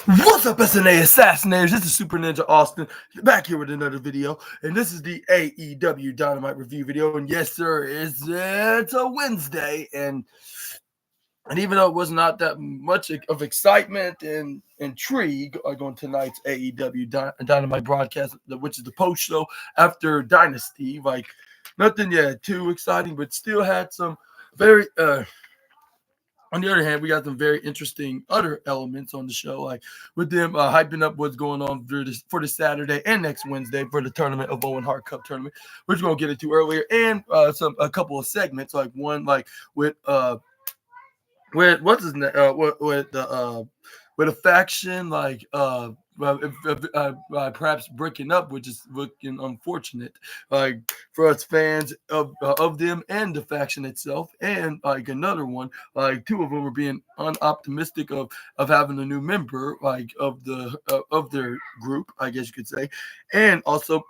What's up, SNA Assassinators? This is Super Ninja Austin back here with another video, and this is the AEW Dynamite review video. And yes, sir, it's a Wednesday, and even though it was not that much of excitement and intrigue on tonight's AEW Dynamite broadcast, which is the post show after Dynasty, like nothing yet too exciting, but still had some very on the other hand, we got some very interesting other elements on the show, like with them hyping up what's going on for this Saturday and next Wednesday for the tournament of Owen Hart Cup tournament, which we're gonna get into earlier, and a couple of segments, like one like with what's his name with a faction like perhaps breaking up, which is looking unfortunate, like for us fans of them and the faction itself, and like another one, like two of them were being unoptimistic of having a new member, like of their group, I guess you could say, and also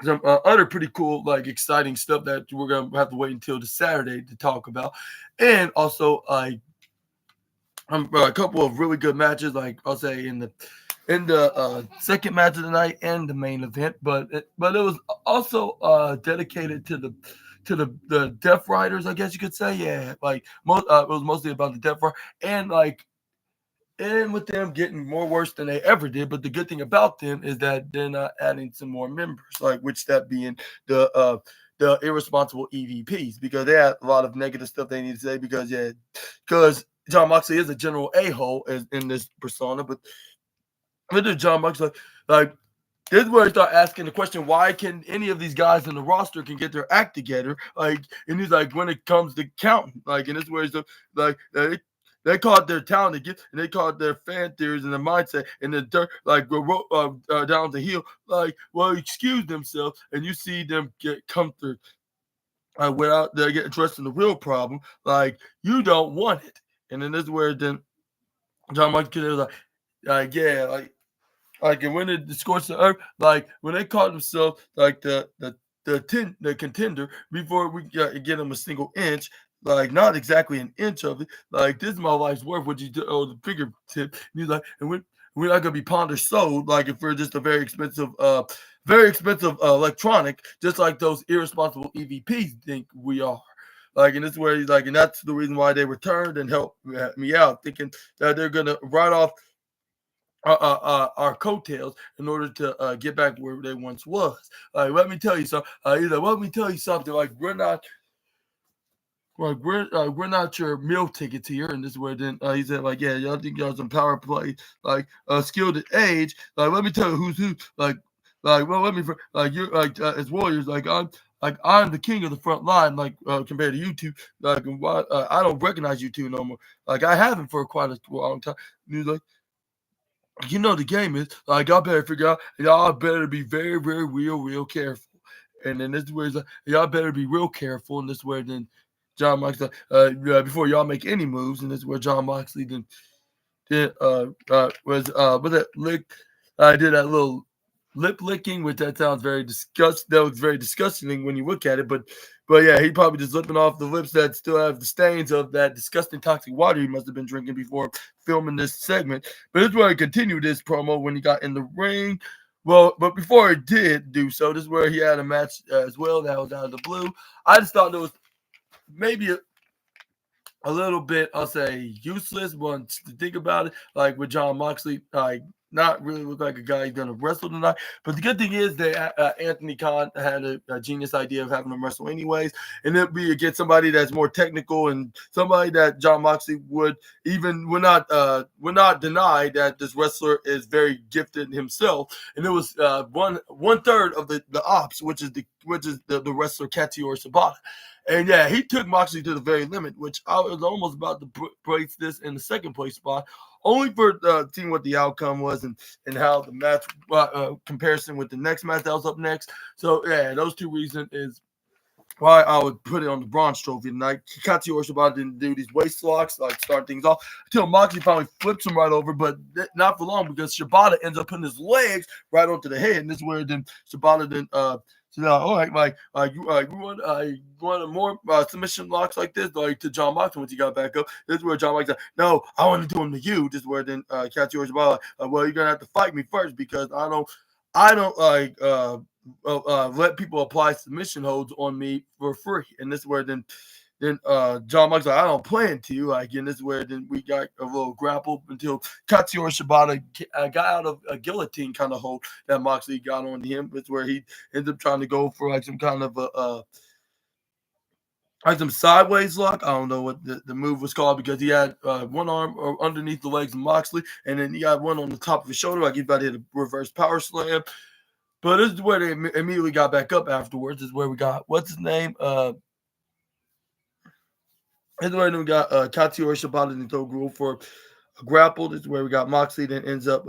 some other pretty cool, like exciting stuff that we're gonna have to wait until the Saturday to talk about, and also a couple of really good matches, like I'll say in the second match of the night and the main event, but it was also dedicated to the Death Riders, I guess you could say. Yeah, like it was mostly about the Death Rider, and with them getting more worse than they ever did. But the good thing about them is that they're not adding some more members, like which that being the irresponsible EVPs, because they had a lot of negative stuff they need to say, because John Moxley is a general a-hole in this persona, but with the John Moxley, like this is where I start asking the question: why can any of these guys in the roster can get their act together? Like, and he's like, when it comes to counting, like, and this is where he's like, they call it their talent again, and they call it their fan theories and their mindset, and the dirt, like down the hill, like, well, excuse themselves, and you see them get comfort without they get addressing the real problem. Like, you don't want it, and then this is where then John Moxley was yeah, like and when it scorched the earth, like when they called themselves like the contender before we get them a single inch, like not exactly an inch of it. Like, this is my life's worth. What you do, oh, the fingertip. And he's like, and we're not gonna be ponder sold, like if we're just a very expensive electronic, just like those irresponsible EVPs think we are. Like, and this is where he's like, and that's the reason why they returned and helped me out, thinking that they're gonna write off our coattails in order to get back where they once was. Like, let me tell you something. He's like, let me tell you something. Like, we're not your meal tickets here. And this is where then he said, like, yeah, y'all think y'all some power play, like skilled at age. Like, let me tell you who's who. Well, let me like you're like as warriors. I'm the king of the front line, like compared to you two. Like, I don't recognize you two no more. Like, I haven't for quite a long time. And he's like, you know the game is like, y'all better figure out, y'all better be very, very real careful. And then this is where y'all better be real careful. And this is where then John Moxley before y'all make any moves. And this is where John Moxley then was that lick. I did that little lip licking, which that sounds very disgust. That was very disgusting when you look at it, but yeah, he probably just lipping off the lips that still have the stains of that disgusting toxic water he must have been drinking before filming this segment. But this is where he continued this promo when he got in the ring. Well, but before he did do so, this is where he had a match as well that was out of the blue. I just thought it was maybe a little bit, I'll say, useless once to think about it. Like with John Moxley, like not really look like a guy who's gonna wrestle tonight. But the good thing is that Anthony Khan had a genius idea of having him wrestle anyways, and it'd be against somebody that's more technical and somebody that John Moxley would not deny that this wrestler is very gifted himself. And it was one third of the ops, which is the wrestler Katsuyori Sabata. And yeah, he took Moxley to the very limit, which I was almost about to place this in the second place spot, only for seeing what the outcome was and how the match comparison with the next match that was up next. So yeah, those two reasons is why I would put it on the bronze trophy tonight. Katsuyori Shibata didn't do these waist locks, like start things off, until Moxley finally flips him right over, but not for long, because Shibata ends up putting his legs right onto the head. And this is where then Shibata then So now, all right, you want more submission locks like this, like to John Moxley once he got back up. This is where John Moxley said, "No, I want to do them to you." This is where then Katsuyori Shibata, well, you're gonna have to fight me first because I don't let people apply submission holds on me for free. And this is where then John Moxley, I don't plan to. Like, and this is where then we got a little grapple until Katsuyori Shibata got out of a guillotine kind of hold that Moxley got on him. It's where he ended up trying to go for like some kind of like some sideways lock. I don't know what the move was called because he had one arm underneath the legs of Moxley, and then he had one on the top of his shoulder, like he's about to hit a reverse power slam. But this is where they immediately got back up afterwards. This is where we got, what's his name? This is where we got Katsuyori Shibata in the throw groove for a grapple. This is where we got Moxley, then ends up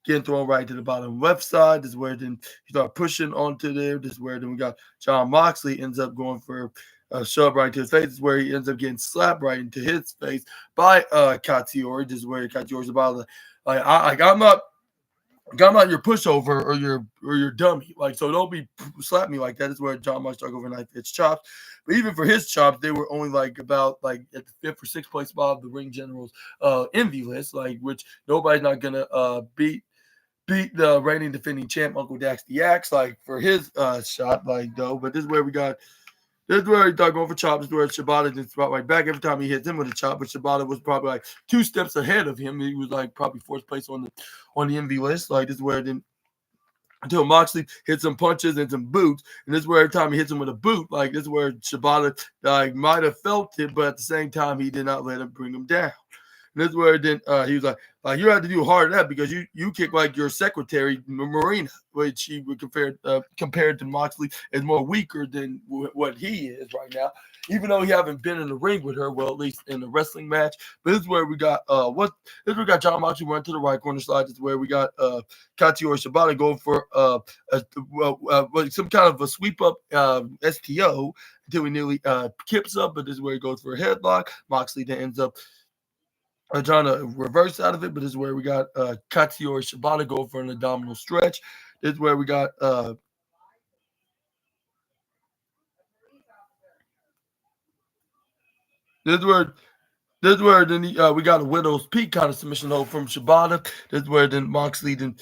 getting thrown right to the bottom left side. This is where then he started pushing onto there. This is where then we got John Moxley ends up going for a shove right to his face. This is where he ends up getting slapped right into his face by Katsuyori. This is where Katsuyori Shibata, I'm not your pushover or your dummy. Like, so don't be slap me like that. This is where John Moxley struck over knife hits chops. But even for his chops, they were only like about like at the 5th or 6th place spot of the Ring General's envy list, like which nobody's not gonna beat the reigning defending champ Uncle Dax the Axe, like for his shot, like though. But this is where we got. This is where he started going for chops. This is where Shibata just brought right back every time he hits him with a chop. But Shibata was probably like 2 steps ahead of him. He was like probably 4th place on the envy list. Like this is where then until Moxley hits some punches and some boots. And this is where every time he hits him with a boot, like this is where Shibata like might have felt it, but at the same time he did not let him bring him down. And this is where then he was like you have to do harder than that because you kick like your secretary Marina, which he would compared to Moxley is more weaker than what he is right now. Even though he haven't been in the ring with her, well, at least in the wrestling match. But this is where we got this is where we got John Moxley went to the right corner slide. This is where we got Katsuyori Shibata going for some kind of a sweep up STO until he nearly kips up. But this is where he goes for a headlock. Moxley then ends up trying to reverse out of it, but this is where we got Katsuyori Shibata go for an abdominal stretch. This is where we got this is where then we got a Widow's Peak kind of submission hold from Shibata. This is where then Moxley then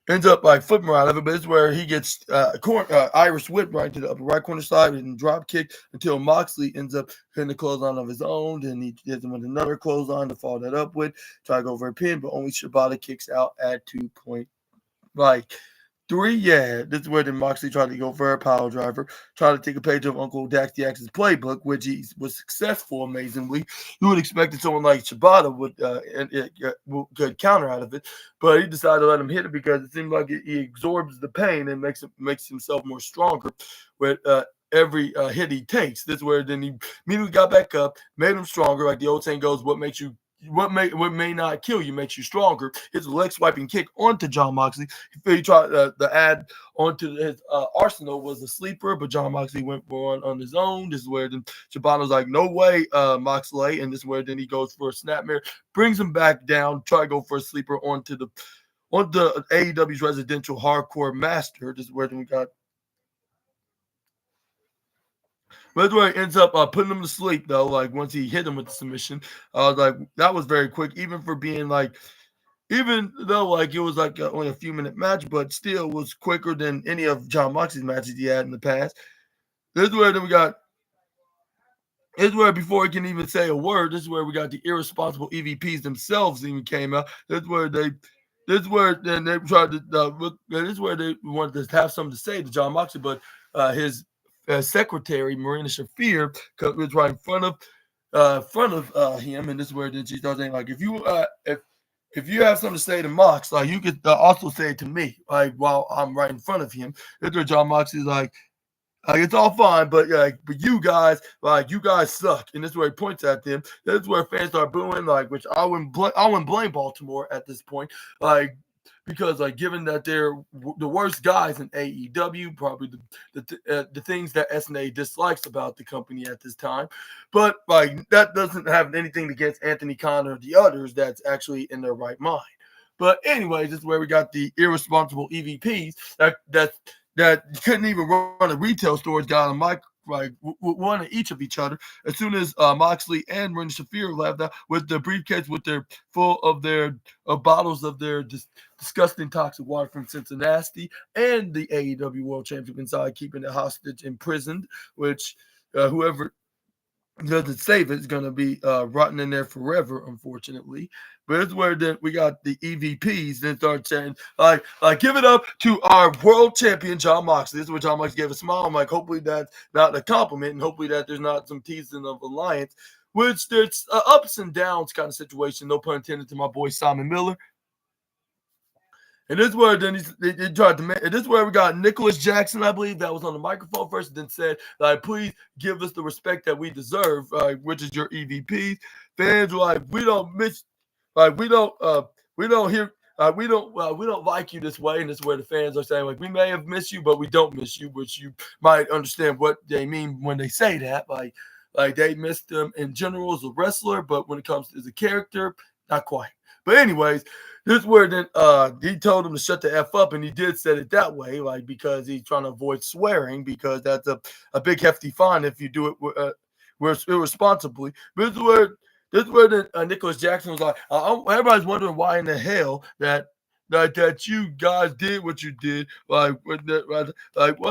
ends up like flipping out of it, but this is where he gets Irish whip right to the upper right corner side and drop kick until Moxley ends up hitting the clothesline of his own. Then he hits him with another clothesline to follow that up with, try to go for a pin, but only Shibata kicks out at 2.3. Yeah, this is where then Moxley tried to go for a power driver, try to take a page of Uncle Dax the Axe's playbook, which he was successful amazingly. You would expect that someone like Shibata could counter out of it, but he decided to let him hit it because it seemed like he absorbs the pain and makes himself more stronger with every hit he takes. This is where then he immediately got back up, made him stronger. Like the old saying goes, what may not kill you makes you stronger. His leg swiping kick onto John Moxley. He tried to add onto his arsenal was a sleeper, but John Moxley went for one on his own. This is where then Shibata's like, no way, Moxley. And this is where then he goes for a snapmare, brings him back down, try to go for a sleeper onto AEW's residential hardcore master. This is where then we got. But where he ends up putting him to sleep, though, like once he hit him with the submission. Like that was very quick, even for being like, even though like it was like only a few minute match, but still was quicker than any of John Moxley's matches he had in the past. This is where then we got. This is where before he can even say a word, this is where we got the irresponsible EVPs themselves even came out. This is where then they tried to. This is where they wanted to have something to say to John Moxley, but his secretary Marina Shafir was right in front of him, and this is where then she starts saying like, if you have something to say to Mox, like you could also say it to me, like while I'm right in front of him. That's where John Moxley's like it's all fine, but you guys suck, and this is where he points at them. This is where fans start booing, like which I wouldn't blame Baltimore at this point, like. Because given that they're the worst guys in AEW, probably the things that SNA dislikes about the company at this time, but that doesn't have anything against Anthony Khan or the others that's actually in their right mind. But anyways, this is where we got the irresponsible EVPs that that couldn't even run a retail store got on mic like one of each of each other. As soon as Moxley and Ren Shafir left out with the briefcase with their full of their bottles of their disgusting toxic water from Cincinnati and the AEW World Championship inside, keeping it hostage, imprisoned, which whoever doesn't save it's going to be rotting in there forever, unfortunately. But it's where then we got the EVPs then start saying, give it up to our world champion, John Moxley. This is what John Moxley gave a smile. I'm like, hopefully that's not a compliment, and hopefully that there's not some teasing of alliance, which there's ups and downs kind of situation, no pun intended to my boy Simon Miller. And this is where then they tried to make. And this is where we got Nicholas Jackson, I believe, that was on the microphone first, and then said, please give us the respect that we deserve, which is your EVPs. Fans were like, we don't miss, we don't hear. We don't like you this way, and this is where the fans are saying, we may have missed you, but we don't miss you, which you might understand what they mean when they say that. Like they missed them in general as a wrestler, but when it comes to as a character, not quite. But anyways, this is where then he told him to shut the F up, and he did said it that way, because he's trying to avoid swearing, because that's a big hefty fine if you do it irresponsibly. But this is where then Nicholas Jackson was like, everybody's wondering why in the hell that you guys did what you did, why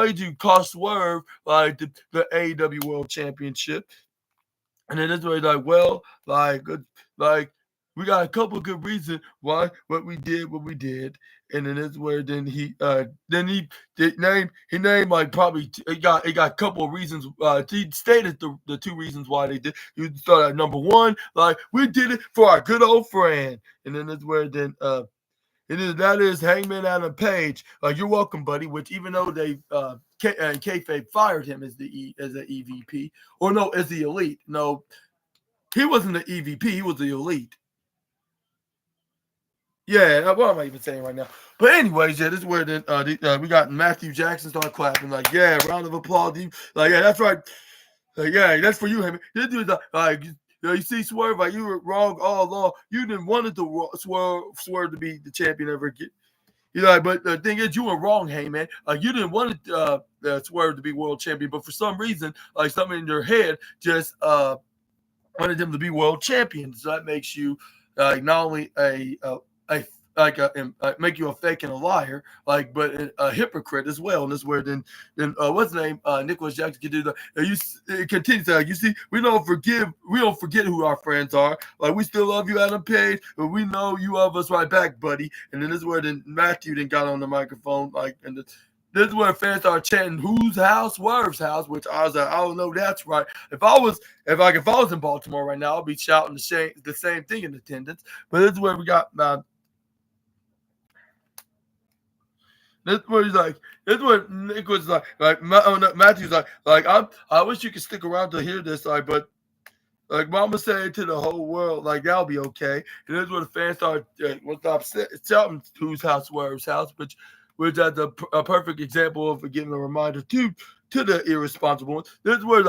did you cost Swerve the AEW World Championship? And then this way, we got a couple good reasons why what we did, and then this where then he named probably he got a couple of reasons. He stated the two reasons why they did. He started at number one, we did it for our good old friend, and then this where then that is Hangman Adam Page. You're welcome, buddy. Which even though they kayfabe fired him as an EVP, or no, as the Elite. No, he wasn't the EVP. He was the Elite. Yeah, what am I even saying right now? But anyways, yeah, this is where then we got Matthew Jackson start clapping, yeah, round of applause. Yeah, that's right. Yeah, that's for you, Heyman. This dude's you see, Swerve, you were wrong all along. You didn't want to Swerve to be the champion ever again. But the thing is, you were wrong, Heyman. You didn't want Swerve to be world champion, but for some reason, something in your head just wanted him to be world champion. So that makes you not only make you a fake and a liar, but a hypocrite as well. And this is where then what's the name? Nicholas Jackson can do that. You continue to you see, we don't forget who our friends are. We still love you, Adam Page, but we know you love us right back, buddy. And then this is where then Matthew then got on the microphone, and this is where fans started chanting, "Whose house? Swerve's house," which I was like, I don't know, that's right. If I was in Baltimore right now, I'd be shouting the same thing in attendance. But this is where we got this is where he's like, this is where Nick was Matthew's I wish you could stick around to hear this, but Mama said to the whole world, that'll be okay. And this is where the fans started shouting, "Whose house? Swerve's house," which is a perfect example of giving a reminder to the irresponsible ones. This is where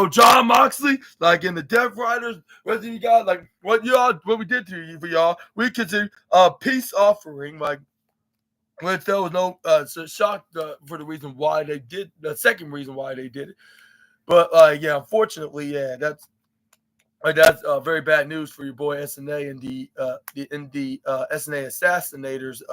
John Moxley, in the Death Riders, what you got, what we did for y'all, we consider a peace offering, which there was no shock for the reason why they did, the second reason why they did it. But yeah, unfortunately, yeah, that's very bad news for your boy SNA and the SNA assassinators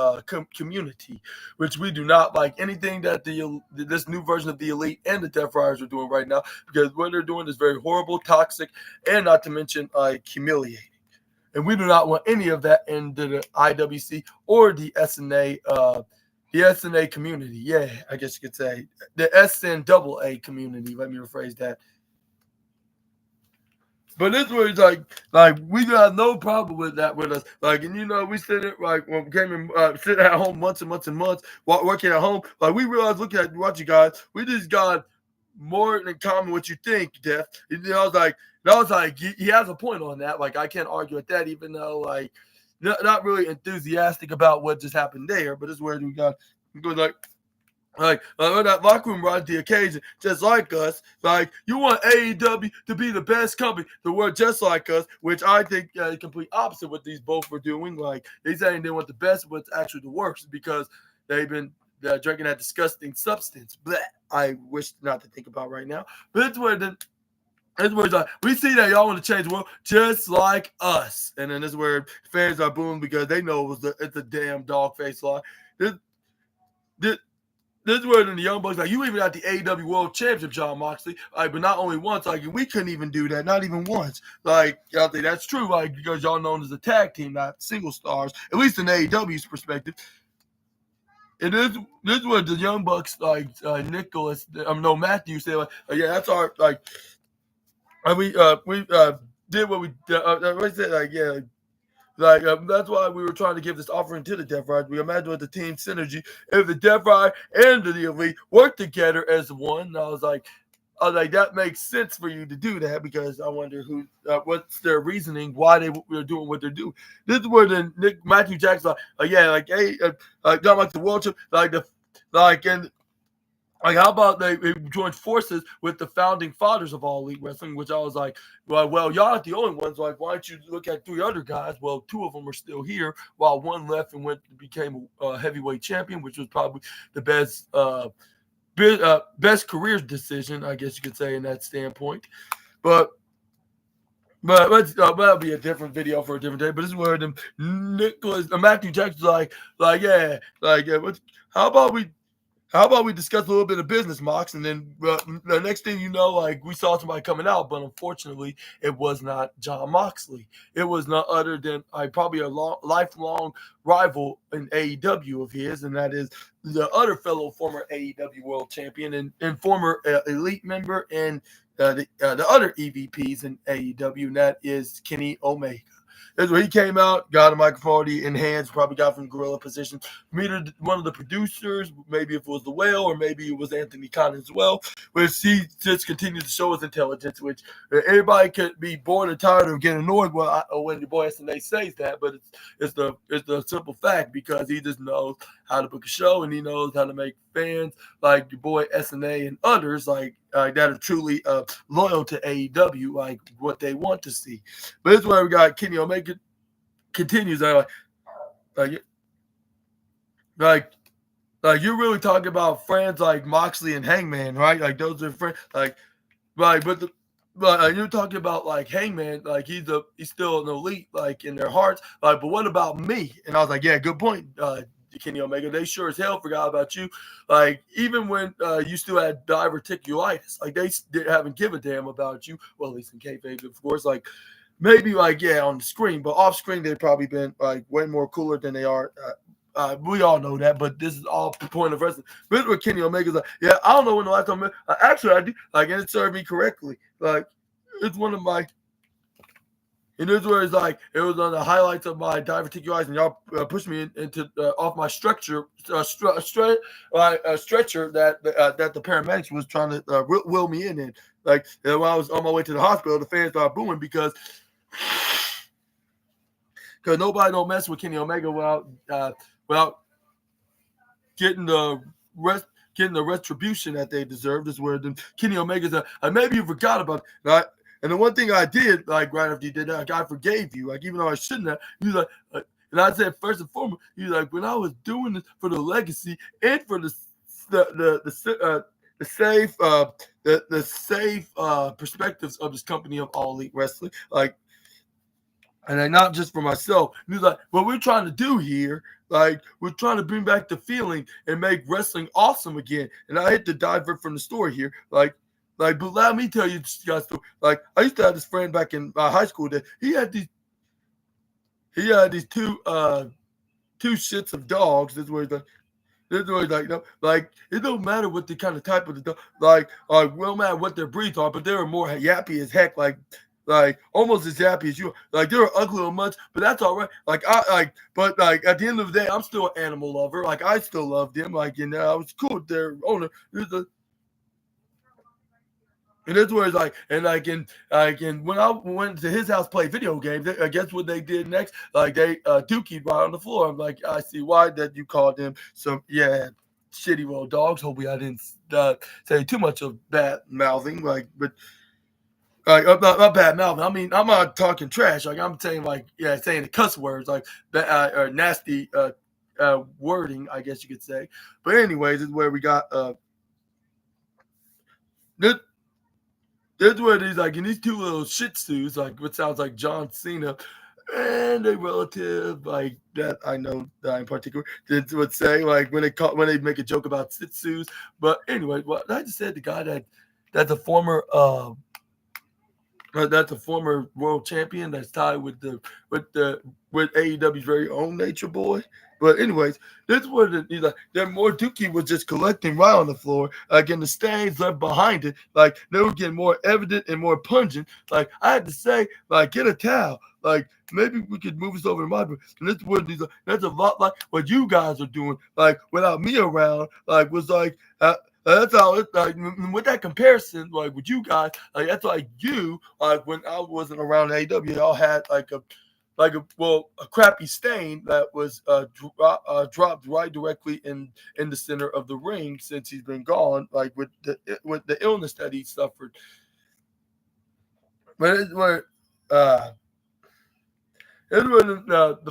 community, which we do not like anything that this new version of the Elite and the Death Riders are doing right now, because what they're doing is very horrible, toxic, and not to mention humiliating. And we do not want any of that in the IWC or the SNA community. Yeah, I guess you could say the SNAA community. Let me rephrase that. But this was we got no problem with that with us. And we sit it when we came in, sitting at home months and months and months, working at home. We realized looking at what you guys, we just got more in common what you think, Def. I was like, he has a point on that. I can't argue with that, even though not really enthusiastic about what just happened there. But it's where we got that locker room rise to the occasion, just like us. You want AEW to be the best company, to work just like us, which I think the complete opposite what these both were doing. They saying they want the best, but it's actually the worst, because they've been drinking that disgusting substance. Blech, I wish not to think about right now. But it's where it's like we see that y'all want to change the world just like us, and then this is where fans are booing because they know it's a damn dog face lie. This, this, this is where the Young Bucks like you even got the AEW World Championship, John Moxley, like, but not only once, like we couldn't even do that, not even once. Like I think that's true, like because y'all known as a tag team, not single stars, at least in AEW's perspective. And this was the Young Bucks like Nicholas, no Matthew said like, yeah, that's our like. And we did what we said, like yeah, like that's why we were trying to give this offering to the Death Riders. We imagine with the team synergy, if the Death Rider and the Elite work together as one. And I was like that makes sense for you to do that because I wonder what's their reasoning, why they were doing what they're doing. This is where the Matthew Jackson, like yeah, like hey, got like the World Chip, and. Like, how about they joined forces with the founding fathers of All Elite Wrestling, which I was like, well, y'all aren't the only ones. Like, why don't you look at 3 other guys? Well, 2 of them are still here, while one left and became a heavyweight champion, which was probably the best career decision, I guess you could say, in that standpoint. But that'll be a different video for a different day. But this is where Matthew Jackson's like, yeah, how about we discuss a little bit of business, Mox, and then the next thing you know, like we saw somebody coming out, but unfortunately, it was not John Moxley. It was not other than probably a lifelong rival in AEW of his, and that is the other fellow former AEW World Champion and former Elite member and the other EVPs in AEW, and that is Kenny Omega. That's where he came out, got a microphone in hands, probably got from gorilla position. Meted one of the producers, maybe if it was the Whale or maybe it was Anthony Khan as well, which he just continued to show his intelligence, which everybody could be bored and tired of getting annoyed when your boy SNA says that, but it's the simple fact because he just knows how to book a show and he knows how to make fans like your boy SNA and others that are truly loyal to AEW, like what they want to see. But this is where we got Kenny Omega continues like you're really talking about friends like Moxley and Hangman, right? Like those are friends, like right. But you're talking about like Hangman, like he's still an elite, like in their hearts. Like, but what about me? And I was like, yeah, good point. Kenny Omega, they sure as hell forgot about you. Like, even when you still had diverticulitis, like they haven't given a damn about you. Well, at least in kayfabe, of course. Like, maybe like yeah, on the screen, but off screen they've probably been like way more cooler than they are. We all know that, but this is all the point of wrestling. This is what Kenny Omega's like. Yeah, I don't know when the last time. Actually, I do. Like, and it served me correctly. Like, it's one of my. And this is where it's like it was on the highlights of my diverticulitis, and y'all pushed me into off my stretcher that the paramedics was trying to wheel me in. And like when I was on my way to the hospital, the fans started booing because nobody don't mess with Kenny Omega without getting the retribution that they deserve. This is where Kenny Omega's maybe you forgot about it. Right? And the one thing I did, like right after you did that, like, I forgave you. Like even though I shouldn't have, he was like, and I said first and foremost, he's like, when I was doing this for the legacy and for the safe perspectives of this company of All Elite Wrestling, like, and then not just for myself. And he's like, what we're trying to do here, like, we're trying to bring back the feeling and make wrestling awesome again. And I hate to divert from the story here, but let me tell you guys, like, I used to have this friend back in high school that he had these two shits of dogs. This is where he's like, no, like it don't matter what the kind of type of the dog, like no matter what their breeds are, but they were more yappy as heck, like almost as yappy as you. Like they were ugly or much, but that's all right. But at the end of the day, I'm still an animal lover. Like I still love them. Like I was cool with their owner. And that's where it's like, and when I went to his house to play video games, I guess what they did next, like they dookie right on the floor. I'm like, I see why that you called them some shitty little dogs. Hopefully I didn't say too much of bad mouthing, but not bad mouthing. I mean, I'm not talking trash. Like I'm saying saying the cuss words like or nasty wording, I guess you could say. But anyways, this is where we got this. This is where these like in these two little Shih Tzus, like what sounds like John Cena, and a relative like that I know that in particular would say like when they make a joke about Shih Tzus. But anyway, what I just said, the guy that's a former that's a former world champion that's tied with the with AEW's very own Nature Boy. But anyways, this was that more Dookie was just collecting right on the floor, like in the stains left behind it. Like they were getting more evident and more pungent. Like I had to say, like get a towel. Like maybe we could move this over to my room. And this was that's a lot like what you guys are doing. Like without me around, like was like. That's how it like with that comparison, like with you guys, like that's like you, like when I wasn't around AEW, y'all had like a crappy stain that was dropped right directly in the center of the ring since he's been gone, like with the illness that he suffered. But it's where the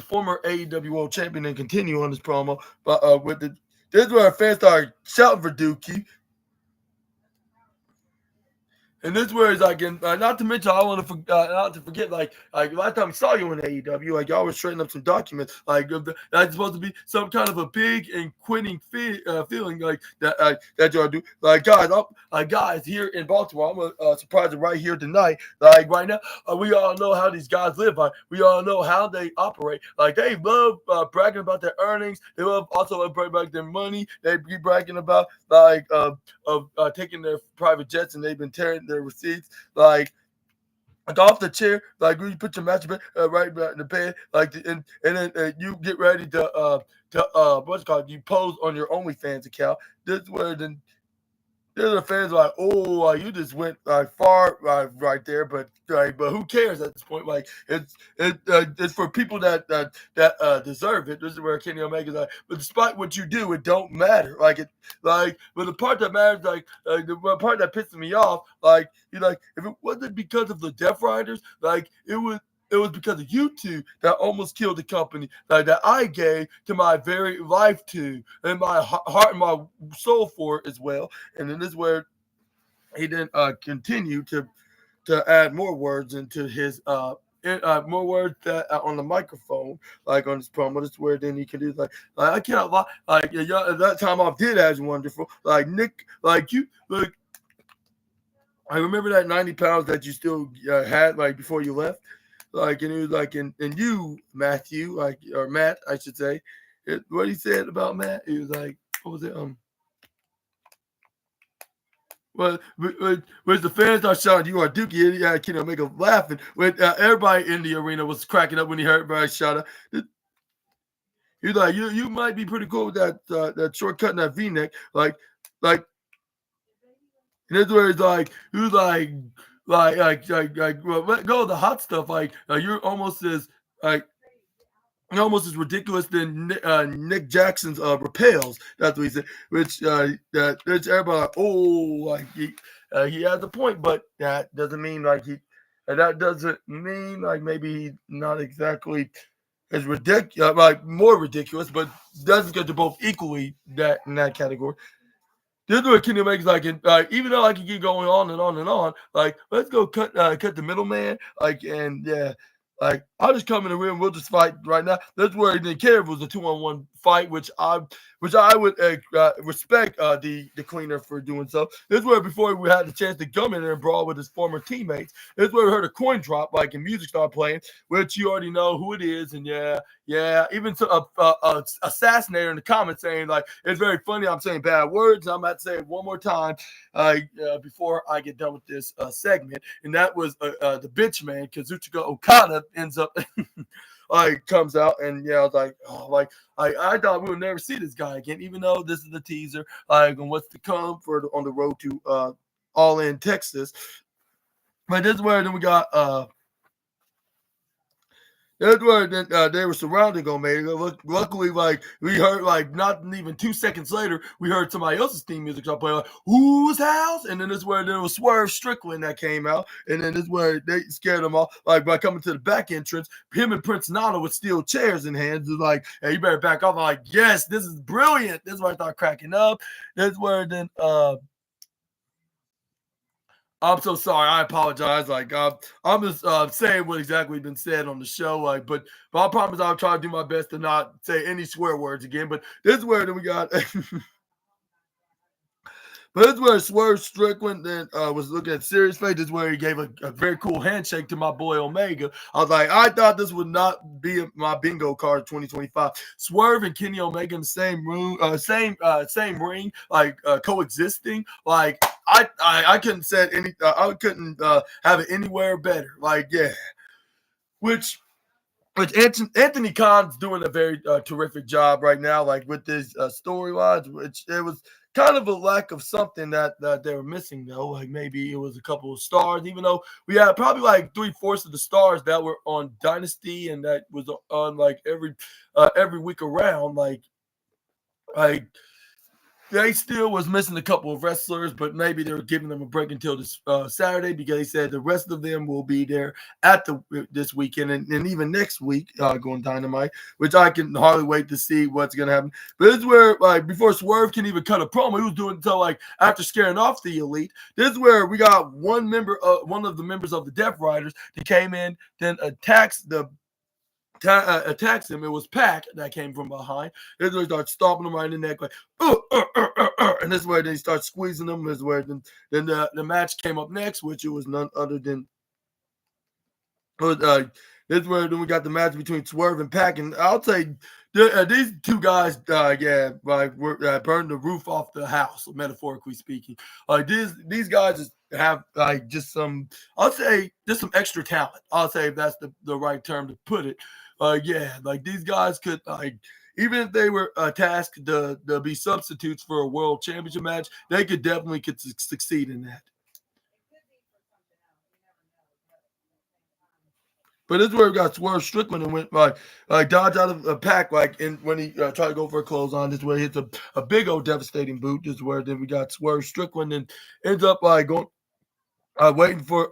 former AEW World Champion and continue on this promo, but with the this is where our fans started shouting for Dookie. And this is where it's like, not to mention, I want to not to forget, like last time I saw you in AEW, like y'all were straightening up some documents, like that's supposed to be some kind of a big and quitting feeling, like that y'all do. Like guys here in Baltimore, I'm surprised right here tonight, like right now, we all know how these guys live. Like we all know how they operate. Like they love bragging about their earnings. They love also bragging about their money. They be bragging about like of taking their private jets, and they've been tearing their receipts like off the chair, like when you put your match right in the bed, like and then you get ready to what's it called? You pose on your OnlyFans account. This is where then the fans are like, oh, you just went far right there, but who cares at this point? Like it's for people that deserve it. This is where Kenny Omega's like, but despite what you do, it don't matter. But the part that matters, the part that pisses me off, like if it wasn't because of the Death Riders, like it was because of you two that almost killed the company, like that I gave to my very life to, and my heart and my soul for it as well. And then this is where he then continued to add more words into his more words that on the microphone, like on his promo. This is where then he can do like I can't lie, like that time off did as wonderful. Like Nick, like you look. I remember that 90 pounds that you still had like before you left. Like, and it was like, and you, Matthew, like, or Matt, I should say, what he said about Matt, he was like, what was it? Well, when the fans start shouting, "You are Dookie," yeah, Kenny Omega laughing. When everybody in the arena was cracking up when he heard everybody shout out. He's like, you might be pretty cool with that shortcut and that V-neck, like, and that's where it's like, who's like, well, let go of the hot stuff. Like, you're almost as ridiculous than Nick Jackson's repels. That's what he said. Which everybody like, oh, like he has a point, but that doesn't mean like that doesn't mean like maybe he's not exactly as ridiculous, like more ridiculous, but doesn't get to both equally that in that category. This is what Kenny Omega's like, even though I can keep going on and on and on, like let's go cut the middleman, like, and yeah, like I'll just come in the ring, we'll just fight right now. That's where he didn't care if it was a 2-on-1 fight, which I would respect the cleaner for doing so. This is where before we had the chance to come in there and brawl with his former teammates. This is where we heard a coin drop, like, and music started playing, which you already know who it is, and yeah, even to assassinator in the comments saying like it's very funny. I'm saying bad words. I'm about to say it one more time before I get done with this segment, and that was the bitch man Kazuchika Okada ends up comes out, and yeah, I was like, oh, like I thought we would never see this guy again, even though this is the teaser, like on what's to come on the road to All In Texas. But this is where then we got That's where they were surrounding Omega. Luckily, like we heard, like not even 2 seconds later, we heard somebody else's theme music start playing. Like, whose house? And then this where there was Swerve Strickland that came out, and then this where they scared them off. Like by coming to the back entrance, him and Prince Nana with steel chairs in hands. Was like, hey, you better back off. I'm like, yes, this is brilliant. This is where I start cracking up. That's where then I'm so sorry. I apologize. Like I'm just saying what exactly been said on the show. Like, but I promise I'll try to do my best to not say any swear words again. But this is where then we got. But this is where Swerve Strickland then was looking at serious face. This is where he gave a very cool handshake to my boy Omega. I was like, I thought this would not be my bingo card 2025. Swerve and Kenny Omega in the same room, same ring, like coexisting. Like I couldn't say any. I couldn't have it anywhere better. Like yeah, which. Which Anthony Khan's doing a very terrific job right now, like with his storylines. Which it was kind of a lack of something that they were missing, though. Like maybe it was a couple of stars, even though we had probably like 3/4 of the stars that were on Dynasty, and that was on like every week around. Like they still was missing a couple of wrestlers, but maybe they were giving them a break until this Saturday because they said the rest of them will be there at this weekend and even next week going Dynamite, which I can hardly wait to see what's gonna happen. But this is where like before Swerve can even cut a promo, he was doing until like after scaring off the Elite. This is where we got one of the members of the Death Riders that came in, then attacks him. It was Pac that came from behind. This is where he starts stomping him right in the neck, like, and this is where they start squeezing him. This is where then the match came up next, which it was none other than this is where then we got the match between Swerve and Pac, and I'll say these two guys, like burned the roof off the house, metaphorically speaking. Like these guys just have like just some, I'll say just some extra talent. I'll say if that's the right term to put it. Yeah, like these guys could like. Even if they were tasked to be substitutes for a world championship match, they could definitely succeed in that. But this is where we got Swerve Strickland and went like dodge out of a Pack like and when he tried to go for a clothesline. This is where he hits a big old devastating boot. This is where then we got Swerve Strickland and ends up like going waiting for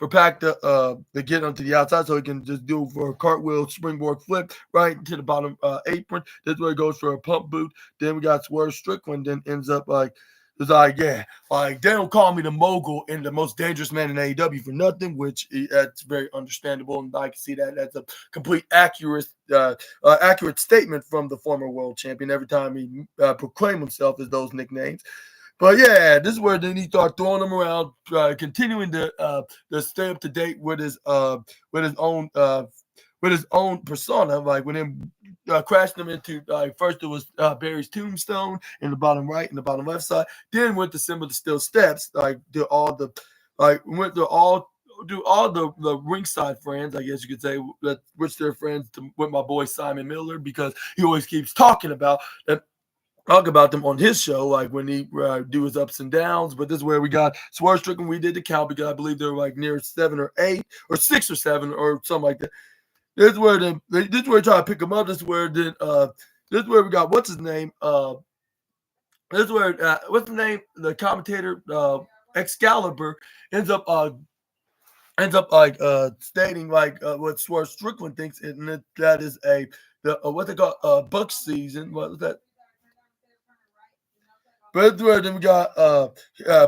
Pac to get onto the outside so he can just do for a cartwheel springboard flip right into the bottom apron. This is where he goes for a pump boot. Then we got Swerve Strickland, then ends up like it's like, yeah, like they don't call me the mogul and the most dangerous man in AEW for nothing, which that's very understandable, and I can see that that's a complete accurate statement from the former world champion every time he proclaimed himself as those nicknames. But yeah, this is where then he started throwing them around, continuing to stay up to date with his own persona. Like when him crashed them into first it was Barry's tombstone in the bottom right and the bottom left side, then went to Symbol the Steel Steps, like do all the went to all do all the ringside friends, I guess you could say, that which they're friends with my boy Simon Miller because he always keeps talking about that talk about them on his show, like when he do his ups and downs. But this is where we got Swerve Strickland. We did the count because I believe they were like near 7 or 8 or 6 or 7 or something like that. This is where we try to pick him up. This is where we got what's his name? This is where what's the name? The commentator Excalibur ends up like stating like what Swerve Strickland thinks, and that is what they call Buck season. What was that? But that's where then we got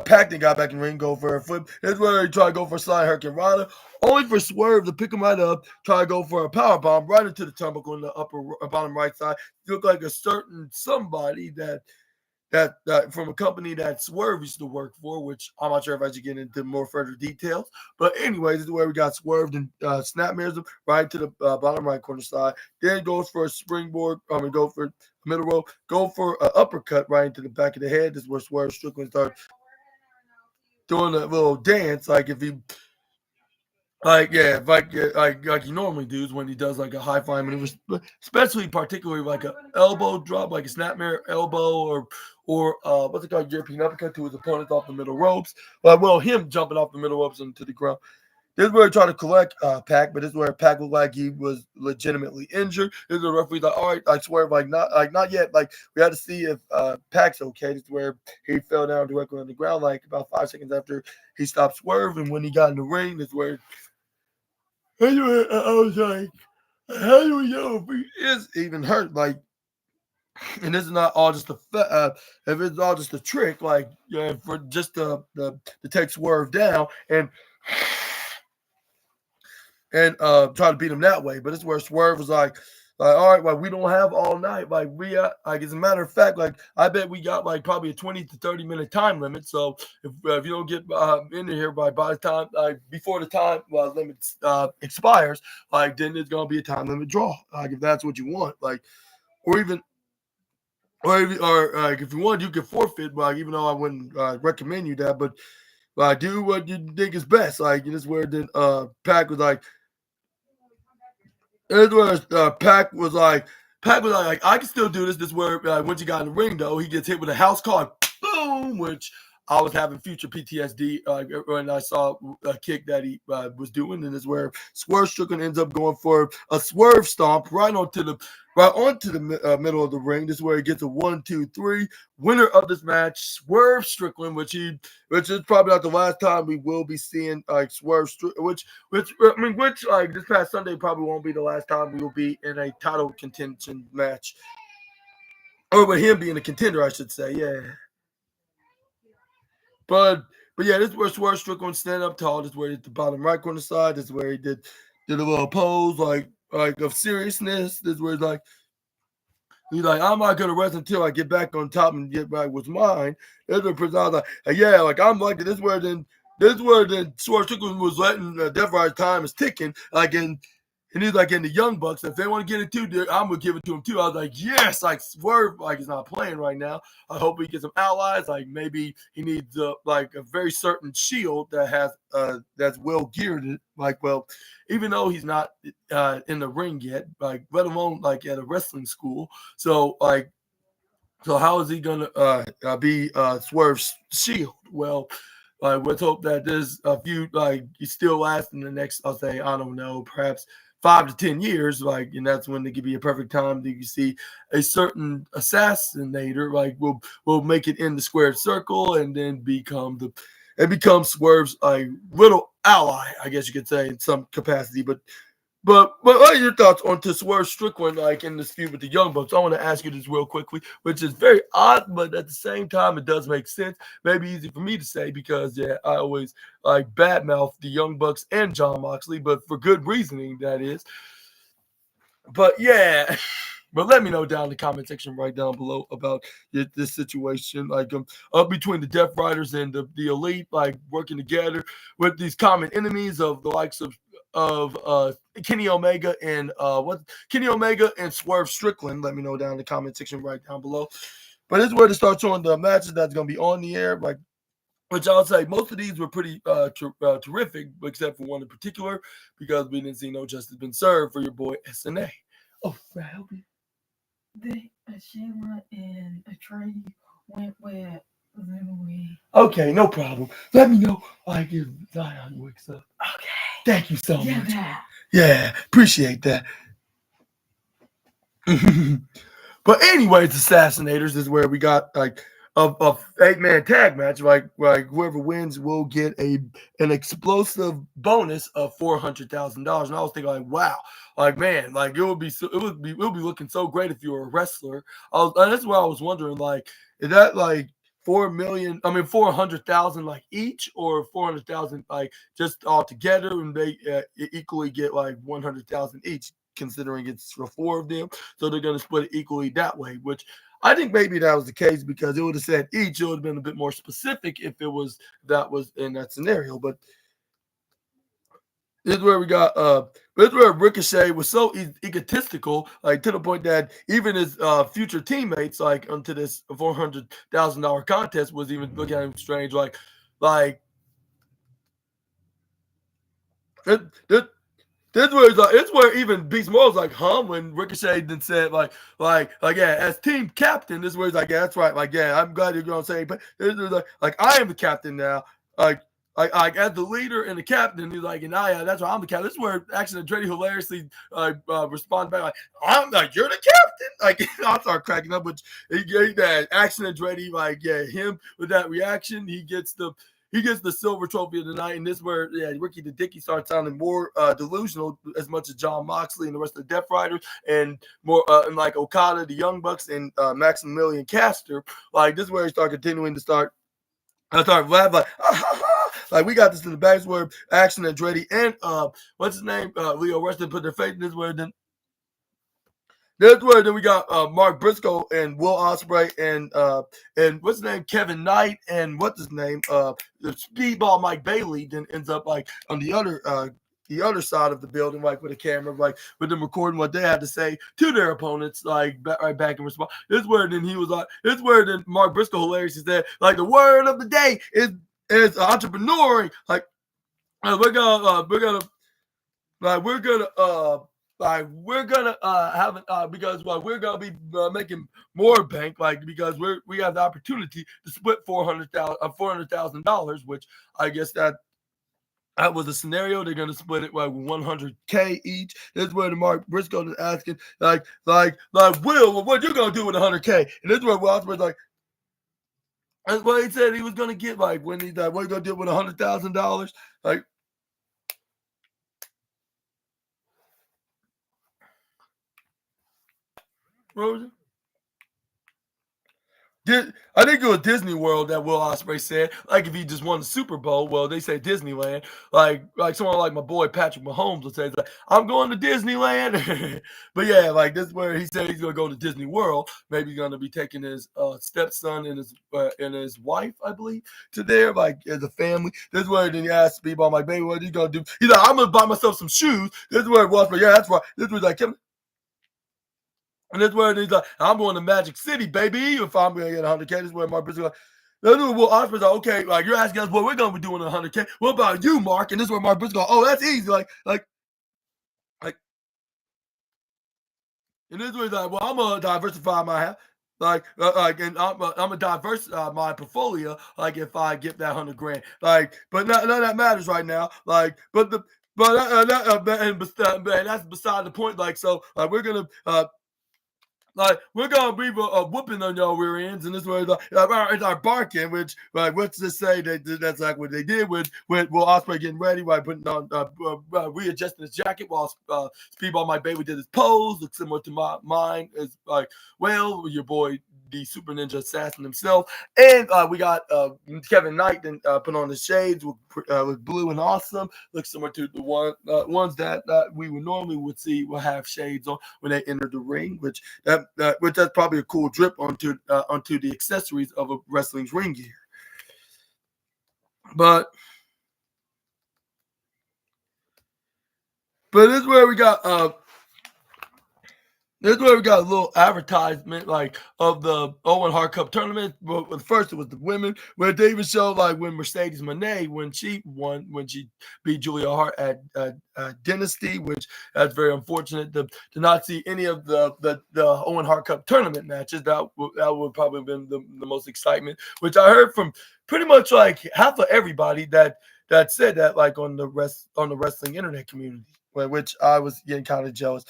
Pac got back in the ring, go for a flip. That's where he tried to go for a slide Hurricane Rana, only for Swerve to pick him right up, try to go for a power bomb right into the turnbuckle in the upper bottom right side. Looked like a certain somebody that from a company that Swerve used to work for, which I'm not sure if I should get into more further details. But anyways, this is where we got Swerved and snapmares him right to the bottom right corner side. Then goes for a springboard. Go for middle rope. Go for an uppercut right into the back of the head. This is where Swerve Strickland starts doing a little dance, like if he like he normally does when he does like a high flying maneuver, especially particularly like a elbow drop, like a snapmare elbow, or what's it called, European uppercut to his opponent off the middle ropes. Well, him jumping off the middle ropes into the ground. This is where he tried to collect Pac, but this is where Pac looked like he was legitimately injured. This is the referee's like, all right, I swear, not yet. Like we had to see if Pac's okay. This is where he fell down directly on the ground, like about 5 seconds after he stopped swerving. When he got in the ring, this is where I was like, how do we know if he is even hurt? Like, and this is not all just if it's all just a trick, like for just the take swerve down and try to beat him that way. But it's where Swerve was like, all right, like we don't have all night. Like we like as a matter of fact, like I bet we got like probably a 20 to 30 minute time limit. So if you don't get in here by the time like before the time limit expires, like then there's gonna be a time limit draw. Like if that's what you want, like or even or like if you want, you can forfeit. Like even though I wouldn't recommend you that, but do what you think is best. Like this is where then Pac was like. This where Pac was like, I can still do this. This where once he got in the ring though, he gets hit with a house call, boom, which I was having future PTSD when I saw a kick that he was doing, and this is where Swerve Strickland ends up going for a swerve stomp right onto the middle of the ring. This is where he gets a 1, 2, 3. Winner of this match, Swerve Strickland, which is probably not the last time we will be seeing like Swerve Strickland, which like this past Sunday probably won't be the last time we will be in a title contention match, or with him being a contender, I should say. Yeah. But yeah, this is where Swerve Strickland stand up tall. This is where he hit the bottom right corner side. This is where he did a little pose like of seriousness. This is where he's like, I'm not gonna rest until I get back on top and get back with mine. This is where Prince like, yeah, like I'm like this is where then Swerve Strickland was letting Death Rider's time is ticking. Like and he's like in the Young Bucks. If they want to get it too, I'm gonna give it to him too. I was like, yes, like Swerve, like he's not playing right now. I hope he gets some allies. Like maybe he needs like a very certain shield that has that's well geared. Like even though he's not in the ring yet, like let alone like at a wrestling school. So how is he gonna be Swerve's shield? Well. Let's hope that there's a few he still lasts in the next. I'll say I don't know, perhaps 5 to 10 years, like, and that's when it could be a perfect time that you see a certain assassinator, like, will make it in the squared circle and then become Swerve's little ally, I guess you could say, in some capacity. But what are your thoughts on to Swerve Strickland, like in this feud with the Young Bucks? I want to ask you this real quickly, which is very odd, but at the same time, it does make sense. Maybe easy for me to say because I always like badmouth the Young Bucks and Jon Moxley, but for good reasoning, that is. But yeah. But let me know down in the comment section right down below about this situation, like up between the Death Riders and the Elite, like working together with these common enemies of the likes of Kenny Omega and Kenny Omega and Swerve Strickland. Let me know down in the comment section right down below. But this is where to start showing the matches that's going to be on the air, like. Which I'll say most of these were pretty terrific, except for one in particular, because we didn't see no justice been served for your boy SNA. Oh, Rowdy. Sheila and Trey went with Louis. Okay, no problem. Let me know like if Zion wakes up. Okay. Thank you so much. That. Yeah, appreciate that. But anyways, Assassinators is where we got like a 8-man tag match. Like whoever wins will get an explosive bonus of $400,000. And I was thinking like, wow, like man, like it would be looking so great if you were a wrestler. That's why I was wondering, like, is that like 400,000 like each, or 400,000 like just all together, and they equally get like 100,000 each, considering it's for 4 of them, so they're going to split it equally that way, which I think maybe that was the case because it would have said each. It would have been a bit more specific if it was in that scenario. But this is where we got this is where Ricochet was so egotistical, like to the point that even his future teammates, like onto this $400,000 contest, was even looking at him strange, like This is where even Beast Mode was like, huh? When Ricochet then said, like, yeah, as team captain, this is where he's like, yeah, that's right. Like, yeah, I'm glad you're going to say, but this is like I am the captain now. Like, like as the leader and the captain, he's like, and that's why I'm the captain. This is where Action Andretti hilariously responds back like, I'm like, you're the captain. Like I start cracking up, but he gave that Action Andretti, like, yeah, him with that reaction, he gets the silver trophy of the night, and this is where Ricky the Dicky starts sounding more delusional as much as John Moxley and the rest of the Death Riders, and more and like Okada, the Young Bucks, and Maximilian Caster. Like this is where he started continuing to start. I started laughing like, like we got this in the back where Action Andretti and what's his name, Leo Rush, put their faith in this where then. That's where then we got Mark Briscoe and Will Ospreay and what's his name, Kevin Knight, and what's his name, the Speedball Mike Bailey then ends up like on the other side of the building, like with a camera, like with them recording what they had to say to their opponents, like right back in response. This is where then he was like, this is where then Mark Briscoe hilariously said, like the word of the day is entrepreneuring. Like we're gonna have it because we're gonna be making more bank, like because we have the opportunity to split $400,000, which I guess that was a scenario. They're gonna split it like 100K each. This is where the Mark Briscoe is asking, like Will, what you gonna do with 100K? And this is where Will was like, that's what he said he was gonna get. Like when he's like, what you gonna do with $100,000? Like. What was it? I think it was Disney World that Will Ospreay said. Like if he just won the Super Bowl, well, they say Disneyland. Like someone like my boy Patrick Mahomes would say, like, I'm going to Disneyland. But yeah, like this is where he said he's gonna go to Disney World. Maybe he's gonna be taking his stepson and his wife, I believe, to there, like as a family. This is where then he asked me about my baby, what are you gonna do? He's like, I'm gonna buy myself some shoes. This is where it was, but yeah, that's right. This was like Kevin. And that's where he's like, I'm going to Magic City, baby. If I'm going to get 100K, this is where Mark Briscoe like, Will Ospreay's like, okay, like you're asking us what we're going to be doing 100K. What about you, Mark? And this is where Mark Briscoe, oh, that's easy. Like, and this is where he's like, well, I'm going to diversify my house. And I'm gonna diverse my portfolio. Like if I get that 100 grand, like, but none of that matters right now. Like, but that's beside the point. Like, so we're gonna we're gonna be whooping on y'all rear ends, and this way it's our barking. Which what's to say that's like what they did with Will Ospreay getting ready, right? Putting on readjusting his jacket while Speedball Mike Bailey did his pose, looks similar to mine. Is like, well, your boy the Super Ninja Assassin himself, and we got Kevin Knight then put on the shades with blue and awesome, looks similar to the ones that we would normally would see will have shades on when they enter the ring, which that's probably a cool drip onto the accessories of a wrestling's ring gear. But this is where we got this is where we got a little advertisement like of the Owen Hart Cup tournament. But first it was the women, where they even showed like when Mercedes Moné when she beat Julia Hart at Dynasty, which that's very unfortunate to not see any of the Owen Hart Cup tournament matches. That would probably have been the most excitement, which I heard from pretty much like half of everybody that said that, like on the wrestling internet community, which I was getting kind of jealous.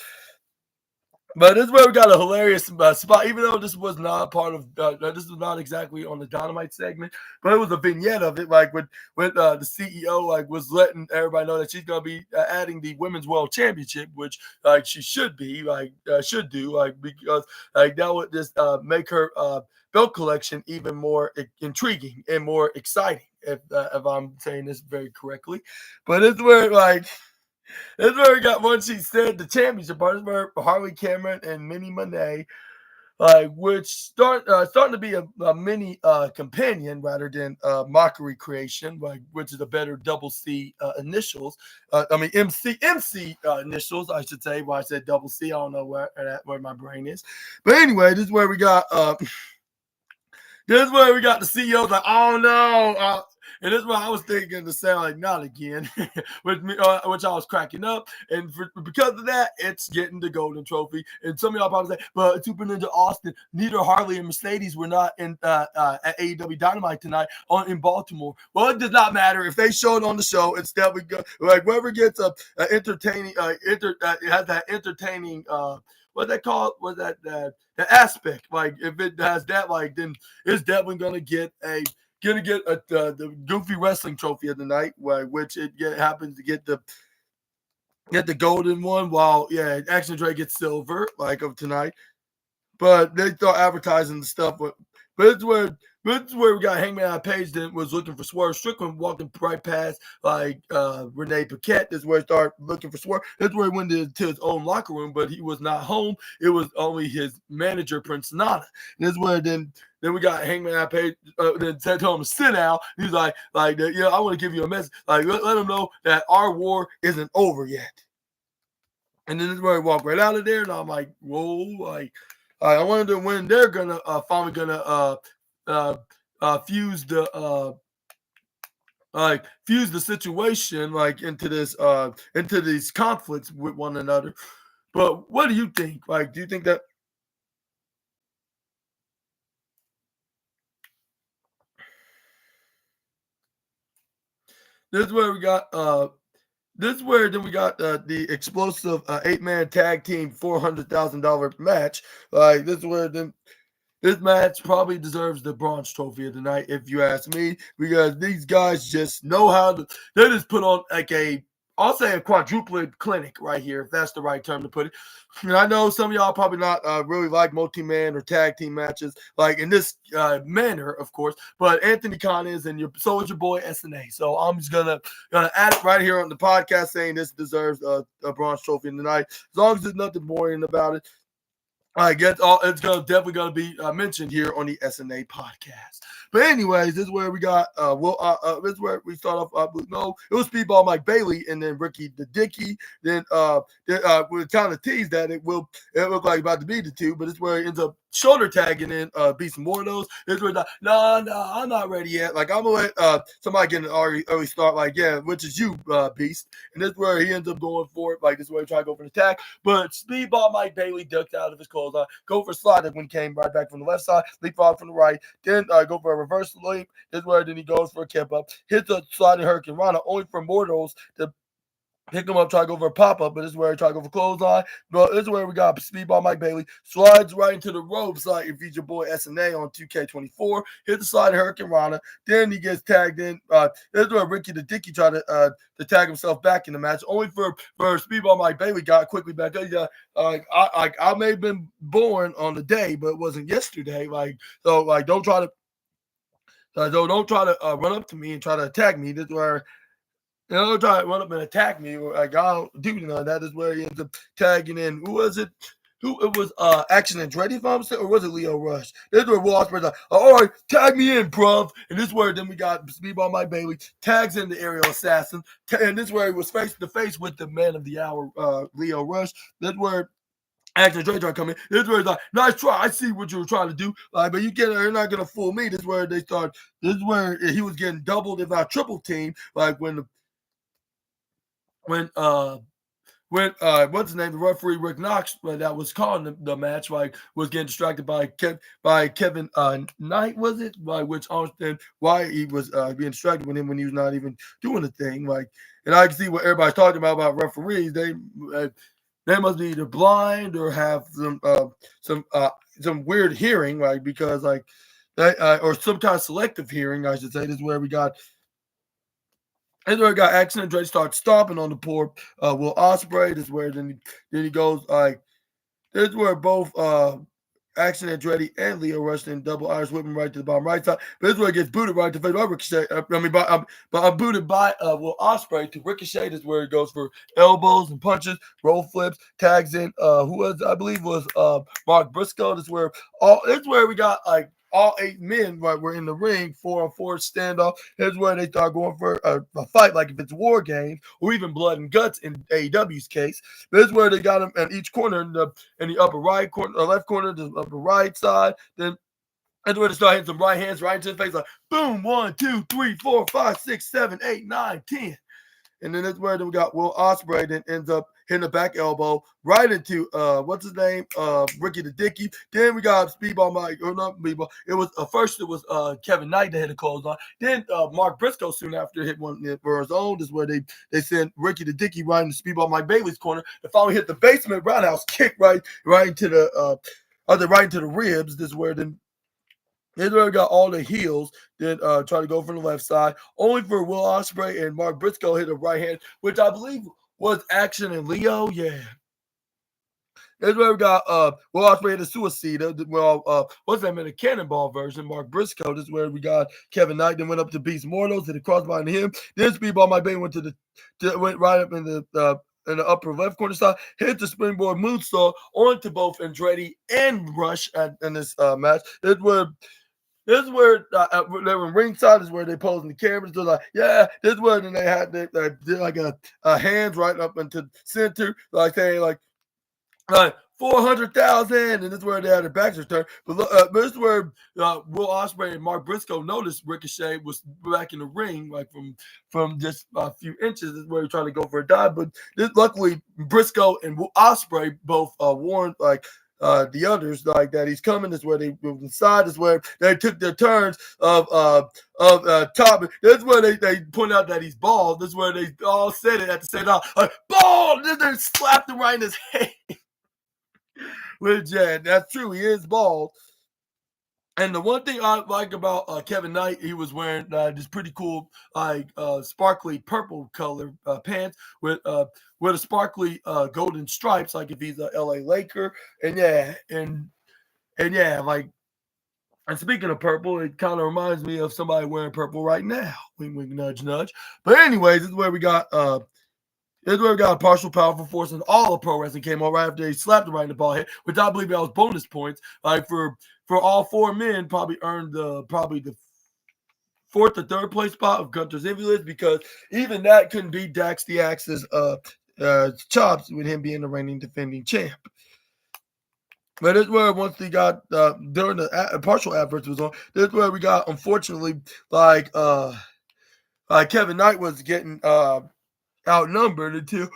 But this is where we got a hilarious spot, even though this was not part of this was not exactly on the Dynamite segment, but it was a vignette of it, like when the CEO like was letting everybody know that she's gonna be adding the Women's World Championship, which like she should be should do, like because like that would just make her belt collection even more intriguing and more exciting, if I'm saying this very correctly. But it's where like. That's where we got one. She said the championship part is where Harley Cameron and Minnie Monet, which starting to be a mini companion rather than mockery creation, which is a better double C initials. I mean MC initials, I should say. Why I said double C, I don't know where my brain is. But anyway, this is where we got. This is where we got the CEOs like, oh no. And this is what I was thinking to sound like not again, which I was cracking up. And because of that, it's getting the golden trophy. And some of y'all probably say, but Super Ninja Austin, neither Harley and Mercedes were not in at AEW Dynamite tonight in Baltimore. Well, it does not matter if they showed on the show. It's definitely good. Like whoever gets a entertaining, it has that entertaining. What they call it? Was that the aspect? Like if it has that, like then it's definitely gonna get the Goofy Wrestling Trophy of the night, which happens to get the golden one. While Action Dre gets silver, like of tonight. But they start advertising the stuff. But it's where we got Hangman on Page that was looking for Swerve Strickland, walking right past like Renee Paquette. This is where he started looking for Swerve. That's where he went to his own locker room, but he was not home. It was only his manager, Prince Nana. This is where then we got Hangman on Page. Then said to him to sit down. He's like, I want to give you a message. Like, let him know that our war isn't over yet. And then this is where he walked right out of there, and I'm like, whoa, like. I wonder when they're gonna finally gonna fuse the situation like into these conflicts with one another. But what do you think? Like, do you think that? This is where we got This is where then we got the explosive 8-man tag team $400,000 match. Like this is where then this match probably deserves the bronze trophy of the night, if you ask me, because these guys just know how to. They just put on like I'll say a quadruplet clinic right here, if that's the right term to put it. And I know some of y'all probably not really like multi-man or tag team matches, like in this manner, of course. But Anthony Khan is, and so is your boy SNA. So I'm just gonna add it right here on the podcast, saying this deserves a bronze trophy in the night, as long as there's nothing boring about it. I guess it's definitely gonna be mentioned here on the SNA podcast. But anyways, this is where we got this is where we start off. No, it was Speedball Mike Bailey and then Ricky the Dicky. Then we kind of teased that it looked like about to be the two, but it's where it ends up shoulder tagging in Beast Mortos. This was like, no, I'm not ready yet. Like I'm gonna let somebody get an early start. Like which is you, Beast. And this is where he ends up going for it. Like this is where he tried to go for the tag, but Speedball Mike Bailey ducked out of his clothes. Go for a slide when he came right back from the left side, leapfrog from the right, then go for a reverse leap. This is where then he goes for a kip up, hits a sliding Hurricane Rana, only for Mortals to pick him up, try to go for a pop-up, but this is where he tried to go for clothesline. But this is where we got Speedball Mike Bailey, slides right into the ropes like if he's your boy SNA on 2K24, hit the sliding Hurricane Rana, then he gets tagged in. This is where Ricky the Dicky tried to tag himself back in the match, only for Speedball Mike Bailey got quickly back up. I may have been born on the day, but it wasn't yesterday. Don't try to run up to me and try to attack me. This is where try to run up and attack me. Like I don't do none of that. Is where he ends up tagging in. Who was it? Who it was? Action Andretti, if I'm saying, or was it Leo Rush? This is where Will Ospreay's like, all right, tag me in, bruv. And this is where then we got Speedball Mike Bailey tags in the aerial assassin, and this is where he was face to face with the man of the hour, Leo Rush. This is where Action Dre trying to come in. This is where he's like, nice try. I see what you were trying to do. But you're not gonna fool me. This is where they start. This is where he was getting doubled, if not triple team. Like when what's his name, the referee Rick Knox, that was calling the match, like was getting distracted by Kevin Knight, was it? By which I understand why he was being distracted with him when he was not even doing the thing. Like, and I can see what everybody's talking about referees. They must be either blind or have some weird hearing, like because like that or some kind of selective hearing, I should say. This is where we got. And then I got Accident Dre starts stomping on the poor Will Ospreay. This is where then he goes like this is where both Accident Andretti and Leo Rush in double Irish whipping right to the bottom right side. But this is where he gets booted right to face by Ricochet. But I'm booted by Will Ospreay to Ricochet. This is where he goes for elbows and punches, roll flips, tags in. I believe was Mark Briscoe. This is where we got like all 8 men were in the ring, 4-on-4 standoff. Here's where they start going for a fight, like if it's War Games or even Blood and Guts in AEW's case. This is where they got them at each corner in the upper right corner, left corner, the upper right side. Then That's where they start hitting some right hands right into the face, like boom, 1, 2, 3, 4, 5, 6, 7, 8, 9, 10. And then that's where we got Will Ospreay that ends up hitting the back elbow right into what's his name? Ricky the Dicky. Then we got Speedball Mike, or not Speedball. It was first it was Kevin Knight that hit a clothesline. Then Mark Briscoe soon after hit one for his own. This is where they sent Ricky the Dicky right into Speedball Mike Bailey's corner. They finally hit the basement roundhouse kick right into the right into the ribs. This is where then. They already got all the heels that try to go from the left side, only for Will Ospreay and Mark Briscoe hit a right hand, which I believe was Action and Leo. Yeah. That's where we got Will Ospreay hit a suicide. What's that, in the cannonball version? Mark Briscoe. This is where we got Kevin Knight. Then went up to Beast Mortals, hit a crossbody to him. Then Speedball Mike Bailey went right up in the upper left corner side, hit the springboard moonsault onto both Andretti and Rush in this match. This is where they were ringside. This is where they posing the cameras. They're like, yeah, this is where then they had they did like a hands right up into the center, like saying like 400,000, and this is where they had their backs turned. But this is where Will Ospreay and Mark Briscoe noticed Ricochet was back in the ring, like from just a few inches. This is where he tried to go for a dive, but luckily Briscoe and Will Ospreay both warned the others like that he's coming. This is where they moved inside. This is where they took their turns of top. This is where they point out that he's bald. This is where they all said it at the same time, like bald. Then they slapped him right in his head. Which yeah, that's true. He is bald. And the one thing I like about Kevin Knight, he was wearing this pretty cool, sparkly purple color pants with a sparkly golden stripes, like if he's a LA Laker. And yeah, and yeah, like. And speaking of purple, it kind of reminds me of somebody wearing purple right now. Wink, wink, nudge, nudge. But anyways, this is where we got. This is where we got a partial powerful force, and all of pro wrestling came on right after they slapped him right in the ball head, which I believe that was bonus points. Like for all four men, probably earned the 4th or 3rd place spot of Gunter's Invictus, because even that couldn't beat Dax the Axe's chops with him being the reigning defending champ. But this is where once they got during the partial adverts was on, this is where we got, unfortunately, like Kevin Knight was getting outnumbered until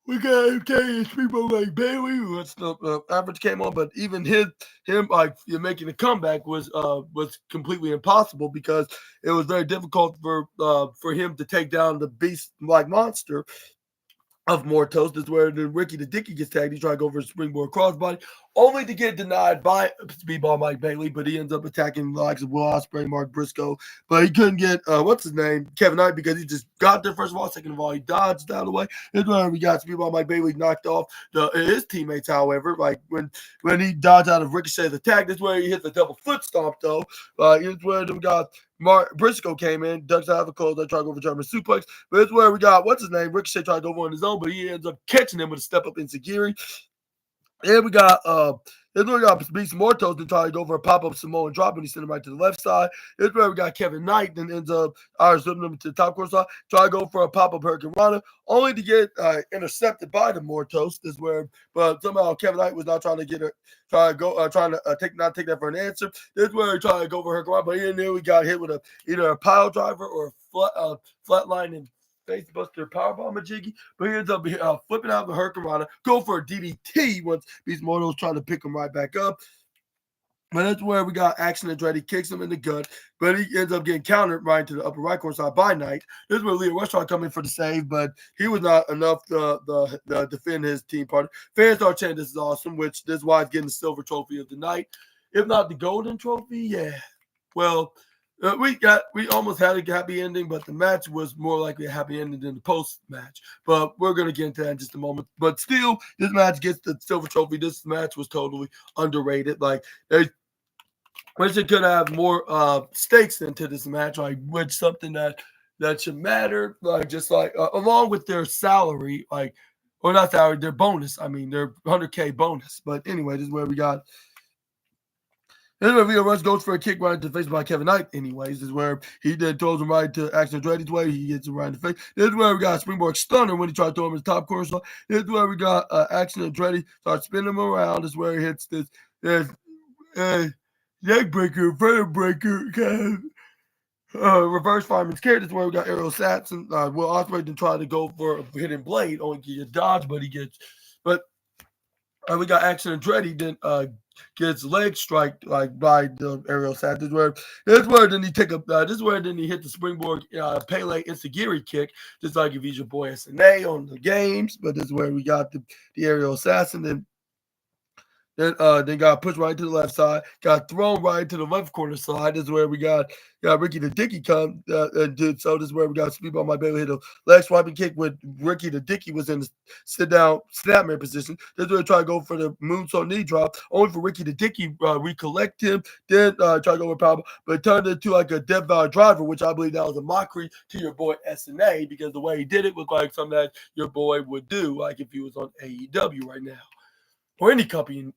we got people like Bailey once the average came on. But even him making a comeback was completely impossible, because it was very difficult for him to take down the beast like monster of Mortos. This is where the Ricky the Dicky gets tagged. He tried to go for a springboard crossbody, only to get denied by Speedball Mike Bailey, but he ends up attacking the likes of Will Ospreay, Mark Briscoe. But he couldn't get, Kevin Knight, because he just got there, first of all. Second of all, he dodged out of the way. This is where we got Speedball Mike Bailey knocked off his teammates, however. Like when he dodged out of Ricochet's attack, this is where he hit the double foot stomp, though. It's where we got Mark Briscoe came in, ducks out of the close. They tried to go for German suplex. But it's where we got, Ricochet tried to go over on his own, but he ends up catching him with a step up enziguri. And we got Beast Mortos to try to go for a pop-up Samoan drop, and he sent him right to the left side. It's where we got Kevin Knight, then ends up slipping him to the top corner side, try to go for a pop-up Hurricane Rana, only to get intercepted by the Mortos. This is where, but somehow Kevin Knight was not trying to take that for an answer. This is where he tried to go for Hurricane Rana, but he knew he got hit with either a pile driver or a flatline and facebuster powerbomb Jiggy, but he ends up flipping out the Hurricane Rana, go for a DDT once Beast Mortal's trying to pick him right back up. But that's where we got Action Andretti, kicks him in the gut, but he ends up getting countered right to the upper right corner side by Knight. This is where Leo Rush tried to come in for the save, but he was not enough to defend his team partner. Fans are chanting this is awesome, which this is why he's getting the silver trophy of the night, if not the golden trophy. Yeah, well. We almost had a happy ending, but the match was more likely a happy ending than the post match. But we're gonna get into that in just a moment. But still, this match gets the silver trophy. This match was totally underrated. Like they wish they could have more stakes into this match, like which something that should matter, like just like along with their salary, like or not salary, their bonus. I mean, their 100K bonus. But anyway, this is where we got. This is where Leo Rush goes for a kick right into the face by Kevin Knight. Anyways, this is where he then throws him right to Action Andretti's way. He gets him right in the face. This is where we got a springboard stunner when he tried to throw him in the top corner. So this is where we got Action Andretti start spinning him around. This is where he hits this. neck breaker, vertebra breaker, kind reverse fireman's carry. That's where we got Errol Saxon. Will Ospreay then try to go for a hidden blade, only to get dodged, but he gets. But we got Action Andretti then gets leg strike like by the Ariel Sat. This is where then he take a this is where then he hit the springboard Pele Insagiri kick, just like if he's your boy SNA on the games. But this is where we got the aerial assassin. Then got pushed right to the left side, got thrown right to the left corner side. This is where we got Ricky the Dicky come and did so. This is where we got Speedball My Baby hit a leg swiping kick with Ricky the Dicky was in the sit down snapmare position. This is where we try to go for the moonsault knee drop, only for Ricky the Dicky recollect him, then try to go with power, but it turned into like a Death Valley driver, which I believe that was a mockery to your boy SNA because the way he did it was like something that your boy would do, like if he was on AEW right now or any company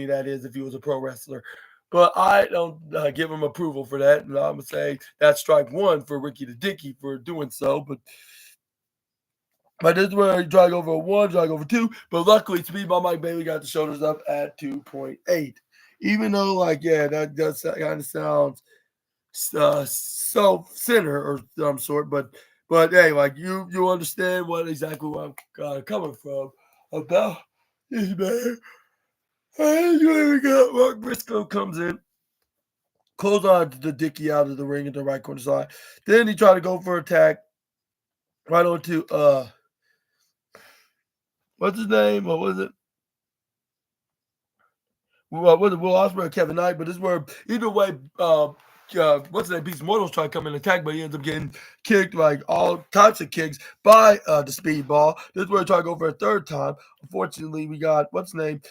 that is if he was a pro wrestler. But I don't give him approval for that. And I'm going to say that's strike one for Ricky the Dicky for doing so. But this is where he tried to go for one, tried to go for two. But luckily, Speedball Mike Bailey got the shoulders up at 2.8. Even though, like, yeah, that does kind of sounds self-centered or some sort. But hey, like, you understand exactly where I'm coming from about this man. And here we go. Mark Briscoe comes in, close on the Dicky out of the ring at the right corner side. Then he tried to go for attack right onto what's his name? What was it? Was it Will Ospreay or Kevin Knight? But this is where either way, what's his name? Beast Mortals try to come in and attack, but he ends up getting kicked like all types of kicks by the Speedball. This is where he tried to go for a third time. Unfortunately, we got what's his name?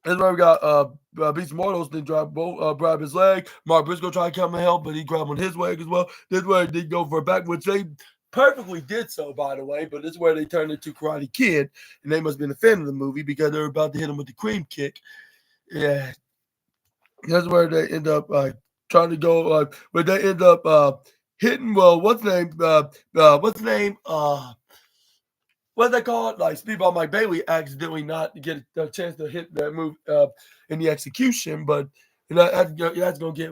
This is where we got Beast Mortals then grab his leg. Mark Briscoe tried to come and help, but he grabbed on his leg as well. This is where he did go for a back, which they perfectly did so, by the way. But this is where they turned into Karate Kid, and they must have been a fan of the movie because they were about to hit him with the cream kick. Yeah, that's where they end up trying to go. Where they end up hitting. Well, what's the name? What's the name? What's that called? Like Speedball Mike Bailey accidentally not get a chance to hit that move in the execution, but that's going to get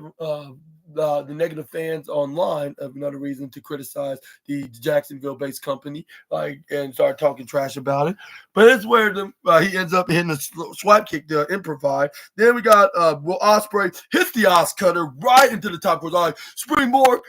the negative fans online of another reason to criticize the Jacksonville-based company, like and start talking trash about it. But it's where he ends up hitting a swipe kick to improvise. Then we got Will Ospreay hits the Os cutter right into the top corner, like springboard.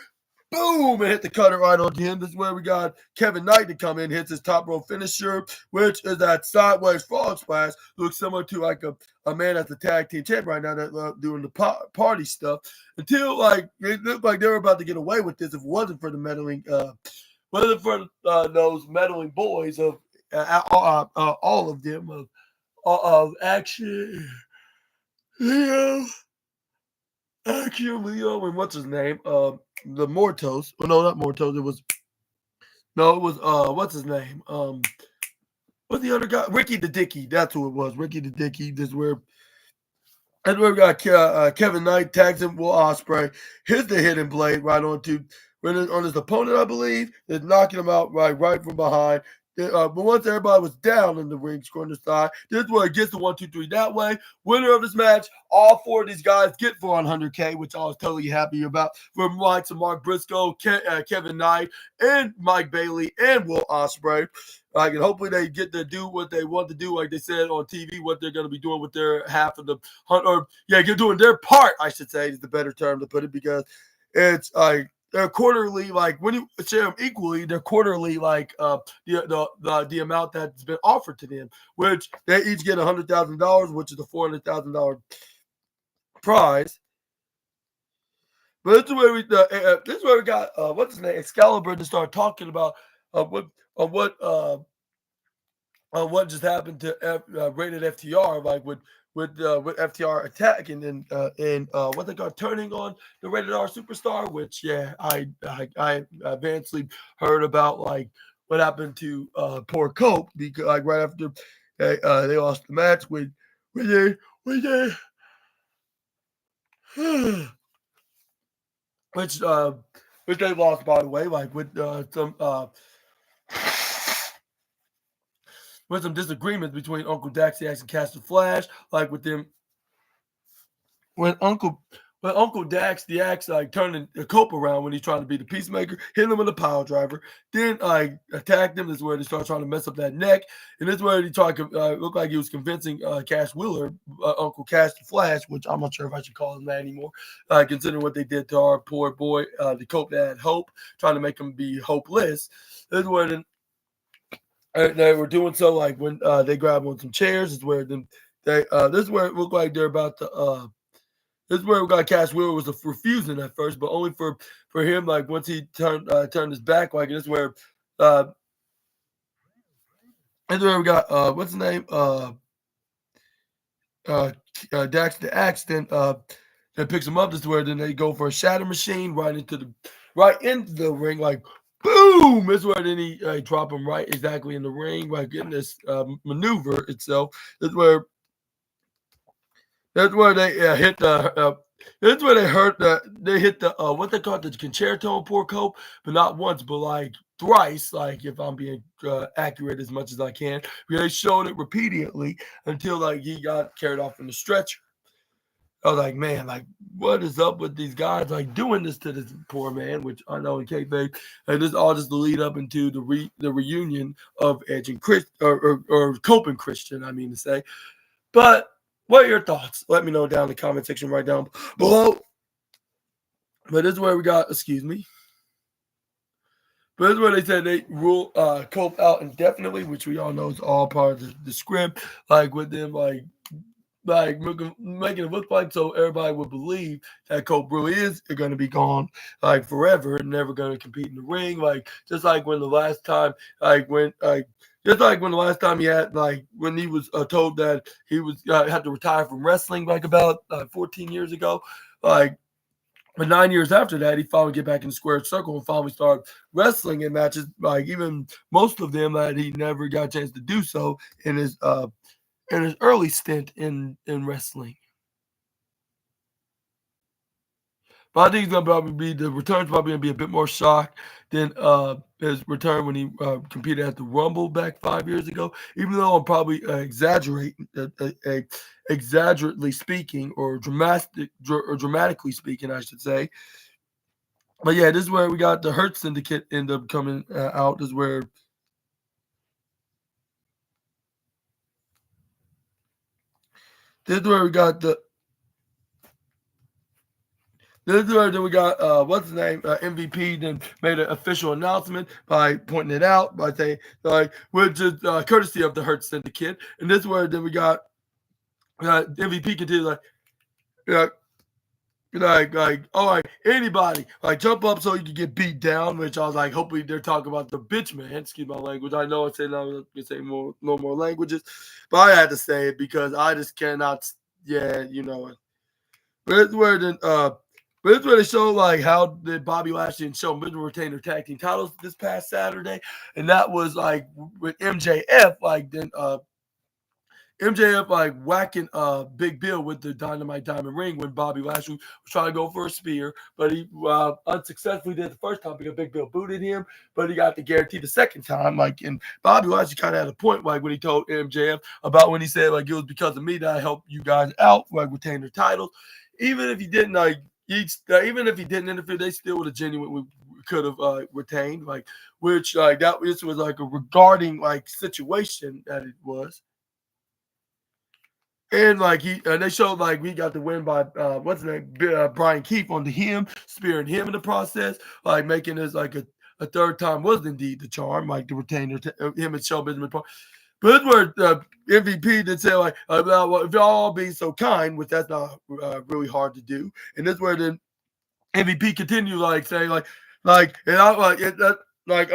Boom! And hit the cutter right onto him. This is where we got Kevin Knight to come in, hits his top rope finisher, which is that sideways frog splash. Looks similar to like a man that's the tag team champ right now that doing the party stuff. Until like it looked like they were about to get away with this if it wasn't for the meddling, wasn't for those meddling boys of all of them of action, Leo, action, Leo, and what's his name? The Mortos. Oh, no, not Mortos. It was what's his name? What's the other guy? Ricky the Dicky. That's who it was. Ricky the Dicky. This is where we got Kevin Knight tags him Will Ospreay. Hits the hidden blade right on his opponent, I believe. Is knocking him out right from behind. But once everybody was down in the ring's corner side, this is where it gets the 1, 2, 3 that way. Winner of this match, all four of these guys get for 100K, which I was totally happy about. From likes of Mark Briscoe, Kevin Knight, and Mike Bailey, and Will Ospreay. And hopefully they get to do what they want to do, like they said on TV, what they're going to be doing with their half of the hunt, or doing their part, I should say, is the better term to put it, because it's like they're quarterly, like when you share them equally, they're quarterly, like the amount that's been offered to them, which they each get $100,000, which is a $400,000 prize. But this is where we got what's his name, Excalibur, to start talking about what just happened to rated FTR, like with FTR attacking and what they got turning on the rated R superstar, which I advancedly heard about, like what happened to poor Cope, because like right after they lost the match with they which they lost, by the way, like with some disagreements between Uncle Daxiax and Castle Flash, like with them when Uncle Dax the Axe like turning the cope around when he's trying to be the peacemaker, hit him with a pile driver, then attacked him. This is where they start trying to mess up that neck, and this is where he tried to look like he was convincing Cash Wheeler, Uncle Cash the Flash, which I'm not sure if I should call him that anymore, considering what they did to our poor boy, the cope that had hope, trying to make him be hopeless. This is where they were doing so like when they grabbed on some chairs. Is where this is where it looked like they're about to. This is where we got Cash Wheeler was refusing at first, but only for him. Like once he turned his back, like this is where we got what's his name Dax the Axe. Then picks him up. This is where then they go for a shatter machine right into the ring, like boom. This is where then he drop him right exactly in the ring, like getting this maneuver itself. This is where. That's where they hit the. That's where they hurt the. They hit the what they call it, the concerto on poor Cope, but not once, but like thrice. Like if I'm being accurate as much as I can, they showed it repeatedly until like he got carried off in the stretcher. I was like, man, like what is up with these guys like doing this to this poor man? Which I know in kayfabe, and this all just to lead up into the reunion of Edge and Chris or Cope and Christian. I mean to say, but. What are your thoughts? Let me know down in the comment section right down below. But this is where we got, excuse me. But this is where they said they rule Cope out indefinitely, which we all know is all part of the script. Like with them, like making it look like so everybody would believe that Cope really is going to be gone like forever and never going to compete in the ring. Like just like when the last time, just like when the last time he had, like, when he was told that he was had to retire from wrestling, like about 14 years ago, like, but 9 years after that, he finally get back in the square circle and finally start wrestling in matches, like even most of them that he never got a chance to do so in his early stint in wrestling. But I think it's gonna probably be the return's probably gonna be a bit more shock than his return when he competed at the Rumble back 5 years ago. Even though I'm probably exaggerately speaking, or dramatically speaking, I should say. But yeah, this is where we got the Hurt Syndicate end up coming out. This is where. This is where we got the. This is where we got what's his name, MVP. Then made an official announcement by pointing it out by saying like, which is courtesy of the Hurt Syndicate. And this is where then we got MVP continues like all right, anybody like jump up so you can get beat down. Which I was like, hopefully they're talking about the bitch man. Excuse my language. I know I said I was gonna say no more languages, but I had to say it because I just cannot. Yeah, you know it. But it's where then but it's where they show like how did Bobby Lashley and Shawn Michaels retain their tag team titles this past Saturday, and that was like with MJF, like then MJF like whacking Big Bill with the Dynamite Diamond Ring when Bobby Lashley was trying to go for a spear, but he unsuccessfully did the first time because Big Bill booted him, but he got the guarantee the second time. Like, and Bobby Lashley kind of had a point, like when he told MJF about when he said like it was because of me that I helped you guys out, like retain their titles. Even if he didn't like, even if he didn't interfere, they still would have genuinely could have retained, like, which like that this was like a regarding like situation that it was. And like they showed like we got the win by what's his name, Brian Keefe onto him, spearing him in the process, like making this like a third time was indeed the charm, like to retain him and Shelby Benjamin. But it's where MVP did say like, well, if y'all all being so kind, which that's not really hard to do, and this where then MVP continued like saying and I like it that like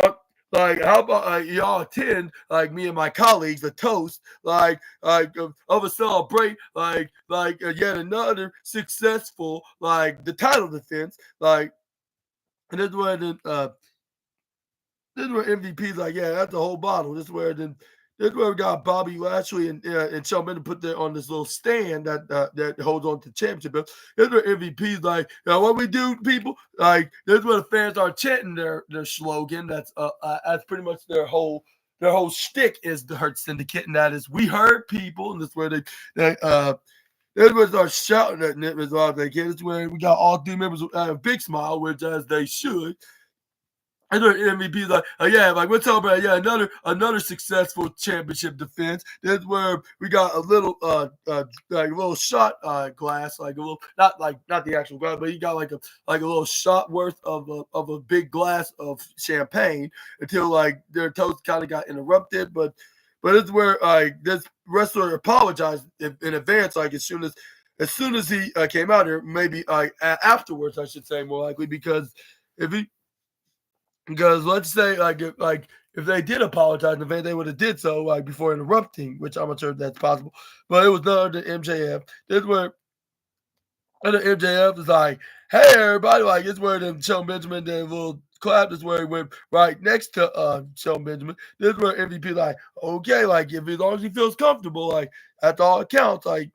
how about y'all attend like me and my colleagues a toast of a celebrate yet another successful like the title defense like, and this is where then this is where MVP's like, yeah, that's the whole bottle. This is where we got Bobby Lashley and Shawn Michaels put there on this little stand that holds on to the championship belt. This is where MVP's like, what we do, people? Like, this is where the fans are chanting their slogan. That's pretty much their whole shtick is the Hurt Syndicate, and that is we heard people, and that's where they They would start shouting at Nip as loud as they can. It's where we got all three members a big smile, which as they should. And then MVP's like, yeah, like we're celebrating, yeah, another successful championship defense. That's where we got a little like a little shot glass, like a little not the actual glass, but you got like a little shot worth of a big glass of champagne until like their toast kind of got interrupted. But it's where like this wrestler apologized in advance, like as soon as he came out here, maybe afterwards, I should say more likely, because if he because let's say if they did apologize in advance, they would have did so like before interrupting, which I'm not sure if that's possible. But it was none of the MJF. This where and the MJF is like, hey everybody, like it's where them Shelton Benjamin then little clap is where he went right next to Shelton Benjamin. This is where MVP like, okay, like if as long as he feels comfortable, like that's all it counts. Like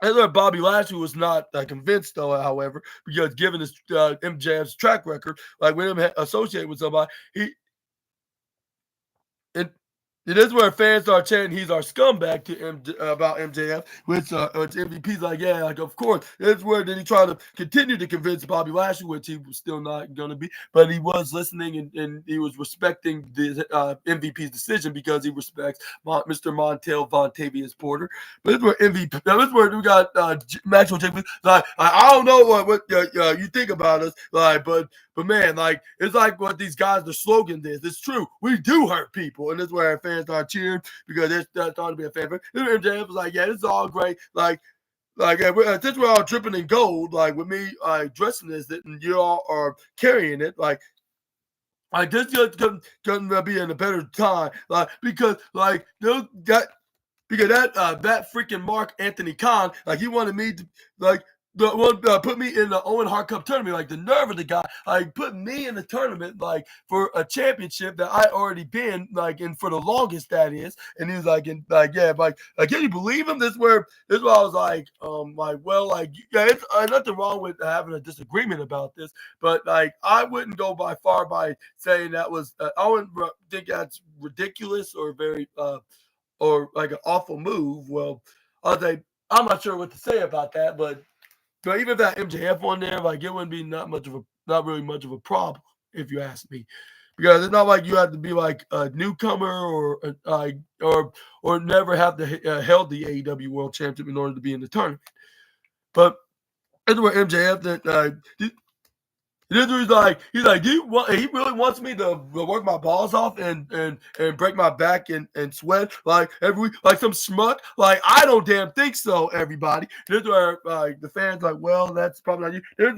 and then Bobby Lashley was not convinced, though, however, because given his MJF's track record, like when him associated with somebody, it, it is where fans start chanting he's our scumbag about MJF, which MVP's like, yeah, like of course. It's where then he tried to continue to convince Bobby Lashley, which he was still not going to be, but he was listening and he was respecting the MVP's decision because he respects Mr. Montel Vontavious Porter. But it's where MVP, now this is where we got Maxwell Jacob. Like, I don't know what you think about us, like, but man, like it's like what these guys, the slogan is. It's true. We do hurt people, and this is where our fans start cheering because they're thought to be a favorite. And MJF was like, yeah, this is all great. Since we're all dripping in gold, like with me dressing this, and you all are carrying it, like this just couldn't be in a better time, like because like those that. Because that freaking Mark Anthony Khan, like he wanted me to like the one put me in the Owen Hart Cup tournament, like the nerve of the guy, like put me in the tournament, like for a championship that I already been like in for the longest that is, and he was like, yeah, can you believe him? This is where I was like well, like yeah, it's nothing wrong with having a disagreement about this, but like I wouldn't go by far by saying that was I wouldn't think that's ridiculous or very or like an awful move. Well, I'll say I'm not sure what to say about that, but even if that MJF on there, like it wouldn't be not really much of a problem if you ask me, because it's not like you have to be like a newcomer or never have to held the AEW World Championship in order to be in the tournament. But it's where MJF that he's like, do you want? He really wants me to work my balls off and break my back and sweat like every week, like some schmuck. Like I don't damn think so. Everybody, this is where the fans like, well, that's probably not you. This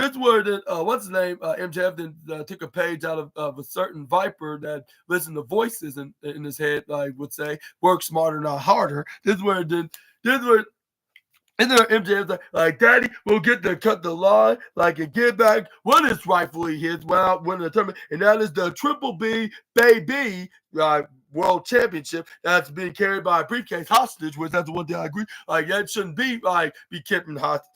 is where what's his name? MJF then took a page out of a certain Viper that listened to voices in his head, like would say, work smarter, not harder. This is where and then MJF's like, Daddy will get to cut the line, like, and get back what is rightfully his without winning the tournament. And that is the Triple B Baby World Championship that's being carried by a briefcase hostage, which that's the one thing I agree. Like, that shouldn't be kept in hostage.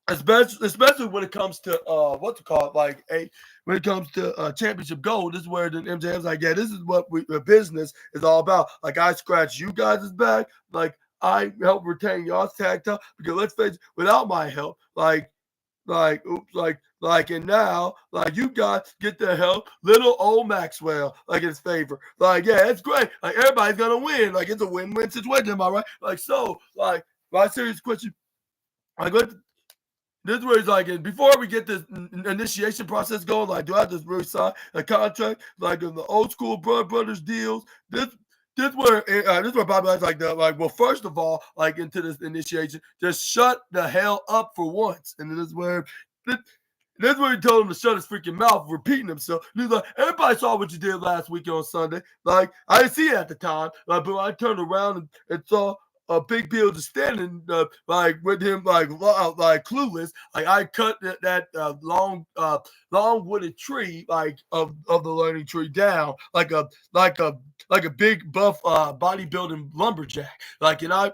Especially when it comes to what's it called, when it comes to championship gold. This is where the MJF's like, yeah, this is what the business is all about. Like I scratch you guys' back, like I help retain y'all's tag title, because let's face it, without my help, and now, like you guys get the help, little old Maxwell, like his favor. Like, yeah, it's great. Like everybody's gonna win. Like it's a win-win situation, am I right? Like so, like my serious question, like what this is where he's like, before we get this initiation process going, like, do I just really sign a contract like in the old school brothers deals? This where Bobby Lashley's like, well, first of all, like into this initiation, just shut the hell up for once. And this is where he told him to shut his freaking mouth, repeating himself. And he's like, everybody saw what you did last week on Sunday. Like, I didn't see it at the time. Like, but I turned around and saw a big Bill just standing like with him like clueless. Like I cut that long wooded tree like of the learning tree down like a big buff bodybuilding lumberjack. Like and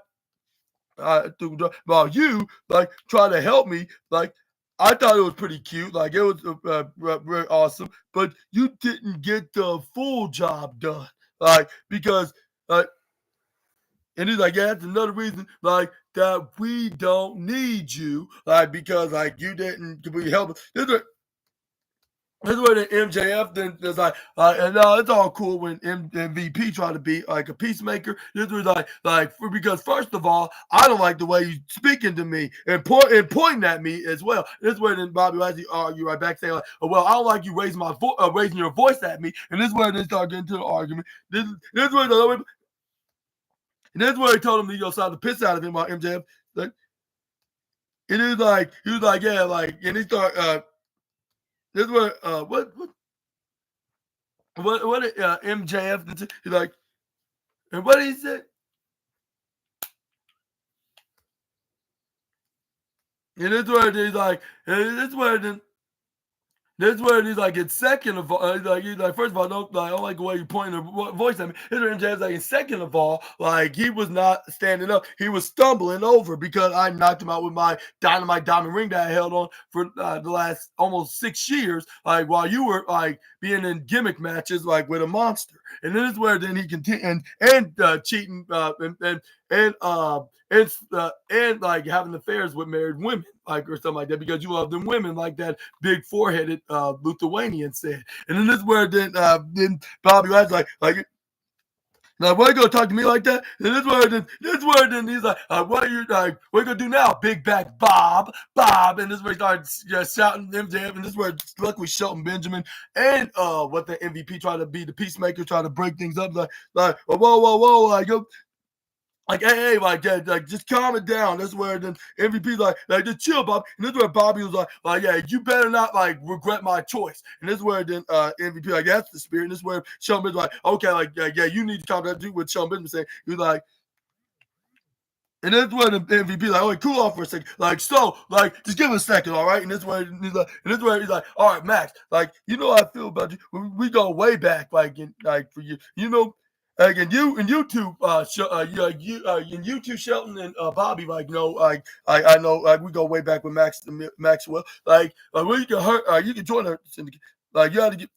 while you like trying to help me, like I thought it was pretty cute, like it was very awesome, but you didn't get the full job done, like because And he's like, yeah, that's another reason, like, that we don't need you, like, because, like, you didn't completely help us. This is where the MJF then is like, and it's all cool when MVP try to be like a peacemaker. This was because first of all, I don't like the way you speaking to me and pointing at me as well. This is where then Bobby Lashley argue right back saying like, oh, well, I don't like you raising your voice at me, and this is where they start getting to the argument. This is where he told him he gonna slap the piss out of him about MJF. Like, it is like he was like, yeah, like, and he start this is where what did MJF did he's like, and what did he say? And this is where he's like, and this is where then. This is where he's like, in second of all, he's like, first of all, I don't like the way you pointing the voice at me. This is MJF's like, in second of all, like, he was not standing up. He was stumbling over because I knocked him out with my Dynamite diamond ring that I held on for the last almost 6 years, like, while you were, like, being in gimmick matches, like, with a monster. And this is where then he continued, and cheating, and like having affairs with married women, like, or something like that, because you love them women, like that big foreheaded Lithuanian said. And then this is where then Bobby Lashley like now why you gonna talk to me like that? And this is where then he's like, what are you like? What are you gonna do now, big back Bob? And this is where he started shouting MJF, and this is where luckily Shelton Benjamin and what the MVP tried to be the peacemaker, trying to break things up, like whoa, like yo. Like, hey, like, just calm it down. That's where then MVP's like, just chill, Bob. And this is where Bobby was like, yeah, you better not, like, regret my choice. And this is where then MVP, like, that's the spirit. And this is where Shelton Benjamin like, okay, like, yeah, you need to calm down. Do what Shelton Benjamin saying. He was like, and that's where the MVP like, oh, cool off for a second. Like, so, like, just give it a second, all right? And this where he's like, all right, Max, like, you know how I feel about you. We go way back, like, for you, you know. Like, and you two, and you two, Shelton and Bobby, like, you know, like, I know, like, we go way back with Maxwell, like, well, you can hurt, you can join her syndicate, like, you have to get,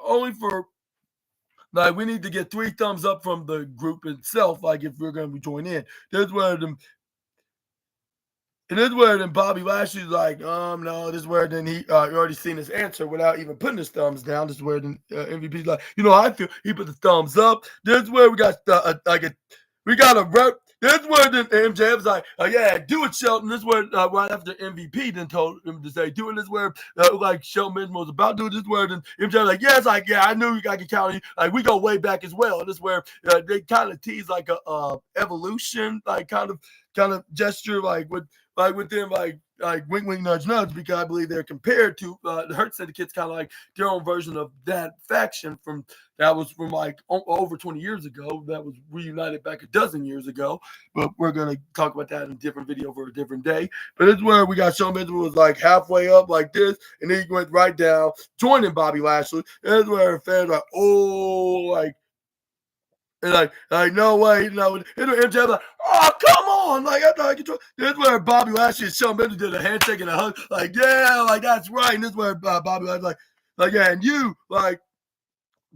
only for, like, we need to get 3 thumbs up from the group itself, like, if we're gonna be joining in. That's where them. And this is where then Bobby Lashley's like, no, this is where then he already seen his answer without even putting his thumbs down. This is where then MVP's like, you know how I feel. He put the thumbs up. This is where we got this is where then MJF's like, yeah, do it, Shelton. This is where right after MVP then told him to say, do it. This is where like Shelton Benjamin was about to do. This is where then MJF's like, yeah, it's like, yeah, I knew I could count on you. Like, we go way back as well. And this is where they kind of tease like a evolution, like kind of gesture, like with them, like wink, wink, nudge, nudge, because I believe they're compared to the Hurt Syndicate's kind of like their own version of that faction that was from like over 20 years ago, that was reunited back a dozen years ago. But we're gonna talk about that in a different video for a different day. But it's where we got Shawn Benjamin was like halfway up like this, and then he went right down, joining Bobby Lashley. And it's where fans are like, oh, like, and like no way, no. And MJF like, oh, come on, like, I thought I could. This is where Bobby Lashley and Shawn Benjamin did a handshake and a hug, like, yeah, like, that's right. And this is where Bobby Lashley like, yeah, and you like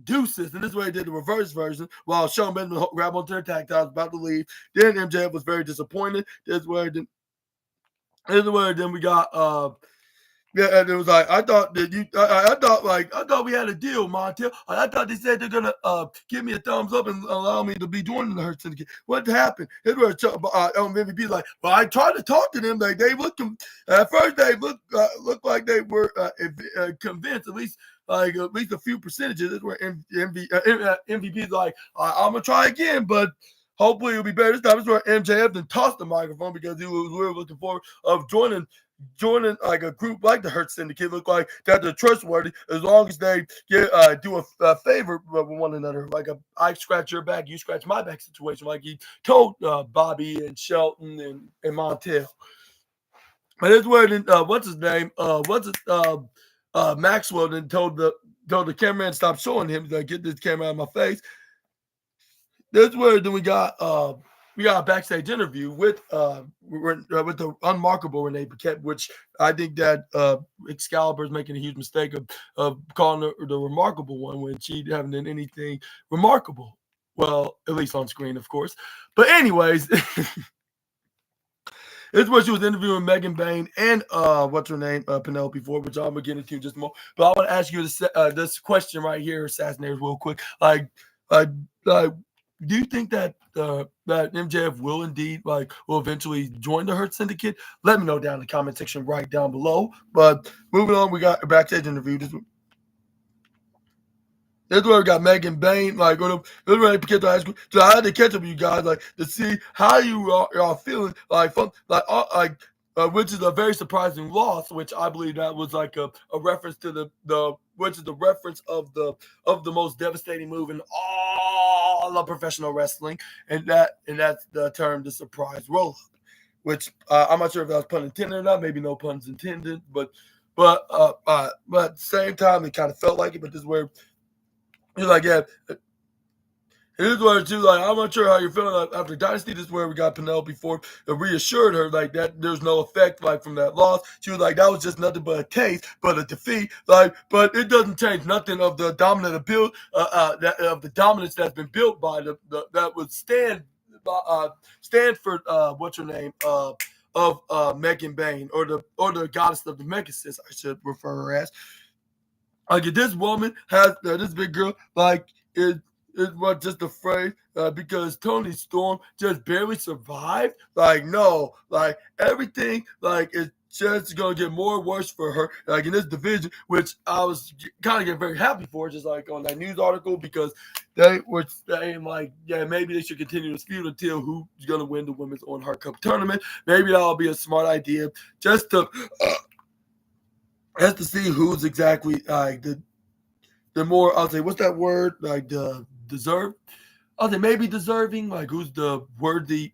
deuces. And this is where he did the reverse version while Shawn Benjamin grabbed onto their tactile, was about to leave. Then MJF was very disappointed. This is where then we got yeah, and it was like, I thought that I thought we had a deal, Montel. I thought they said they're gonna give me a thumbs up and allow me to be joining the Hurt Syndicate. What happened? It was MVP like, well, I tried to talk to them. Like, they looked at first, they looked like they were convinced, at least a few percentages. This where MVP's like, I'm gonna try again, but hopefully it'll be better this time. This where MJF then tossed the microphone because he was really looking forward of joining like a group like the Hurt Syndicate. Look like that they're trustworthy as long as they do a favor with one another, like a I scratch your back, you scratch my back situation, like he told Bobby and Shelton and Montel. But it's where then what's his name? Maxwell then told the cameraman stop showing him, like, get this camera out of my face. That's where then we got a backstage interview with the unmarkable Renee Paquette, which I think that Excalibur is making a huge mistake of calling her the remarkable one when she haven't done anything remarkable Well, at least on screen, of course. But anyways, this is where she was interviewing Megan Bain and what's her name, Penelope Ford, which I'm gonna get into just more. But I want to ask you this question right here, assassinators, real quick. Like, do you think that that MJF will indeed will eventually join the Hurt Syndicate? Let me know down in the comment section right down below. But moving on, we got a backstage interview. This is where we got Megan Bain, this is where I high school. So I had to catch up with you guys, to see how you are feeling, which is a very surprising loss, which I believe that was like a reference to which is the reference of the most devastating move in all of professional wrestling, and that's the term, the surprise roll up, which I'm not sure if that was pun intended or not. Maybe no puns intended, but at the same time, it kind of felt like it. But this is where. He's like, yeah. Here's where she was like, I'm not sure how you're feeling after Dynasty. This is where we got Penelope Ford and reassured her that there's no effect from that loss. She was like, that was just nothing but a taste, but a defeat. But it doesn't change nothing of the dominant build of the dominance that's been built by that would stand for what's her name of Megan Bain or the goddess of the Megasis, I should refer her as. This woman has this big girl is what just a phrase because Tony Storm just barely survived. No, everything is just gonna get more and worse for her. In this division, which I was kind of getting very happy for, just on that news article because they were saying maybe they should continue this feud until who's gonna win the Women's Owen Hart Cup tournament. Maybe that'll be a smart idea just to. Has to see who's exactly the more I'll say what's that word the deserve. I'll say maybe deserving who's the worthy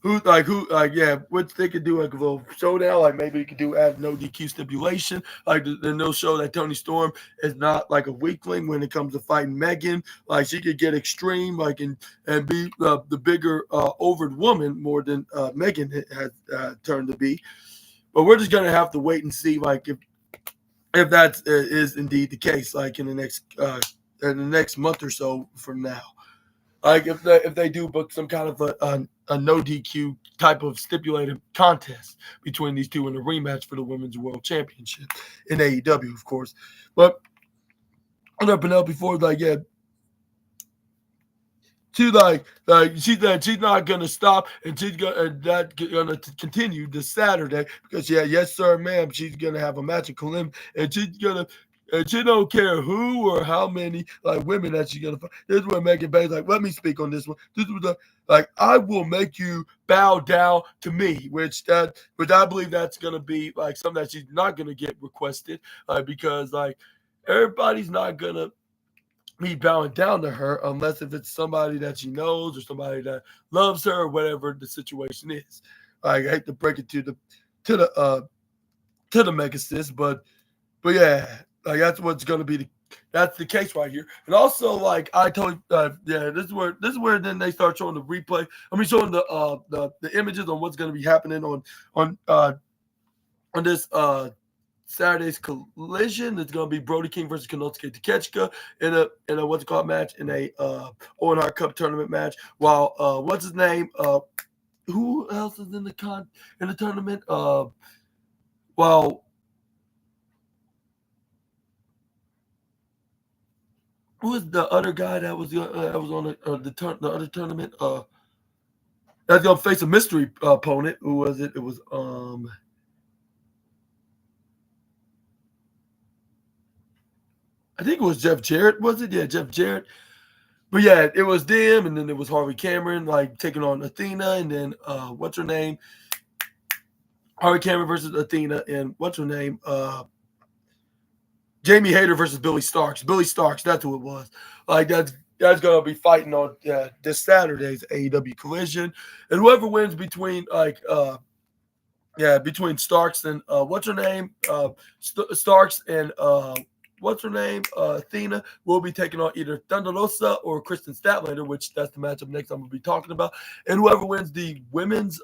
which they could do a little showdown maybe you could do add no DQ stipulation and they'll show that Tony Storm is not a weakling when it comes to fighting Megan she could get extreme and be the bigger overed woman more than Megan has turned to be. But we're just gonna have to wait and see, if that is indeed the case, in the next month or so from now. If they do book some kind of a no DQ type of stipulated contest between these two in a rematch for the Women's World Championship in AEW, of course. But under Penelope Ford, she's she said she's not gonna stop and she's gonna continue this Saturday because yes sir ma'am, she's gonna have a match in Columbus and she don't care who or how many women that she's gonna fight. This is where Megan Bain's let me speak on this one. This was I will make you bow down to me, which I believe that's gonna be something that she's not gonna get requested because everybody's not gonna me bowing down to her unless if it's somebody that she knows or somebody that loves her or whatever the situation is. I hate to break it to the Megasis, but yeah, that's what's gonna be that's the case right here. And also, I told this is where then they start showing the replay. Showing the images on what's gonna be happening on this Saturday's collision. It's going to be Brody King versus Konosuke Takeshita in a what's it called match in a Owen Hart Cup tournament match. While what's his name? Who else is in the tournament? Who is the other guy that was on the other tournament? That's going to face a mystery opponent. Who was it? It was I think it was Jeff Jarrett, was it? Yeah, Jeff Jarrett. But yeah, it was them, and then it was Harvey Cameron taking on Athena, and then what's her name? Harvey Cameron versus Athena, and what's her name? Jamie Hayter versus Billy Starks. Billy Starks, that's who it was. That's gonna be fighting on this Saturday's AEW Collision, and whoever wins between between Starks and what's her name? Starks and what's her name? Athena will be taking on either Thunder Rosa or Kristen Statlander, which that's the matchup next I'm going to be talking about. And whoever wins the women's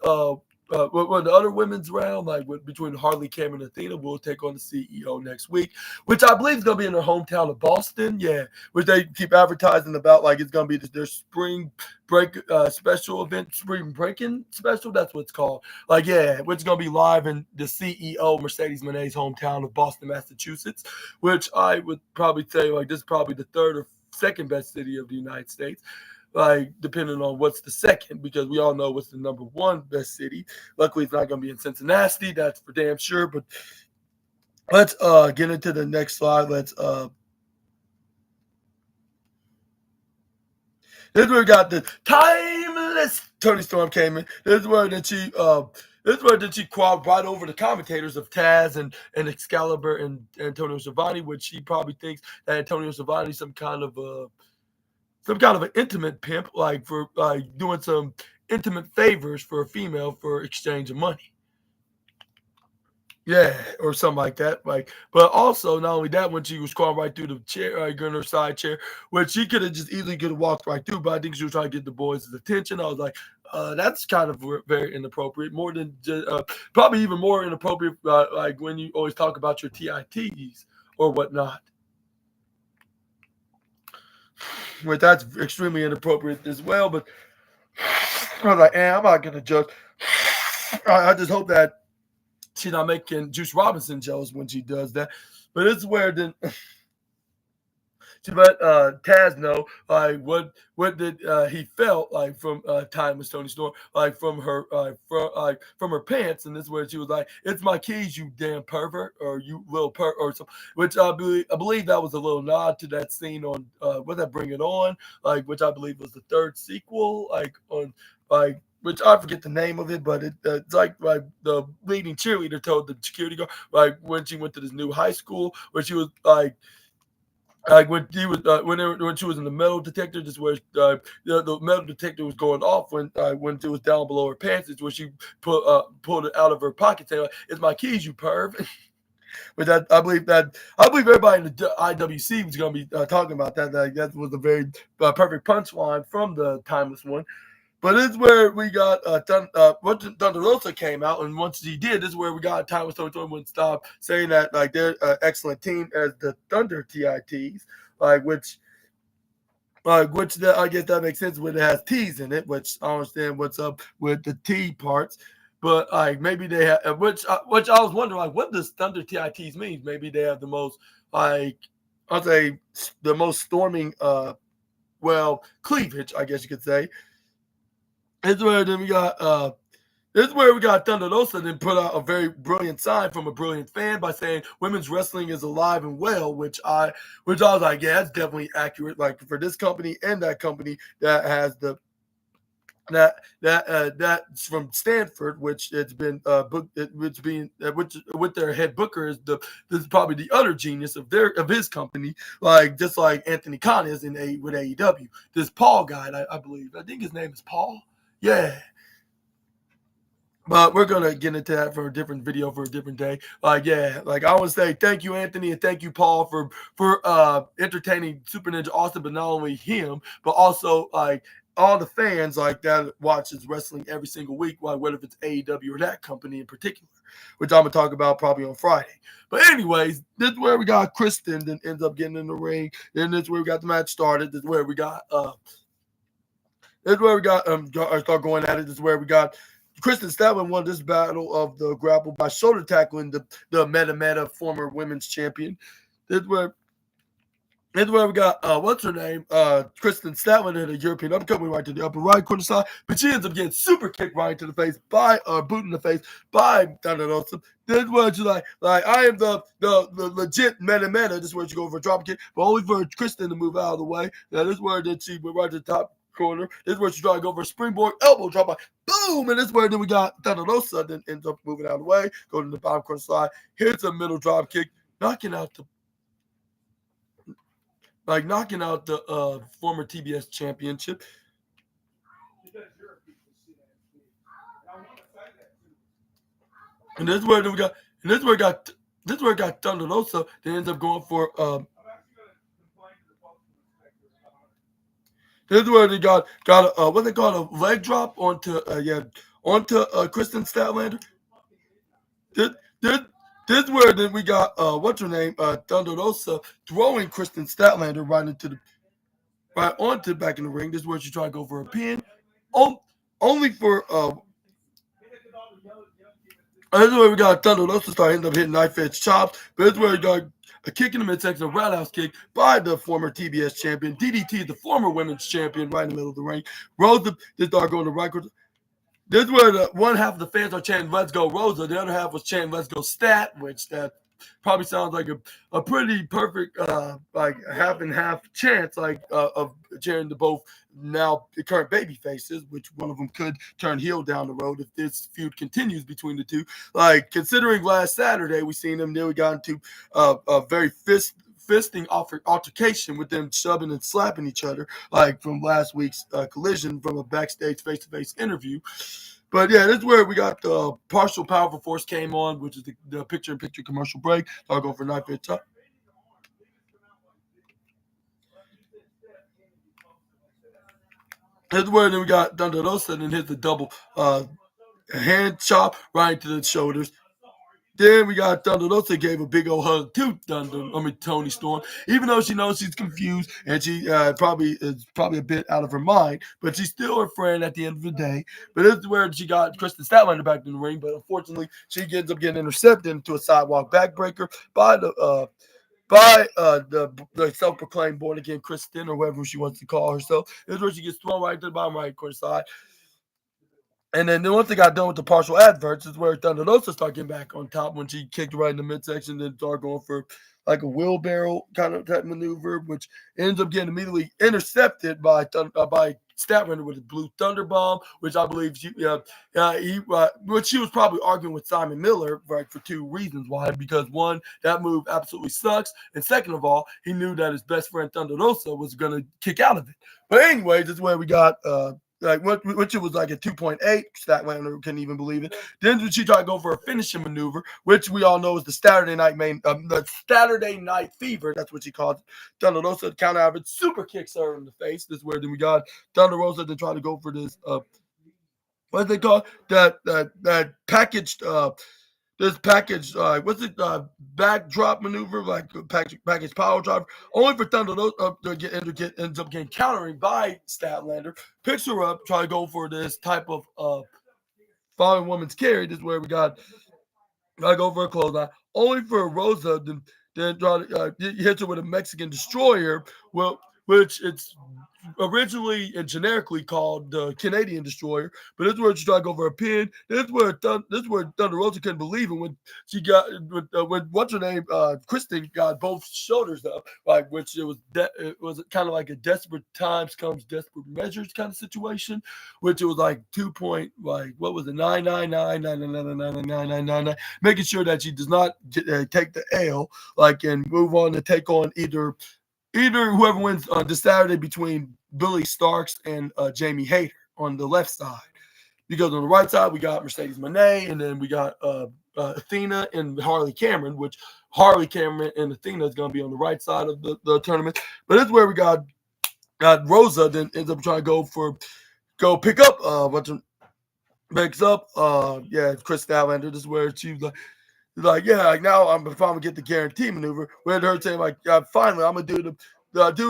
the other women's round, like between Harley, Cameron, and Athena, will take on the CEO next week, which I believe is going to be in their hometown of Boston. Yeah, which they keep advertising about, like it's going to be their spring break special event, spring breaking special. That's what it's called. Like, yeah, which is going to be live in the CEO Mercedes Moné's hometown of Boston, Massachusetts, which I would probably say like this is probably the third or second best city of the United States, like depending on what's the second, because we all know what's the number one best city. Luckily, it's not going to be in Cincinnati. That's for damn sure. But let's get into the next slide. This is where we got the timeless Tony Storm came in. This is where she crawled right over the commentators of Taz and Excalibur and Antonio Schiavone, which she probably thinks that Antonio Schiavone is some kind of an intimate pimp, like for doing some intimate favors for a female for exchange of money. Yeah, or something like that. Like, but also not only that, when she was crawling right through the chair, like in her side chair, which she could have just easily could have walked right through, but I think she was trying to get the boys' attention. I was like, that's kind of very inappropriate. More than just, probably even more inappropriate, like when you always talk about your TITs or whatnot. Which that's extremely inappropriate as well. But I was like, I'm not gonna judge. I just hope that she's not making Juice Robinson jealous when she does that. But it's where then she let Taz know like what did he felt like from time with Tony Storm, like from her from her pants, and this is where she was like, "It's my keys, you damn pervert," or "You little or something. Which I believe that was a little nod to that scene on what that Bring It On, like which I believe was the third sequel, like on like which I forget the name of it, but it's like the leading cheerleader told the security guard like when she went to this new high school where she was like when he was when she was in the metal detector, just where the metal detector was going off when she was down below her pants, is where she pulled it out of her pocket, saying, like, "It's my keys, you perv." But I believe everybody in the IWC was going to be talking about that. Like, that was a very perfect punchline from the Timeless One. But this is where we got once Thunder Rosa came out, and once he did, this is where we got Timeless Tony wouldn't stop saying that like they're an excellent team as the Thunder TITs, like which I guess that makes sense when it has T's in it, which I understand what's up with the T parts. But like maybe they have, which I was wondering, like, what does Thunder TITs mean? Maybe they have the most like I'll say the most storming cleavage, I guess you could say. This is where then we got Thunder Rosa then put out a very brilliant sign from a brilliant fan by saying women's wrestling is alive and well, which I was like, yeah, that's definitely accurate. Like for this company and that company that has that's from Stanford, which it's been booked, which with their head booker is this is probably the utter genius of his company, like just like Anthony Khan is with AEW. This Paul guy, I believe, I think his name is Paul. Yeah. But we're gonna get into that for a different video for a different day. Yeah, like I want to say thank you, Anthony, and thank you, Paul, for entertaining Super Ninja Austin, but not only him, but also like all the fans like that watches wrestling every single week, like whether it's AEW or that company in particular, which I'm gonna talk about probably on Friday. But anyways, this is where we got Kristen, then ends up getting in the ring. Then this is where we got the match started. This is where we got start going at it. This is where we got Kristen Statler won this battle of the grapple by shoulder tackling the Meta former women's champion. This is where we got what's her name? Kristen Statler hit a European uppercut right to the upper right corner side, but she ends up getting super kicked right to the face by boot in the face by Thunder Rosa. This is where she's like I am the legit Meta. This is where she go for a drop kick, but only for Kristen to move out of the way. Now this is where she went right to the top corner. This is where she tried to go for a springboard elbow drop by. Boom! And this is where then we got Thunder Rosa, then ends up moving out of the way, go to the bottom corner side, hits a middle drop kick, knocking out the former TBS championship. And this is where we got Thunder Rosa that ends up going for this is where they got what they call a leg drop onto onto Kristen Statlander. This, this, this is where then we got what's her name, Thunder Rosa throwing Kristen Statlander right onto back in the ring. This is where she tried to go for a pin, only for this is where we got Thunder Rosa start ended up hitting knife edge chops, but this is where we got a kick in the midsection, a roundhouse kick by the former TBS champion. DDT, the former women's champion, right in the middle of the ring. Rosa just started going to right. This is where the one half of the fans are chanting "Let's go Rosa," the other half was chanting "Let's go Stat," which that probably sounds like a pretty perfect like half and half chance of cheering to both now the current baby faces, which one of them could turn heel down the road if this feud continues between the two. Like considering last Saturday we seen them nearly got into a very fisting altercation with them shoving and slapping each other, like from last week's collision from a backstage face-to-face interview. But yeah, this is where we got the partial powerful force came on, which is the picture-in-picture commercial break. I'll go for knife edge top. This is where then we got Thunder Rosa and hit the double hand chop right into the shoulders. Then we got Thunder Rosa gave a big old hug to Tony Storm, even though she knows she's confused and she probably is a bit out of her mind, but she's still her friend at the end of the day. But this is where she got Kristen Statlander back in the ring, but unfortunately she ends up getting intercepted into a sidewalk backbreaker by the self-proclaimed born-again Kristen or whatever she wants to call herself. This is where she gets thrown right to the bottom right corner side. And then once they got done with the partial adverts, is where Thunder Rosa started getting back on top when she kicked right in the midsection, then started going for like a wheelbarrow kind of type maneuver, which ends up getting immediately intercepted by Statlander with a blue thunder bomb, which I believe which she was probably arguing with Simon Miller, right, for two reasons. Why? Because one, that move absolutely sucks, and second of all, he knew that his best friend Thunder Rosa was going to kick out of it. But anyways, this is where we got which it was like a 2.8. Statlander couldn't even believe it. Then she tried to go for a finishing maneuver, which we all know is the Saturday Night Fever. That's what she called it. Thunder Rosa counter out it, super kicks her in the face. This is where then we got Thunder Rosa to try to go for this what they call that packaged what's it, backdrop maneuver, like package power driver, only for Thunder to ends up getting countering by Statlander, picks her up, try to go for this type of falling woman's carry. This is where we got go for a clothesline, only for Rosa then try to hit her with a Mexican destroyer, which it's originally and generically called the Canadian Destroyer, but this is where she tried to go for a pin. This is where Thunder Rosa couldn't believe it when she got when what's her name, Kristen got both shoulders up, like which it was kind of like a desperate times comes desperate measures kind of situation, which it was like 999, making sure that she does not take the L, like and move on to take on either whoever wins this Saturday between Billy Starks and Jamie Hayter on the left side. Because on the right side, we got Mercedes Moné, and then we got Athena and Harley Cameron, which Harley Cameron and Athena is going to be on the right side of the tournament. But this is where we got Rosa, then ends up trying to go pick up picks up Chris Statlander. This is where she's like, now I'm finally get the guarantee maneuver. With her saying like, finally I'm gonna do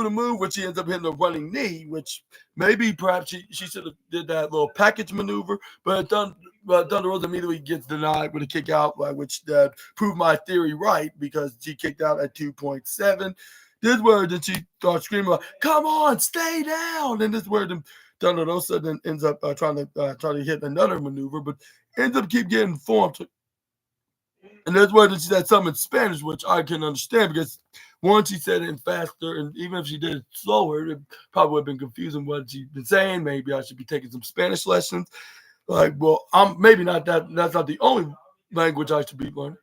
the move, which she ends up hitting a running knee, which maybe perhaps she should have did that little package maneuver, but Thunder Rosa immediately gets denied with a kick out, which proved my theory right because she kicked out at 2.7. This is where then she starts screaming like, "Come on, stay down!" And this is where Thunder Rosa then ends up trying to hit another maneuver, but ends up keep getting formed. And that's why she said something in Spanish, which I can understand because once she said it in faster, and even if she did it slower, it probably would have been confusing what she's been saying. Maybe I should be taking some Spanish lessons. Like, well, I'm maybe not that. That's not the only language I should be learning.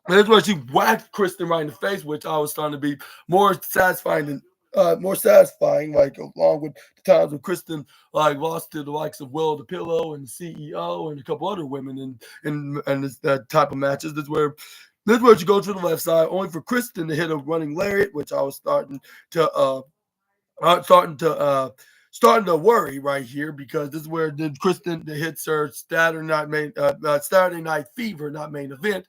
And that's why she whacked Kristen right in the face, which I was starting to be more satisfying, like along with the times when Kristen like lost to the likes of Will the Pillow and the CEO and a couple other women in that type of matches. This is where she goes to the left side, only for Kristen to hit a running lariat, which I was starting to starting to worry right here because this is where the Kristen hits her Saturday Night Fever, not main event.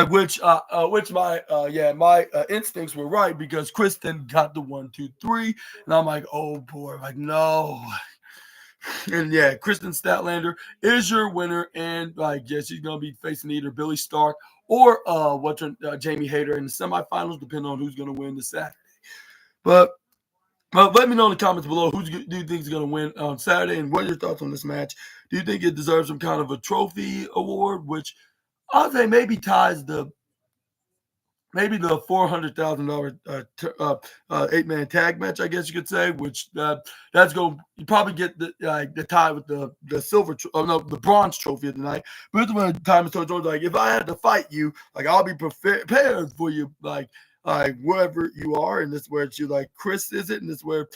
Which my instincts were right because Kristen got the 1, 2, 3, and I'm like, oh boy, like no, and yeah, Kristen Statlander is your winner, and like yeah, she's gonna be facing either Billy Stark or Jamie Hayter in the semifinals, depending on who's gonna win the Saturday. But let me know in the comments below do you think is going to win on Saturday, and what are your thoughts on this match? Do you think it deserves some kind of a trophy award, which I'll say maybe ties the $400,000 8-man tag match, I guess you could say, which that's going you probably get the tie with the silver the bronze trophy of the night. But it's when time is told George, like if I had to fight you, like I'll be prepared for you, like wherever you are, and this is where you like Chris is it, and this is where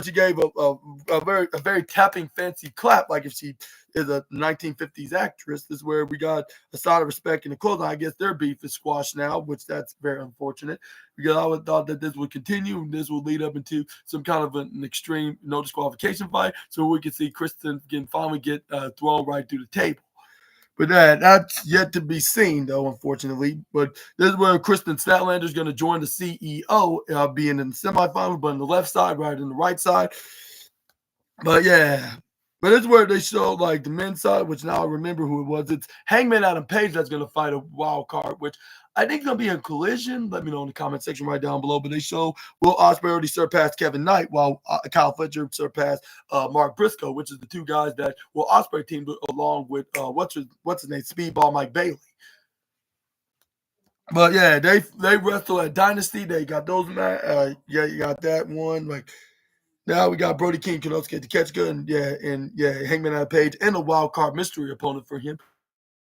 she gave a very tapping fancy clap, like if she is a 1950s actress. This is where we got a sign of respect in the clothing. I guess their beef is squashed now, which that's very unfortunate because I would thought that this would continue and this will lead up into some kind of an extreme no disqualification fight, so we can see Kristen finally get thrown right through the table. But that's yet to be seen, though, unfortunately. But this is where Kristen Statlander is going to join the CEO, being in the semifinals, but on the left side, right in the right side. But yeah, but this is where they show like the men's side, which now I remember who it was. It's Hangman Adam Page that's going to fight a wild card, which I think is going to be a collision. Let me know in the comment section right down below. But they show Will Ospreay already surpassed Kevin Knight, while Kyle Fletcher surpassed Mark Briscoe, which is the two guys that Will Ospreay teamed along with what's his name, Speedball Mike Bailey. But yeah, they wrestle at Dynasty. They got those you got that one. Like now we got Brody King, Konosuke Takeshita, and Hangman Adam Page, and a wild card mystery opponent for him.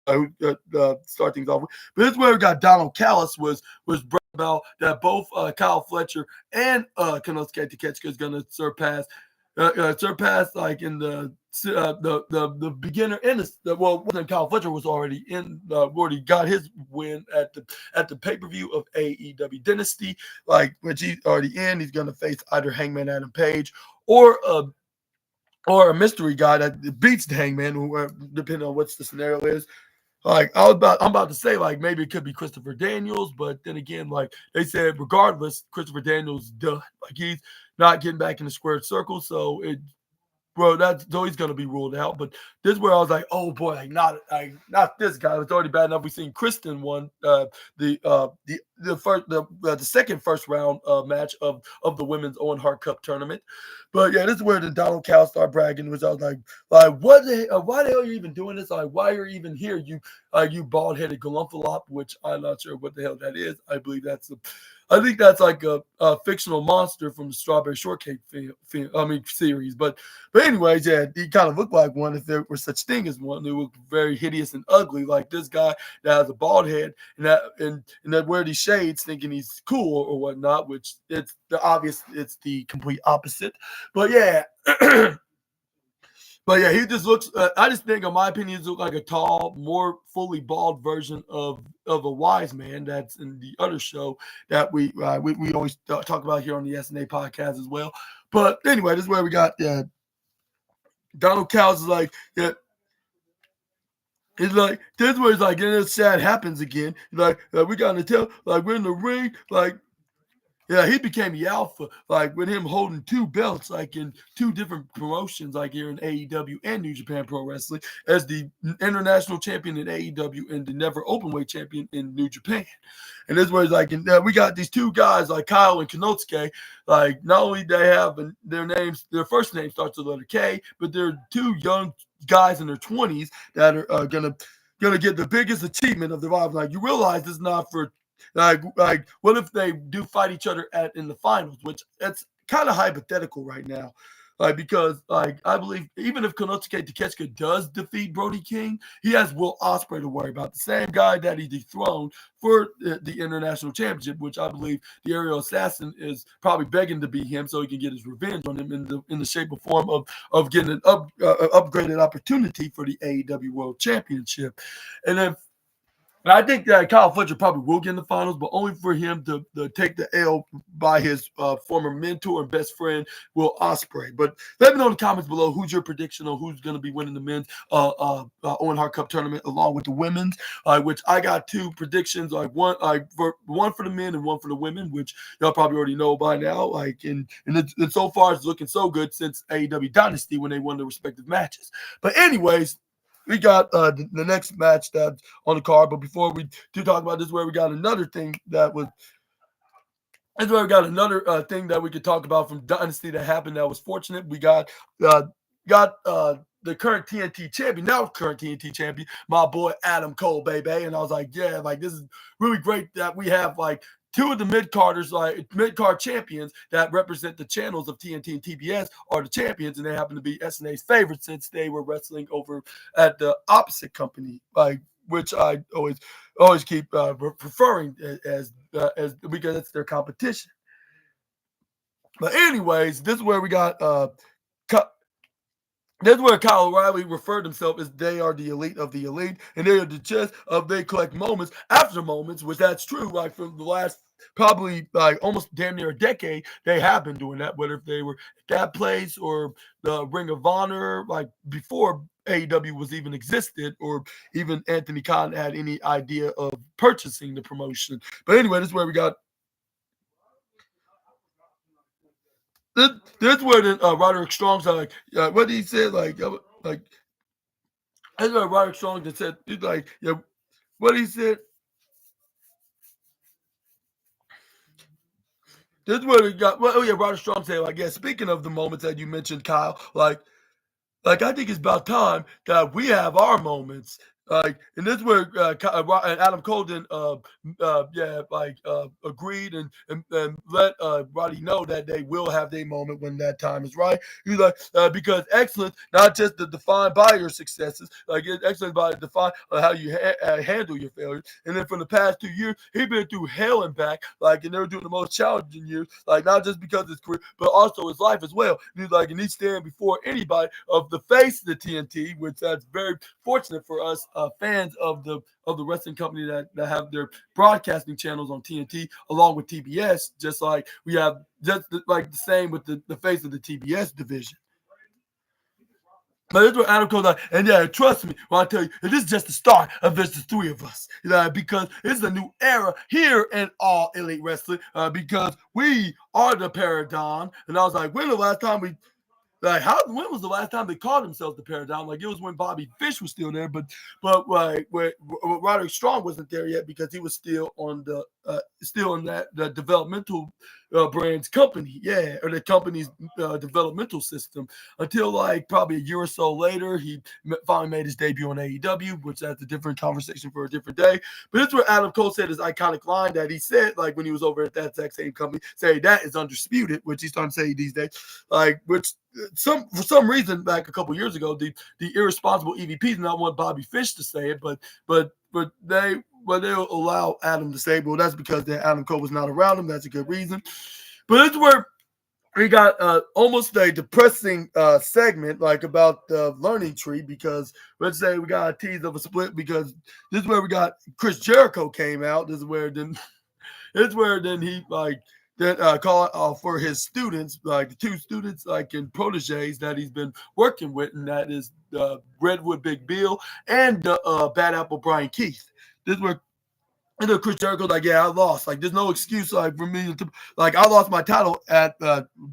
Start things off with. But this is where we got Donald Callis was brought about that both Kyle Fletcher and Konosuke Takeshita is going to surpass like in the beginner in when Kyle Fletcher was already already got his win at the pay-per-view of AEW Dynasty, like which he's already in. He's going to face either Hangman Adam Page or a mystery guy that beats the Hangman, depending on what the scenario is. Like I'm about to say, like maybe it could be Christopher Daniels, but then again, like they said, regardless, Christopher Daniels done. Like he's not getting back in the squared circle, so that's always going to be ruled out. But this is where I was like, oh boy, not this guy. It's already bad enough. We've seen Kristen won the second first round match of the women's Owen Hart Cup tournament. But yeah, this is where the Donald Cal started bragging, which I was like why the hell are you even doing this? Like, why are you even here? You bald headed galumphallop, which I'm not sure what the hell that is. I think that's like a fictional monster from the Strawberry Shortcake series. But anyways, yeah, he kind of looked like one if there were such thing as one. They looked very hideous and ugly, like this guy that has a bald head and that wear these shades thinking he's cool or whatnot, which it's the complete opposite. But yeah. But yeah, he just looks. I just think, in my opinion, he looks like a tall, more fully bald version of a wise man that's in the other show that we always talk about here on the SNA podcast as well. But anyway, this is where we got Donald Cowles is like, yeah. It's like this is where it's like, and this sad happens again. Like we got to tell, like we're in the ring, like. Yeah, he became the alpha, like with him holding two belts, like in two different promotions, like here in AEW and New Japan Pro Wrestling, as the international champion in AEW and the never openweight champion in New Japan. And this was like, we got these two guys like Kyle and Konosuke. Like, not only they have their first name starts with the letter K, but they're two young guys in their 20s that are gonna get the biggest achievement of their lives. Like, you realize this is not for. Like, what if they do fight each other in the finals? Which it's kind of hypothetical right now, like because like I believe even if Konosuke Takeshita does defeat Brody King, he has Will Ospreay to worry about, the same guy that he dethroned for the international championship, which I believe the aerial assassin is probably begging to be him so he can get his revenge on him in the shape or form of getting an upgraded opportunity for the AEW World Championship, and then. And I think that Kyle Fletcher probably will get in the finals, but only for him to take the L by his former mentor and best friend, Will Ospreay. But let me know in the comments below who's your prediction on who's going to be winning the men's Owen Hart Cup tournament along with the women's. Which I got two predictions, one for the men and one for the women, which y'all probably already know by now. And so far it's looking so good since AEW Dynasty when they won their respective matches. But anyways, we got the next match that's on the card. But before we do talk about this, where we got another thing that was. This is where we got another thing that we could talk about from Dynasty that happened that was fortunate. We uh, got the current TNT champion, now current TNT champion, my boy Adam Cole, baby. And I was like, yeah, like this is really great that we have like two of the mid-carders, like mid-card champions that represent the channels of TNT and TBS are the champions, and they happen to be SNA's favorites since they were wrestling over at the opposite company, like which I always keep preferring as because it's their competition. But anyways, this is where we got that's where Kyle O'Reilly referred himself as they are the elite of the elite, and they are the just of they collect moments after moments, which that's true. Like for the last probably like almost damn near a decade, they have been doing that. Whether if they were at that place or the Ring of Honor, like before AEW was even existed, or even Anthony Khan had any idea of purchasing the promotion. But anyway, this is where we got this where the Roderick Strong's like what he said like that's where Roderick Strong just said he's like yeah what he said. This is where we got well oh yeah Roderick Strong said like yeah speaking of the moments that you mentioned Kyle like I think it's about time that we have our moments. And this is where Adam Colden, agreed and let Roddy know that they will have their moment when that time is right. He's like, because excellence, not just defined by your successes, like it's excellence by defined how you handle your failures. And then for the past 2 years, he's been through hell and back, like, and they were doing the most challenging years, like not just because of his career, but also his life as well. And he's like, and he's standing before anybody of the face of the TNT, which that's very fortunate for us fans of the wrestling company that have their broadcasting channels on TNT along with TBS, just like we have just like the same with the face of the TBS division. But this is what Adam Cole's like, and yeah, trust me when I tell you, this is just the start of just the three of us, because it's a new era here in All Elite Wrestling, because we are the paradigm. And I was like, when the last time we when was the last time they called themselves the Paradigm? Like it was when Bobby Fish was still there, but like where Roderick Strong wasn't there yet because he was still on still in the developmental brand's company, yeah, or the company's developmental system until like probably a year or so later he finally made his debut on AEW, which that's a different conversation for a different day. But it's where Adam Cole said his iconic line that he said like when he was over at that exact same company, say that is undisputed, which he's starting to say these days, like which. For some reason back a couple years ago, the irresponsible EVPs not want Bobby Fish to say it, but they'll allow Adam to say, well, that's because Adam Cole was not around him. That's a good reason. But it's where we got almost a depressing segment like about the learning tree because let's say we got a tease of a split because this is where we got Chris Jericho came out. This is where then he like that call for his students, like the two students, like in proteges that he's been working with, and that is Redwood Big Bill and Bad Apple Brian Keith. This is where and then Chris Jericho like, yeah, I lost. Like, there's no excuse like for me to like I lost my title at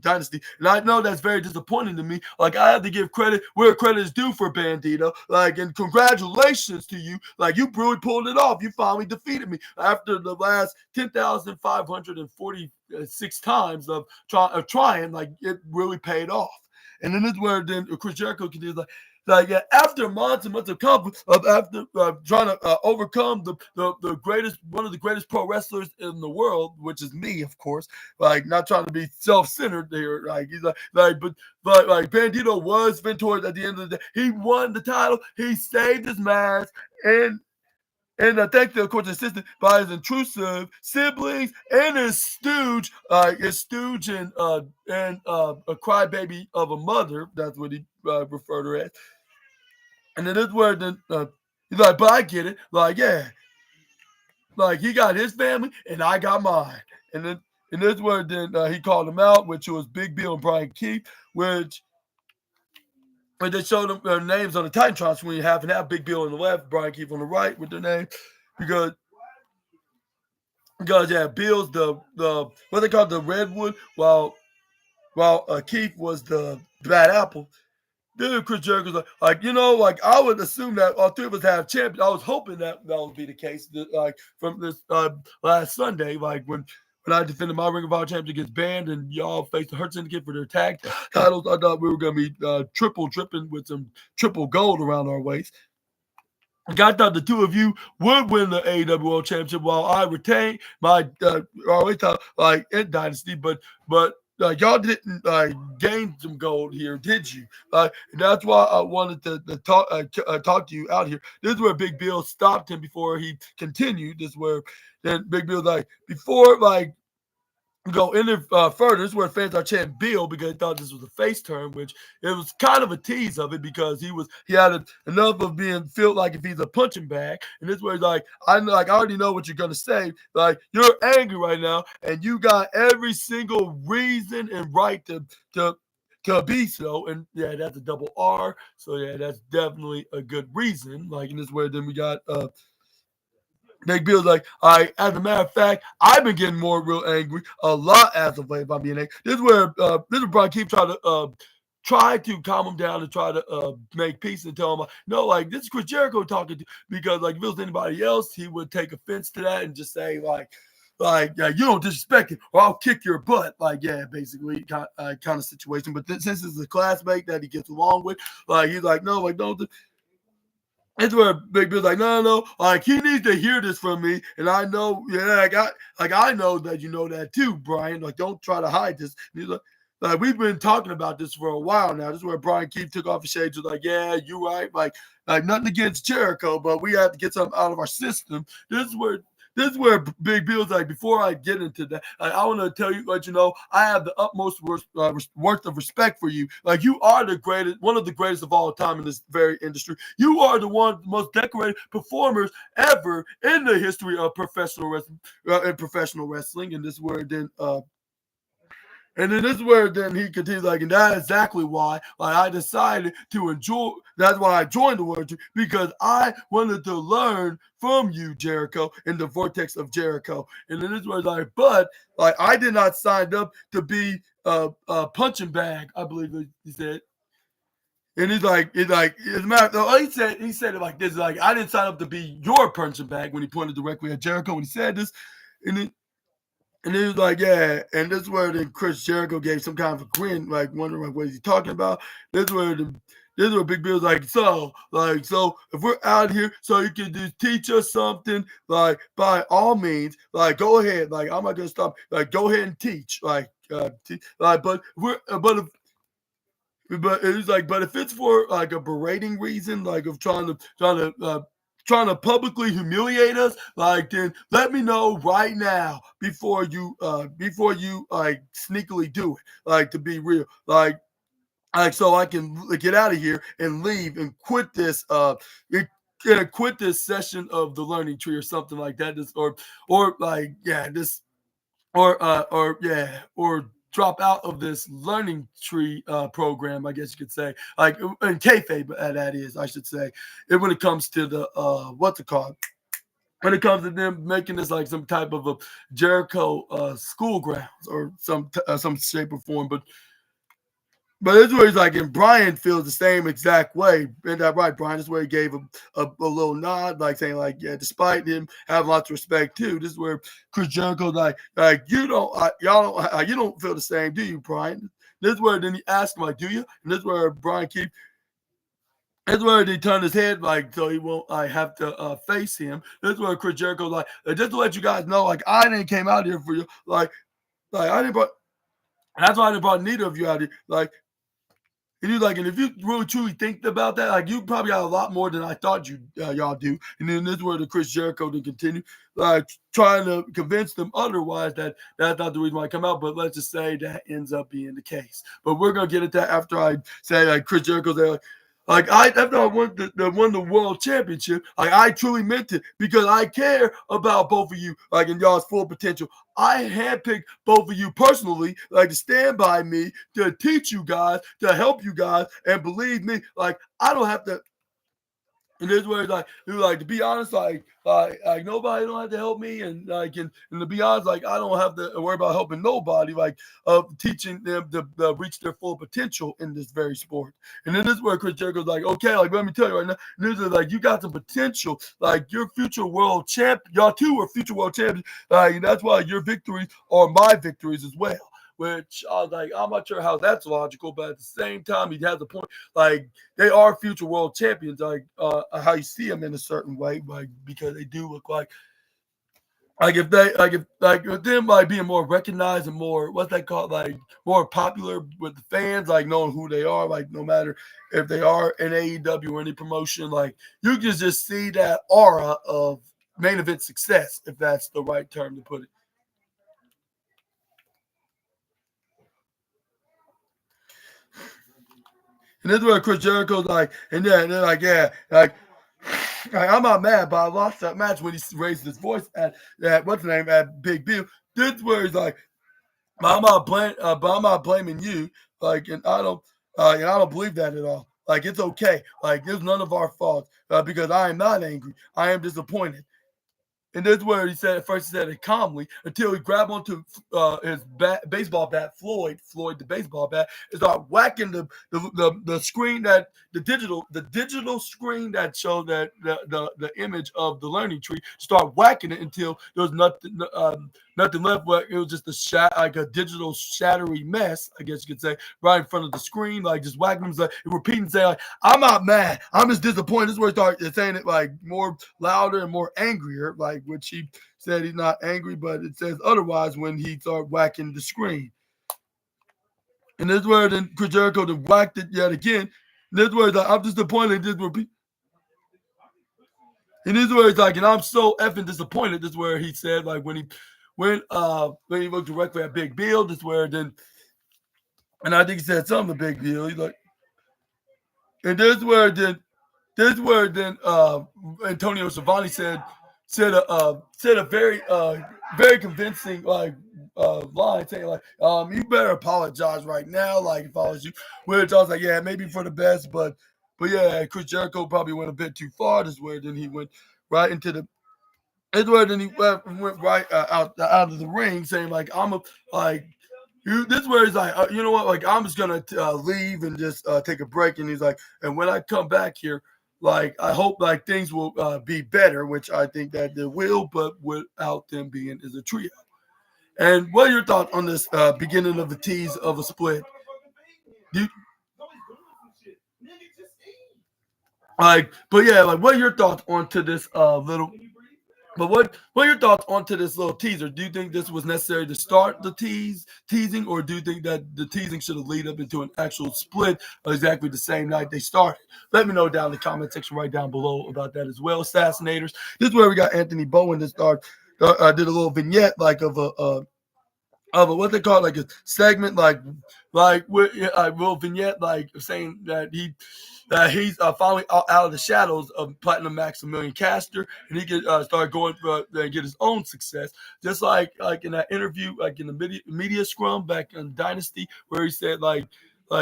Dynasty, and I know that's very disappointing to me. Like, I have to give credit where credit is due for Bandito. Like, and congratulations to you. Like, you really pulled it off. You finally defeated me after the last 10,546 times of trying. Like, it really paid off. And then this is where then Chris Jericho continues like yeah, after months and months of conflict of after trying to overcome the greatest one of the greatest pro wrestlers in the world, which is me, of course. Like not trying to be self-centered here. Like he's but like Bandito was Ventura at the end of the day. He won the title. He saved his mask and thanks to, of course, assisted by his intrusive siblings and his stooge and a crybaby of a mother. That's what he referred to her as. And then this where then he's like, but I get it. Like, yeah. like he got his family and I got mine. And this where then he called him out, which was Big Bill and Brian Keith, which when they showed them their names on the Titantron screen, half and half, Big Bill on the left, Brian Keith on the right with their name, because yeah, Bill's the what they call the redwood, while Keith was the bad apple. Then Chris Jericho's like like I would assume that all three of us have champions. I was hoping that would be the case. Like from this last Sunday, like when I defended my Ring of Honor championship against Band and y'all faced the Hurt Syndicate for their tag titles, I thought we were gonna be triple dripping with some triple gold around our waist. Like I thought the two of you would win the AEW World Championship while I retained my ROH title, like in Dynasty, but y'all didn't gain some gold here, did you? That's why I wanted to talk to you out here. This is where Big Bill stopped him before he continued. This is where then Big Bill's like before go any further. This is where fans are chanting Bill because they thought this was a face turn, which it was kind of a tease of it because he had enough of being felt like if he's a punching bag. And this way, like I already know what you're gonna say. Like you're angry right now, and you got every single reason and right to be so. And yeah, that's a double R. So yeah, that's definitely a good reason. Like in this way, then we got Big Bill's like, all right, as a matter of fact, I've been getting more real angry a lot as of late by being angry. This is where Brian keeps try to calm him down and try to make peace and tell him, no, like this is Chris Jericho talking to, because like if it was anybody else, he would take offense to that and just say you don't disrespect him or I'll kick your butt. Like, yeah, basically kind of situation. But since it's a classmate that he gets along with, like he's like, no, like don't. That's where Big Bill's like, no, like he needs to hear this from me, and I know, yeah, I know that you know that too, Brian. Like, don't try to hide this. And he's like, we've been talking about this for a while now. This is where Brian Keith took off his shades. Was like, yeah, you're right. Like nothing against Jericho, but we have to get something out of our system. This is where Big Bill's like, before I get into that, I want to tell you, let you know, I have the utmost worth of respect for you. Like, you are the greatest, one of the greatest of all time in this very industry. You are the most decorated performers ever in the history of professional wrestling. And this is where then this is where then he continues like, and that's exactly why I decided to enjoy. That's why I joined the World Tree, because I wanted to learn from you, Jericho, in the vortex of Jericho. And then this was like, but like I did not sign up to be a punching bag, I believe he said. And he's like, as a matter of he said it like this, like I didn't sign up to be your punching bag when he pointed directly at Jericho when he said this. And he was like, yeah. And this is where then Chris Jericho gave some kind of a grin, like wondering like, what is he talking about? This is where Big Bill's like, so if we're out here, so you can just teach us something, like by all means, like go ahead, like I'm not gonna stop, like go ahead and teach, but it's like, but if it's for like a berating reason, like of trying to publicly humiliate us, like then let me know right now before you like sneakily do it, like to be real, like so I can get out of here and leave and quit this quit this session of the learning tree or something like that, or like yeah this or drop out of this learning tree program, I guess you could say, like in kayfabe, that is, I should say, and when it comes to the what's it called? When it comes to them making this like some type of a Jericho school grounds or some shape or form, but it's where he's like, and Brian feels the same exact way. Isn't that right, Brian? This is where he gave him a little nod, like saying, like, yeah, despite him having lots of respect too. This is where Chris Jericho's like you don't, you don't feel the same, do you, Brian? This is where then he asked him, like, do you? And this is where Brian keeps. That's where he turned his head, like, so he won't have to face him. This is where Chris Jericho's like, just to let you guys know, like, I didn't came out here for you, like I didn't brought. That's why I didn't brought neither of you out here, like. And he's like, and if you really truly think about that, like you probably got a lot more than I thought y'all do. And then this is where the Chris Jericho to continue, like trying to convince them otherwise that that's not the reason why I come out. But let's just say that ends up being the case. But we're gonna get at that after I say like Chris Jericho's there. Like after I won the world championship, like I truly meant it because I care about both of you, like in y'all's full potential. I handpicked both of you personally, like to stand by me, to teach you guys, to help you guys, and believe me, like I don't have to. And this where it's like to be honest, like nobody don't have to help me, and to be honest, like I don't have to worry about helping nobody, like teaching them to reach their full potential in this very sport. And then this is where Chris Jericho's like, okay, like let me tell you right now, this is like you got some potential, like your future world champ, y'all two are future world champions, and that's why your victories are my victories as well. Which I was like, I'm not sure how that's logical, but at the same time, he has a point. Like they are future world champions, like how you see them in a certain way, like because they do look like if they like with them like being more recognized and more what's that called, like more popular with the fans, like knowing who they are, like no matter if they are in AEW or any promotion, like you can just see that aura of main event success, if that's the right term to put it. And this is where Chris Jericho's like, and then they're like, yeah, like, I'm not mad, but I lost that match when he raised his voice at what's the name at Big Bill. This is where he's like, but I'm not blaming you. Like, and I don't believe that at all. Like, it's okay. Like, it's none of our fault because I am not angry. I am disappointed. And this is where he said, at first he said it calmly until he grabbed onto his baseball bat, Floyd the baseball bat, and started whacking the screen the digital screen that showed that the image of the learning tree. Start whacking it until there was nothing left, but it was just like a digital shattery mess, I guess you could say, right in front of the screen, like just whacking him, like repeating, saying like, "I'm not mad, I'm just disappointed." This is where he started saying it like more louder and more angrier, like which he said he's not angry, but it says otherwise when he started whacking the screen. And this is where then Chris Jericho then whacked it yet again. And this is where he's like, "I'm disappointed." This repeat. And this is where he's like, and I'm so effing disappointed. This is where he said, like when he looked directly at Big Bill, this is where then, and I think he said something to Big Bill. He's like, and this is where then Antonio Savani said a very convincing line saying like you better apologize right now, like if I was you, which I was like, yeah, maybe for the best, but yeah, Chris Jericho probably went a bit too far. This is where then he went right into the Edward, and he went right out of the ring, saying like, "I'm a like." This is where he's like, you know what? Like, I'm just gonna leave and just take a break. And he's like, and when I come back here, like, I hope like things will be better, which I think that they will, but without them being as a trio. And what are your thoughts on this beginning of the tease of a split? Do you, but yeah, like, what are your thoughts onto this little? But what are your thoughts onto this little teaser? Do you think this was necessary to start the teasing, or do you think that the teasing should have lead up into an actual split exactly the same night they started? Let me know down in the comment section right down below about that as well. Assassinators. This is where we got Anthony Bowen to start. Did a little vignette like of a what they call it, like a segment, like with a little vignette, like saying that he's finally out of the shadows of Platinum Maximilian Caster, and he can start going and get his own success. Just like in that interview, like in the media scrum back in Dynasty, where he said like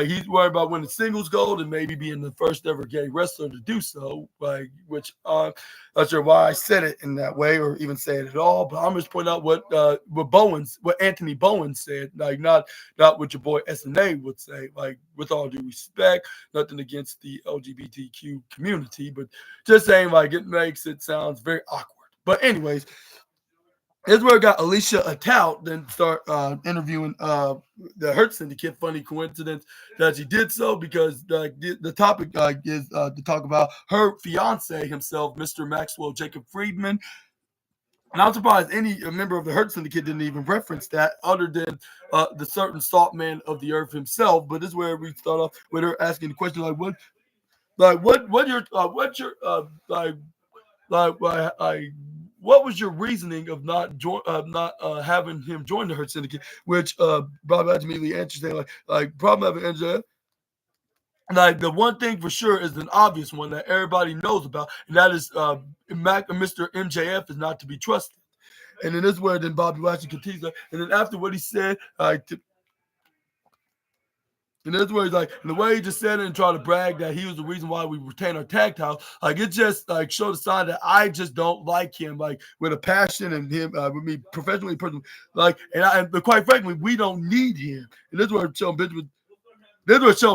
he's worried about winning singles gold and maybe being the first ever gay wrestler to do so. Like, which not sure why I said it in that way or even say it at all, but I'm just pointing out what Anthony Bowen said. Like, not what your boy SNA would say. Like, with all due respect, nothing against the LGBTQ community, but just saying like it makes it sounds very awkward. But anyways, here's where I got Alicia Atout then start interviewing the Hurt Syndicate. Funny coincidence that she did so because the topic is to talk about her fiance himself, Mr. Maxwell Jacob Friedman. And I'm surprised any member of the Hurt Syndicate didn't even reference that, other than the certain salt man of the earth himself. But this is where we start off with her asking the question what's your what was your reasoning of not having him join the Hurt Syndicate? Which Bob immediately answered saying like problem having Angela. like the one thing for sure is an obvious one that everybody knows about, and that is Mr. MJF is not to be trusted. And then this is where then Bobby Lashley continues, and then after what he said, and that's where he's like, and the way he just said it and tried to brag that he was the reason why we retain our tag title, like it just like showed a sign that I just don't like him, like with a passion and him with me professionally, personally, like, but quite frankly, we don't need him. And this is where Shelton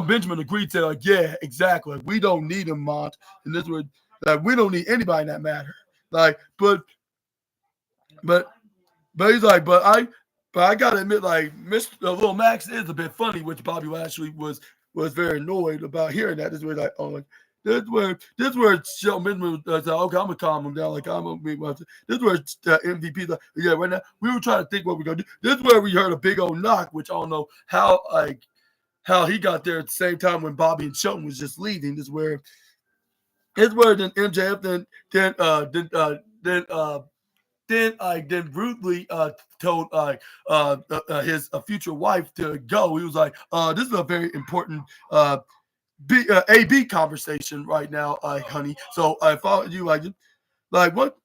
Benjamin agreed to, like, yeah, exactly, like, we don't need him, Mont, and this is where like we don't need anybody in that matter, like, but he's like, but I gotta admit, like Mr. Little Max is a bit funny, which Bobby Lashley was very annoyed about hearing that. This is where like, oh, like this is where Shelton Benjamin was like, okay, I'm gonna calm him down. Like I'm gonna be this is where MVP like, yeah, right now we were trying to think what we're gonna do. This is where we heard a big old knock, which I don't know how he got there at the same time when Bobby and Shelton was just leaving. This is where then MJF then rudely told his future wife to go. He was like, "This is a very important AB conversation right now, honey. So if I you like what."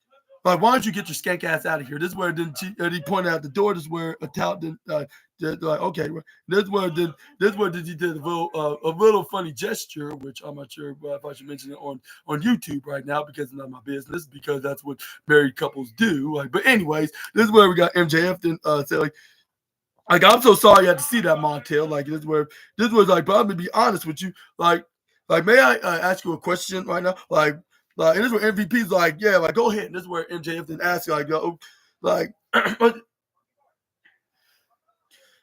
Like, why don't you get your skank ass out of here? This is where then he pointed out the door. This is where a talent like, okay, this is where he did a little funny gesture, which I'm not sure if I should mention it on YouTube right now because it's not my business, because that's what married couples do. Like, but anyways, this is where we got MJF then say like I'm so sorry you had to see that, Montel. Like this was like, but I'm gonna be honest with you. Like may I ask you a question right now? Like, and this is where MVP's like, yeah, like go ahead. And this is where MJF then asks like, yo, like,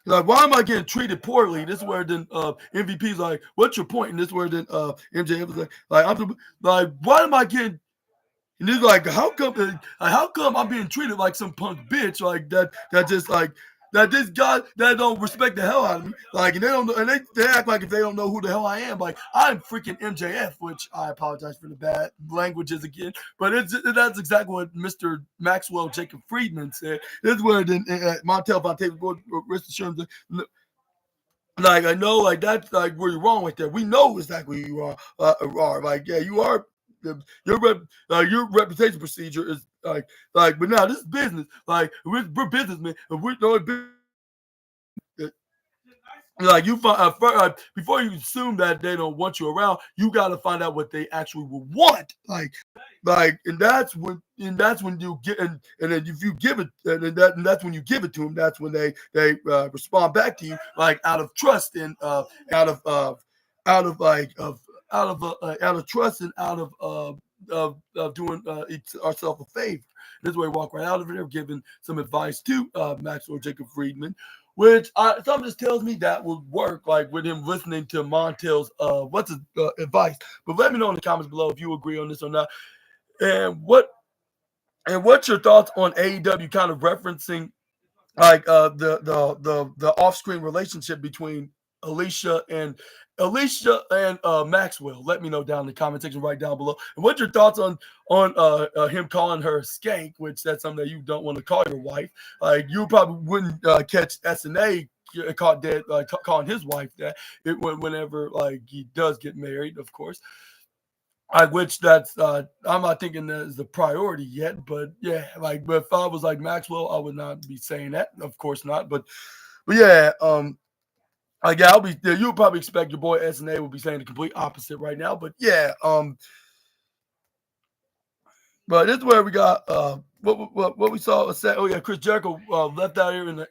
like, why am I getting treated poorly? This is where then MVP's like, what's your point? And this is where then MJF is like I'm like, why am I getting? And he's like, how come I'm being treated like some punk bitch like that just like that this guy that don't respect the hell out of me, like, and they don't know, and they act like if they don't know who the hell I am, like I'm freaking MJF, which I apologize for the bad languages again, but that's exactly what Mr. Maxwell Jacob Friedman said. This is where then Montel Fontaine, rest assured, like I know, like that's like where you're wrong right there. We know exactly who you are. Like, yeah, you are. Your reputation procedure is like, but now this is business. Like we're businessmen, and we're doing business. Like you find before you assume that they don't want you around, you got to find out what they actually will want. Like, and that's when you get, and then if you give it, and that's when you give it to them. That's when they respond back to you, like out of trust and out of out of like of out of trust and out of doing ourselves a favor. This way, walk right out of it. Giving some advice to Maxwell Jacob Friedman, which something just tells me that will work, like with him listening to Montel's what's his advice. But let me know in the comments below if you agree on this or not, and what's your thoughts on AEW kind of referencing like the off-screen relationship between Alicia and Maxwell. Let me know down in the comment section right down below. And what's your thoughts on him calling her skank, which that's something that you don't want to call your wife. Like you probably wouldn't catch SNA caught dead calling his wife that whenever like he does get married, of course. Which that's I'm not thinking that is the priority yet, but yeah, like but if I was like Maxwell, I would not be saying that, of course not. But yeah, like yeah, I'll be you'll probably expect your boy SNA will be saying the complete opposite right now. But yeah, but this is where we got what we saw. Oh yeah, Chris Jericho left out here in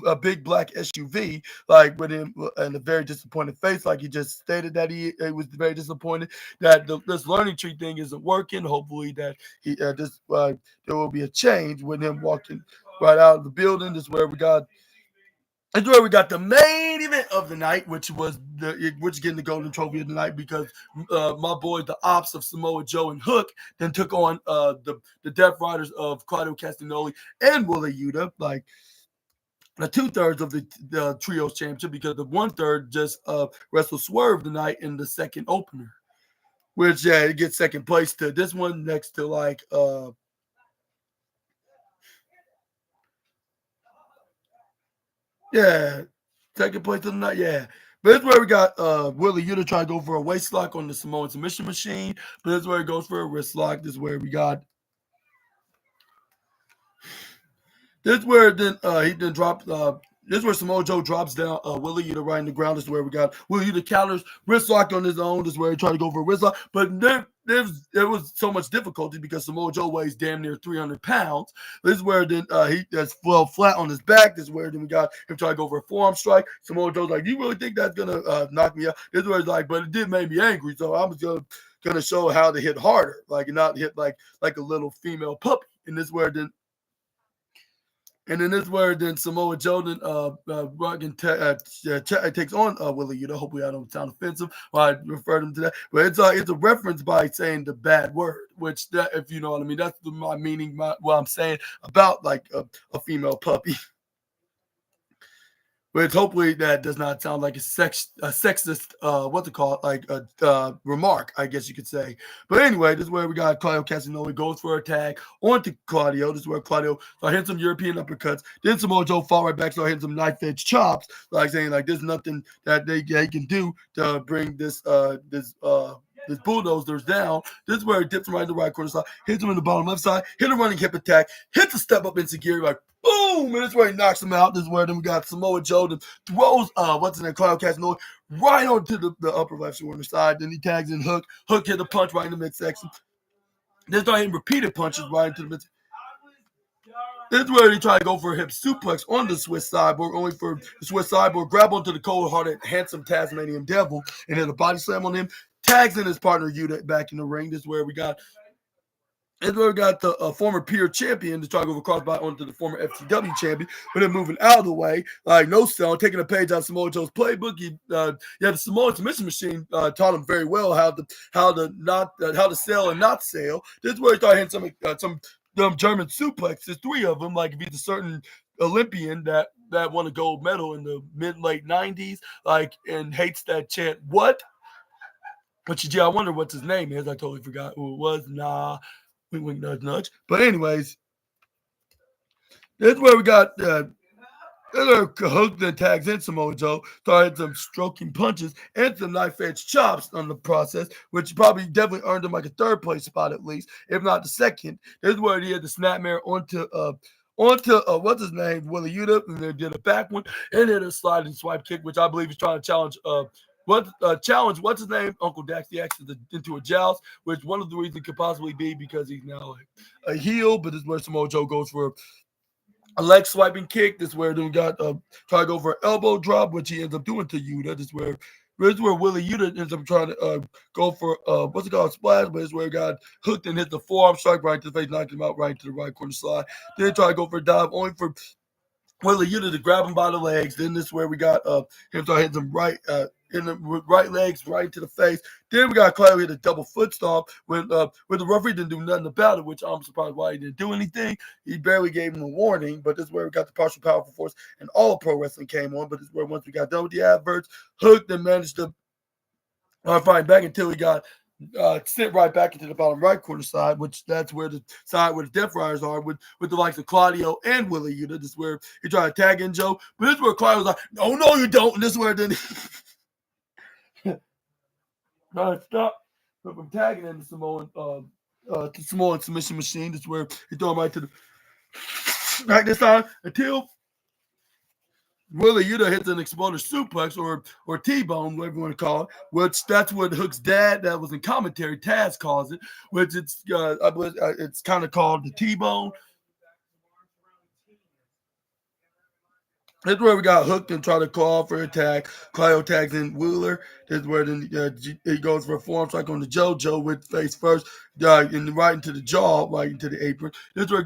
a big black SUV, like with him and a very disappointed face. Like he just stated that he was very disappointed that this learning tree thing isn't working. Hopefully that there will be a change with him walking right out of the building. This is where we got. That's where we got the main event of the night, which getting the golden trophy of the night because my boys, the Ops of Samoa Joe and Hook, then took on the Death Riders of Claudio Castagnoli and Willa Yuta, like the 2/3 of the trios championship, because the 1/3 just wrestled Swerve tonight in the second opener, which yeah, it gets second place to this one next to like yeah, second place of the night. Yeah, But this is where we got Willie Yuta trying to go for a waist lock on the Samoan submission machine. But this is where he goes for a wrist lock. This is where we got. This is where then he then dropped. This is where Samoa Joe drops down Willie Yuta right in the ground. This is where we got Willie Yuta counters wrist lock on his own. This is where he tried to go for a wrist lock. But there was so much difficulty because Samoa Joe weighs damn near 300 pounds. This is where then he just fell flat on his back. This is where then we got him trying to go for a forearm strike. Samoa Joe's like, you really think that's going to knock me out? This is where he's like, but it did make me angry. So I was going to show how to hit harder, like and not hit like a little female puppy. And this is where then And then this where then Samoa Joe then takes on Willie Yuta. Hopefully I don't sound offensive when I refer to him to that. But it's a reference by saying the bad word, which that if you know what I mean, that's my meaning, what I'm saying about like a female puppy. Which hopefully that does not sound like a sexist, what's it called, like a remark, I guess you could say. But anyway, this is where we got Claudio Castagnoli goes for a tag onto Claudio. This is where Claudio hitting some European uppercuts. Then Samoa Joe fall right back, hitting some knife edge chops, like saying like there's nothing that they can do to bring this bulldozers down. This is where he dips him right in the right corner side, hits him in the bottom left side, hit a running hip attack, hits a step up insecurity, like boom, and this is where he knocks him out. This is where then we got Samoa Joe that throws what's in there, Claudio Castagnoli right onto the upper left corner side. Then he tags in Hook. Hook hit a punch right in the midsection. Then start hitting repeated punches right into the midsection. This is where he tried to go for a hip suplex on the Swiss Cyborg, only for the Swiss Cyborg grab onto the cold-hearted, handsome Tasmanian Devil and hit a body slam on him. Tags in his partner Yuta back in the ring. This is where we got the former peer champion to try to go across by onto the former FTW champion, but then moving out of the way, like no sell, taking a page out of Samoa Joe's playbook. The Samoan submission machine taught him very well how to sell and not sell. This is where he started hitting some German suplexes, 3 of them. Like if he's a certain Olympian that won a gold medal in the mid-late 90s, like and hates that chant, what? Which, yeah, I wonder what his name is. I totally forgot who it was. Nah, wink, wink, nudge, nudge. But anyways, this is where we got Hook then tags in Samoa Joe, started some stroking punches and some knife edge chops on the process, which probably definitely earned him like a 3rd place spot at least, if not the 2nd. This is where he had the snapmare onto what's his name, Willie Yuta, and then did a back one and then a sliding swipe kick, which I believe is trying to challenge what's his name, Uncle Dax DX into a joust, which one of the reasons could possibly be because he's now like a heel, but this is where Samoa Joe goes for a leg swiping kick. This is where then we got try to go for an elbow drop, which he ends up doing to Yuta. This is where Willie Yuta ends up trying to go for what's it called, splash, but it's where he got hooked and hit the forearm strike right to the face, knocked him out right to the right corner slide. Then try to go for a dive, only for Willie Yuta to grab him by the legs. Then this is where we got him start hitting some right in the right legs right into the face. Then we got Claudio hit a double foot stomp when the referee didn't do nothing about it, which I'm surprised why he didn't do anything. He barely gave him a warning, but this is where we got the partial powerful force and all pro wrestling came on. But this is where once we got done with the adverts, Hook then managed to fight back until he got sent right back into the bottom right corner side, which that's where the side where the Death Riders are with the likes of Claudio and Willie Yuta. This is where he tried to tag in Joe, but this is where Claudio was like, no, you don't. And this is where then trying to stop from tagging in the Samoan submission machine. This is where he threw him right to the right this time until Willie Yuta hits an exploder suplex or T-bone, whatever you want to call it, which that's what Hook's dad that was in commentary, Taz, calls it, which it's I believe it's kind of called the T-bone. This is where we got Hook and try to call for a tag. Claudio tags in Wheeler. This is where then he goes for a forearm strike on the Joe. Joe with face first, right into the jaw, right into the apron. This is where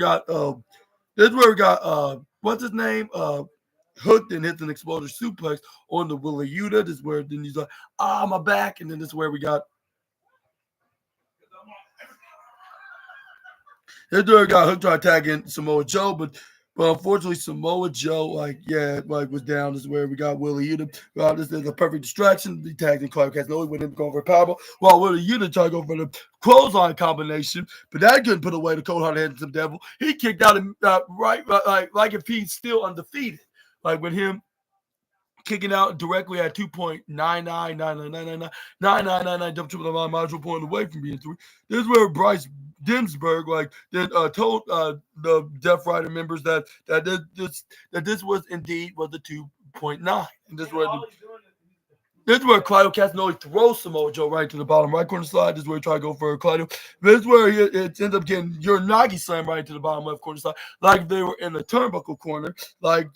we got what's his name? Hooked and hits an exploder suplex on the Willie Yuta. This is where then he's like, my back. And then this is where we got Hook trying to tag in Samoa Joe, but unfortunately Samoa Joe, was down. This is where we got Willie Yuta. This is a perfect distraction. He tagged in Claudio Castagnoli with him going for a powerbomb, while Willie Yuta tried to go for the clothesline combination, but that couldn't put away the cold-hearted handsome devil. He kicked out him right, like if he's still undefeated. Like with him kicking out directly at 2.9999999999 double triple module point away from being 3. This is where Bryce Dimsberg told the Death Rider members that this was indeed was the 2.9, and this is where Claudio Castagnoli throws Samoa Joe right to the bottom right corner slide. This is where he tried to go for Claudio. This is where it ends up getting Uranagi slam right to the bottom left corner slide, like they were in the turnbuckle corner, like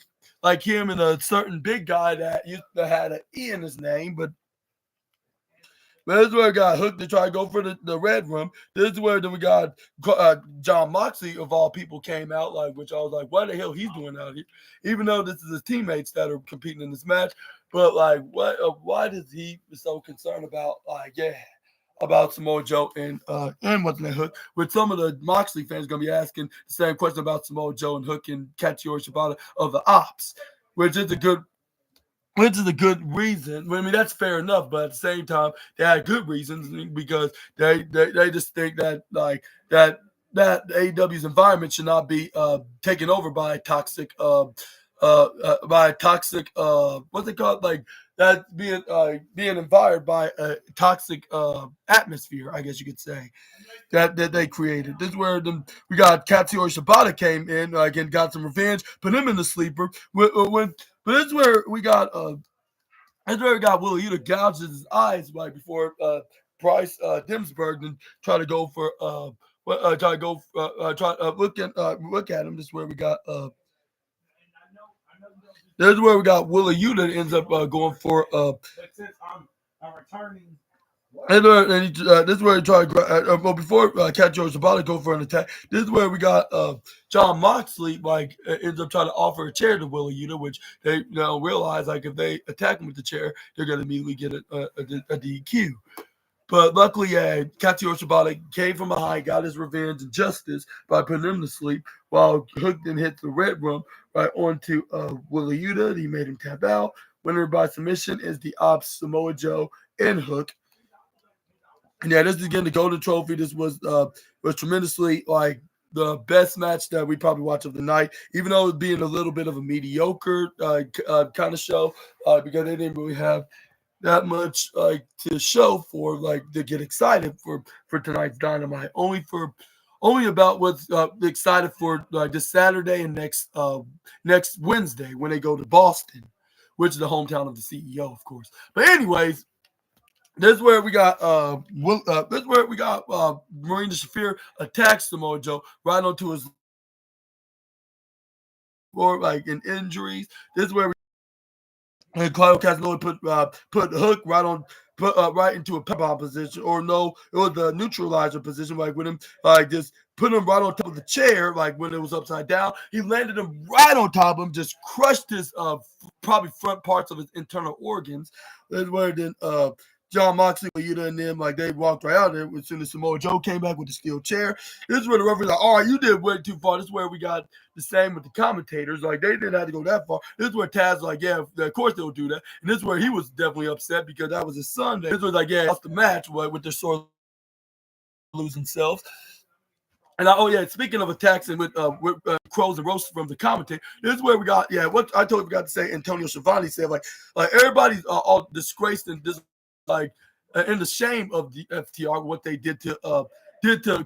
him and a certain big guy that had an E in his name, but this is where it got hooked to try to go for the red room. This is where then we got John Moxley, of all people, came out, which I was like, what the hell he's doing out here? Even though this is his teammates that are competing in this match. But, why is he so concerned about, about Samoa Joe and what's that Hook? With some of the Moxley fans going to be asking the same question about Samoa Joe and Hook and Katsuyori Shibata of the Ops, which is a good reason. I mean, that's fair enough, but at the same time, they had good reasons because they just think that that AEW's environment should not be taken over by toxic what's it called, that being environed by a toxic atmosphere, I guess you could say, that they created. This is where we got Katsuyori Shibata came in and got some revenge, put him in the sleeper. But this is where we got Will Yuta gouges his eyes right before Bryce Dimsberg and try to go for look at him. This is where we got this is where we got Willa Yuta that ends up going for this is where he tried to before Katsuyori Shibata go for an attack. This is where we got John Moxley ends up trying to offer a chair to Willa Yuta, which they realize if they attack him with the chair, they're going to immediately get a DQ. But luckily, Katsuyori Shibata came from behind, got his revenge and justice by putting him to sleep, while Hook then hit the red room right onto Willa Yuta. He made him tap out. Winner by submission is the Ops, Samoa Joe, and Hook. And this is again the Golden Trophy. This was tremendously the best match that we probably watched of the night, even though it being a little bit of a mediocre kind of show because they didn't really have that much to show for to get excited for tonight's Dynamite. Only about what's excited for this Saturday and next Wednesday when they go to Boston, which is the hometown of the CEO, of course. But anyways. This is where we got Marina Shafir attacks Samoa Joe right onto his floor, in injuries. This is where and Claudio Castagnoli put Hook right into a pep position, or no, it was the neutralizer position, with him just put him right on top of the chair, when it was upside down. He landed him right on top of him, just crushed his probably front parts of his internal organs. That's where then John Moxley, Yuta, and them, they walked right out there as soon as Samoa Joe came back with the steel chair. This is where the referee's all right, you did way too far. This is where we got the same with the commentators. They didn't have to go that far. This is where Taz yeah, of course they'll do that. And this is where he was definitely upset because that was his son. This was lost the match with their sore losing selves. And speaking of attacks and with crows and roasts from the commentator, this is where we got what I totally forgot to say. Antonio Schiavone said everybody's all disgraced and in the shame of the FTR what they did to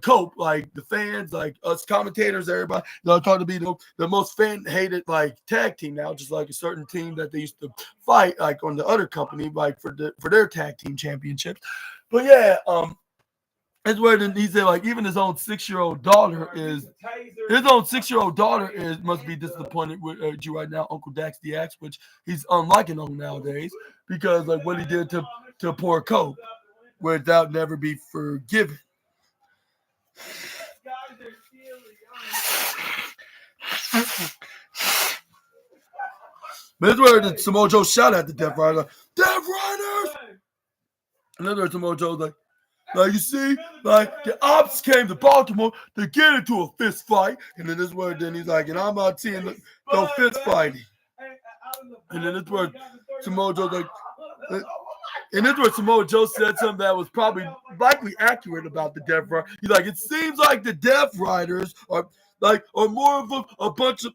Cope, the fans, us commentators, everybody. Trying to be the most fan hated tag team now, just like a certain team that they used to fight on the other company for their tag team championships. But that's where he said even his own 6-year-old daughter must be disappointed with you right now, Uncle Dax DX, which he's unliking him nowadays because what he did to poor Cope, without never be forgiven. But that's where the Samoa Joe shot at the Death Riders. Death Riders! And then there's Samoa Joe's you see, the Ops came to Baltimore to get into a fist fight. And then this where then he's and I'm not seeing no fist fighting. And then this where Samoa Joe's and this where Samoa Joe said something that was probably likely accurate about the Death Riders. He's it seems like the Death Riders are more of a bunch of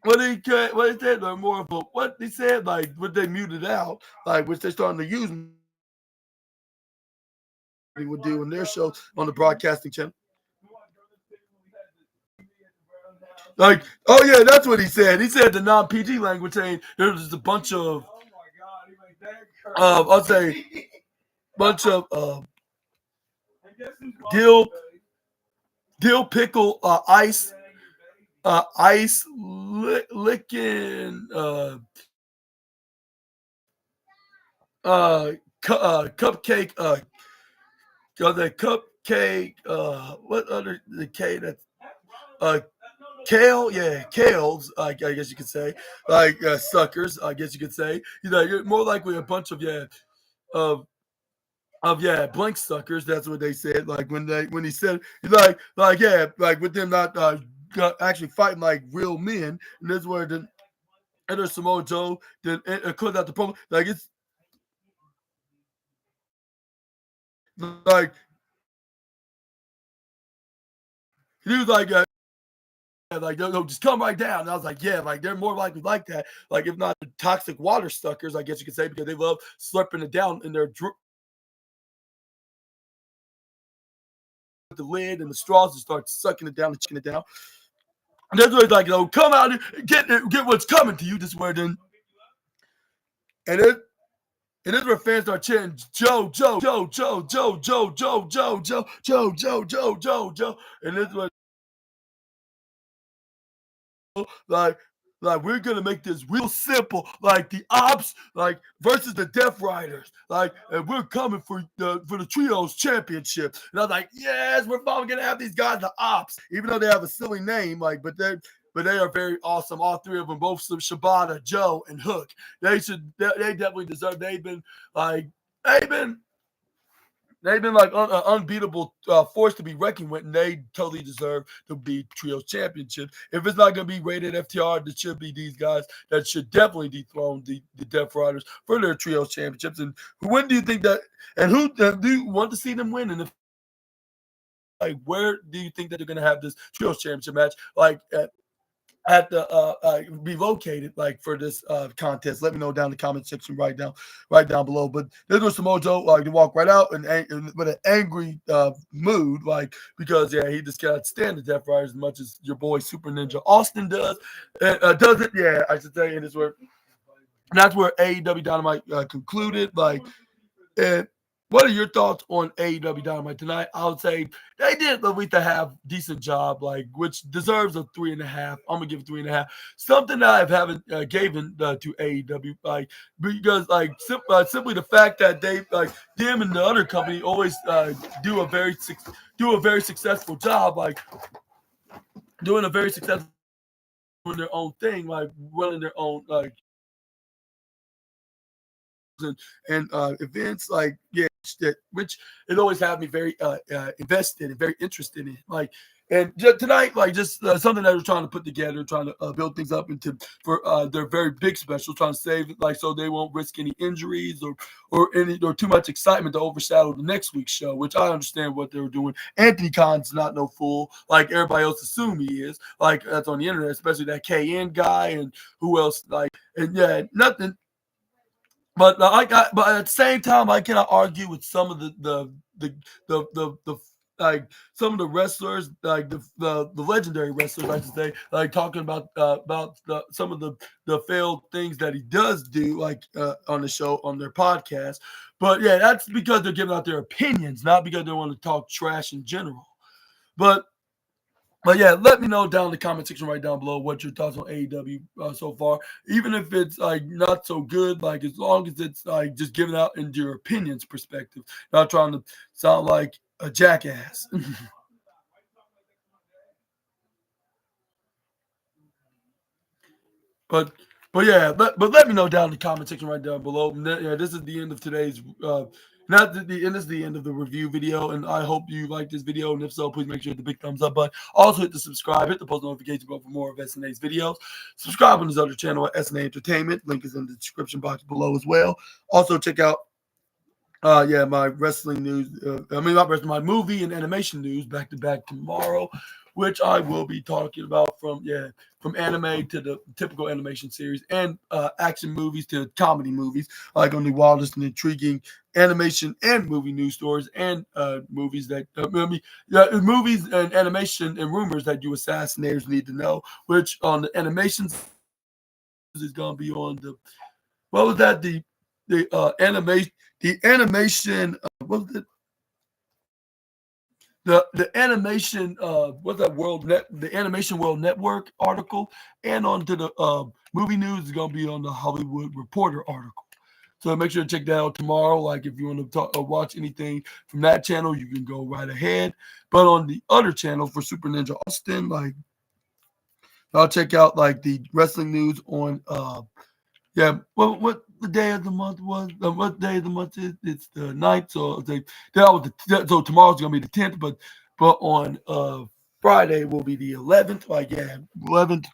what he said, like more of a what he said, like what they muted out, like which they're starting to use would do in their show on the broadcasting channel. Like, oh yeah, that's what he said. He said the non-PG language saying there's just a bunch of, I'll say, bunch of dill, dill pickle, ice licking, cupcake, the cupcake, what other the K that's uh kale, yeah, kales, I guess you could say, like suckers, I guess you could say. You know, you're more likely a bunch of of blank suckers. That's what they said. Like when he said yeah, like with them not actually fighting like real men, and that's where the and there's Samoa Joe then close out the promo. Like it's like he was like they'll just come right down. And I was like, yeah, like they're more likely like that. Like if not toxic water suckers, I guess you could say, because they love slurping it down in their with the lid and the straws and start sucking it down and chugging it down. And that's where it's like, come out and get what's coming to you. This is where then and it and this is where fans start chanting Joe, Joe, Joe, Joe, Joe, Joe, Joe, Joe, Joe, Joe, Joe, Joe, Joe, Joe. And this is what like we're gonna make this real simple, like the ops, like versus the Death Riders, like, and we're coming for the trios championship. And I was like, yes, we're finally gonna have these guys, the ops, even though they have a silly name, like, but they are very awesome. All three of them, both Shibata, Joe, and Hook. They definitely deserve. They've been They've been like unbeatable force to be reckoned with, and they totally deserve to be trios championship. If it's not going to be rated FTR, it should be these guys that should definitely dethrone the Death Riders for their trios championships. And when do you think that? And who do you want to see them win? And if, like, where do you think that they're going to have this trios championship match? Like at the be located like for this contest? Let me know down in the comment section right down below. But this was Samoa Joe, like, to walk right out and with an angry mood, like, because yeah, he just cannot stand the Death Riders as much as your boy Super Ninja Austin does. Does it? Yeah, I should say. And that's where AEW Dynamite concluded. Like, and what are your thoughts on AEW Dynamite tonight? I would say they did at least have decent job, like, which deserves a 3.5. I'm gonna give it 3.5. Something that I haven't given to AEW, like, because like simply the fact that they, like, them and the other company always do a very successful job, like doing a very successful doing their own thing, like running their own like and events, like, yeah, which it always had me very invested and very interested in, like. And just tonight, like, just something that we're trying to put together, trying to build things up into for their very big special, trying to save it, like, so they won't risk any injuries or too much excitement to overshadow the next week's show. Which I understand what they were doing. Anthony Khan's not no fool, like everybody else assume he is. Like, that's on the internet, especially that KN guy and who else. Like, and yeah, nothing. But but at the same time, I cannot argue with some of the like some of the wrestlers, like the legendary wrestlers, I should say, like talking about some of the failed things that he does do, like on the show, on their podcast. But yeah, that's because they're giving out their opinions, not because they want to talk trash in general. But yeah, let me know down in the comment section right down below what your thoughts on AEW so far. Even if it's like not so good, like, as long as it's like just giving out into your opinions perspective, not trying to sound like a jackass. But yeah, but let me know down in the comment section right down below. Yeah, this is the end of today's not the end, this is the end of the review video, and I hope you like this video. And if so, please make sure to hit the big thumbs up button. Also hit the subscribe, hit the post notification bell for more of SNA's videos. Subscribe on his other channel at SNA Entertainment. Link is in the description box below as well. Also check out Yeah, my wrestling news. Not wrestling, my movie and animation news back to back tomorrow, which I will be talking about from anime to the typical animation series and action movies to comedy movies, like on the wildest and intriguing animation and movie news stories and movies that movies and animation and rumors that you assassinators need to know. Which on the animation side of the news is going to be on the what was that the animation what was it the animation what's that world net the animation world network article, and onto the movie news is going to be on the Hollywood Reporter article. So make sure to check that out tomorrow. Like if you want to watch anything from that channel, you can go right ahead. But on the other channel for Super Ninja Austin, like I'll check out like the wrestling news on yeah, well, what the day of the month was? What day of the month is? It's the ninth. So so tomorrow's gonna be the 10th, but on Friday will be the 11th. Like yeah, 11th.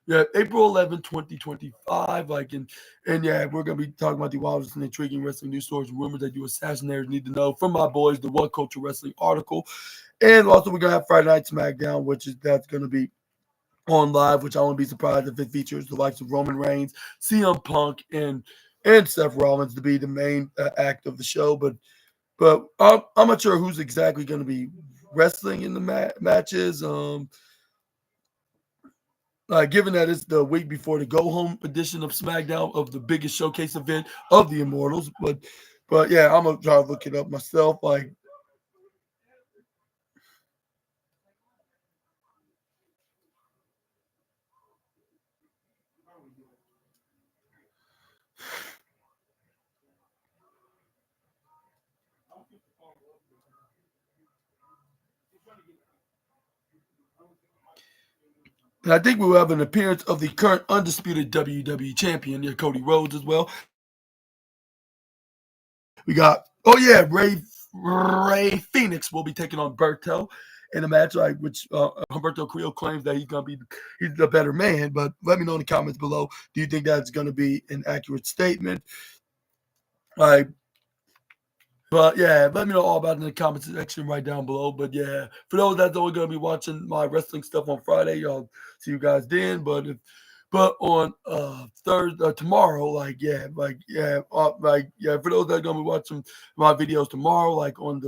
Yeah, April 11th, 2025. And yeah, we're gonna be talking about the wildest and intriguing wrestling news stories and rumors that you assassinators need to know from my boys, the What Culture Wrestling article, and also we're gonna have Friday Night SmackDown, that's gonna be on live, which I wouldn't be surprised if it features the likes of Roman Reigns, CM Punk, and Seth Rollins to be the main act of the show. But I'm not sure who's exactly going to be wrestling in the matches. Given that it's the week before the go home edition of SmackDown of the biggest showcase event of the Immortals, but yeah, I'm gonna try to look it up myself. And I think we will have an appearance of the current undisputed WWE champion, Cody Rhodes, as well. We got Ray Phoenix will be taking on Berto in a match which Humberto Carrillo claims that he's the better man. But let me know in the comments below. Do you think that's gonna be an accurate statement? Like But yeah, let me know all about it in the comments section right down below. But yeah, for those that's only gonna be watching my wrestling stuff on Friday, y'all see you guys then. But on Thursday tomorrow, for those that are gonna be watching my videos tomorrow, like on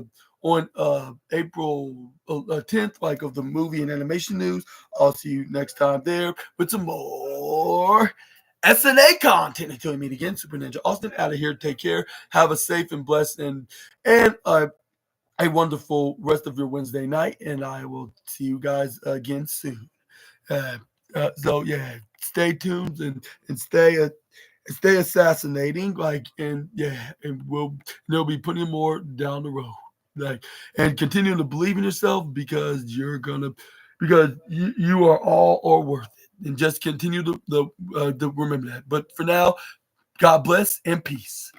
April 10th, like of the movie and animation news. I'll see you next time there with some more SNA content. Until we meet again, Super Ninja Austin out of here. Take care. Have a safe and blessed and a wonderful rest of your Wednesday night. And I will see you guys again soon. So yeah, stay tuned and stay assassinating. And there'll be plenty more down the road. And continue to believe in yourself because you are all or worth it. And just continue to remember that. But for now, God bless and peace.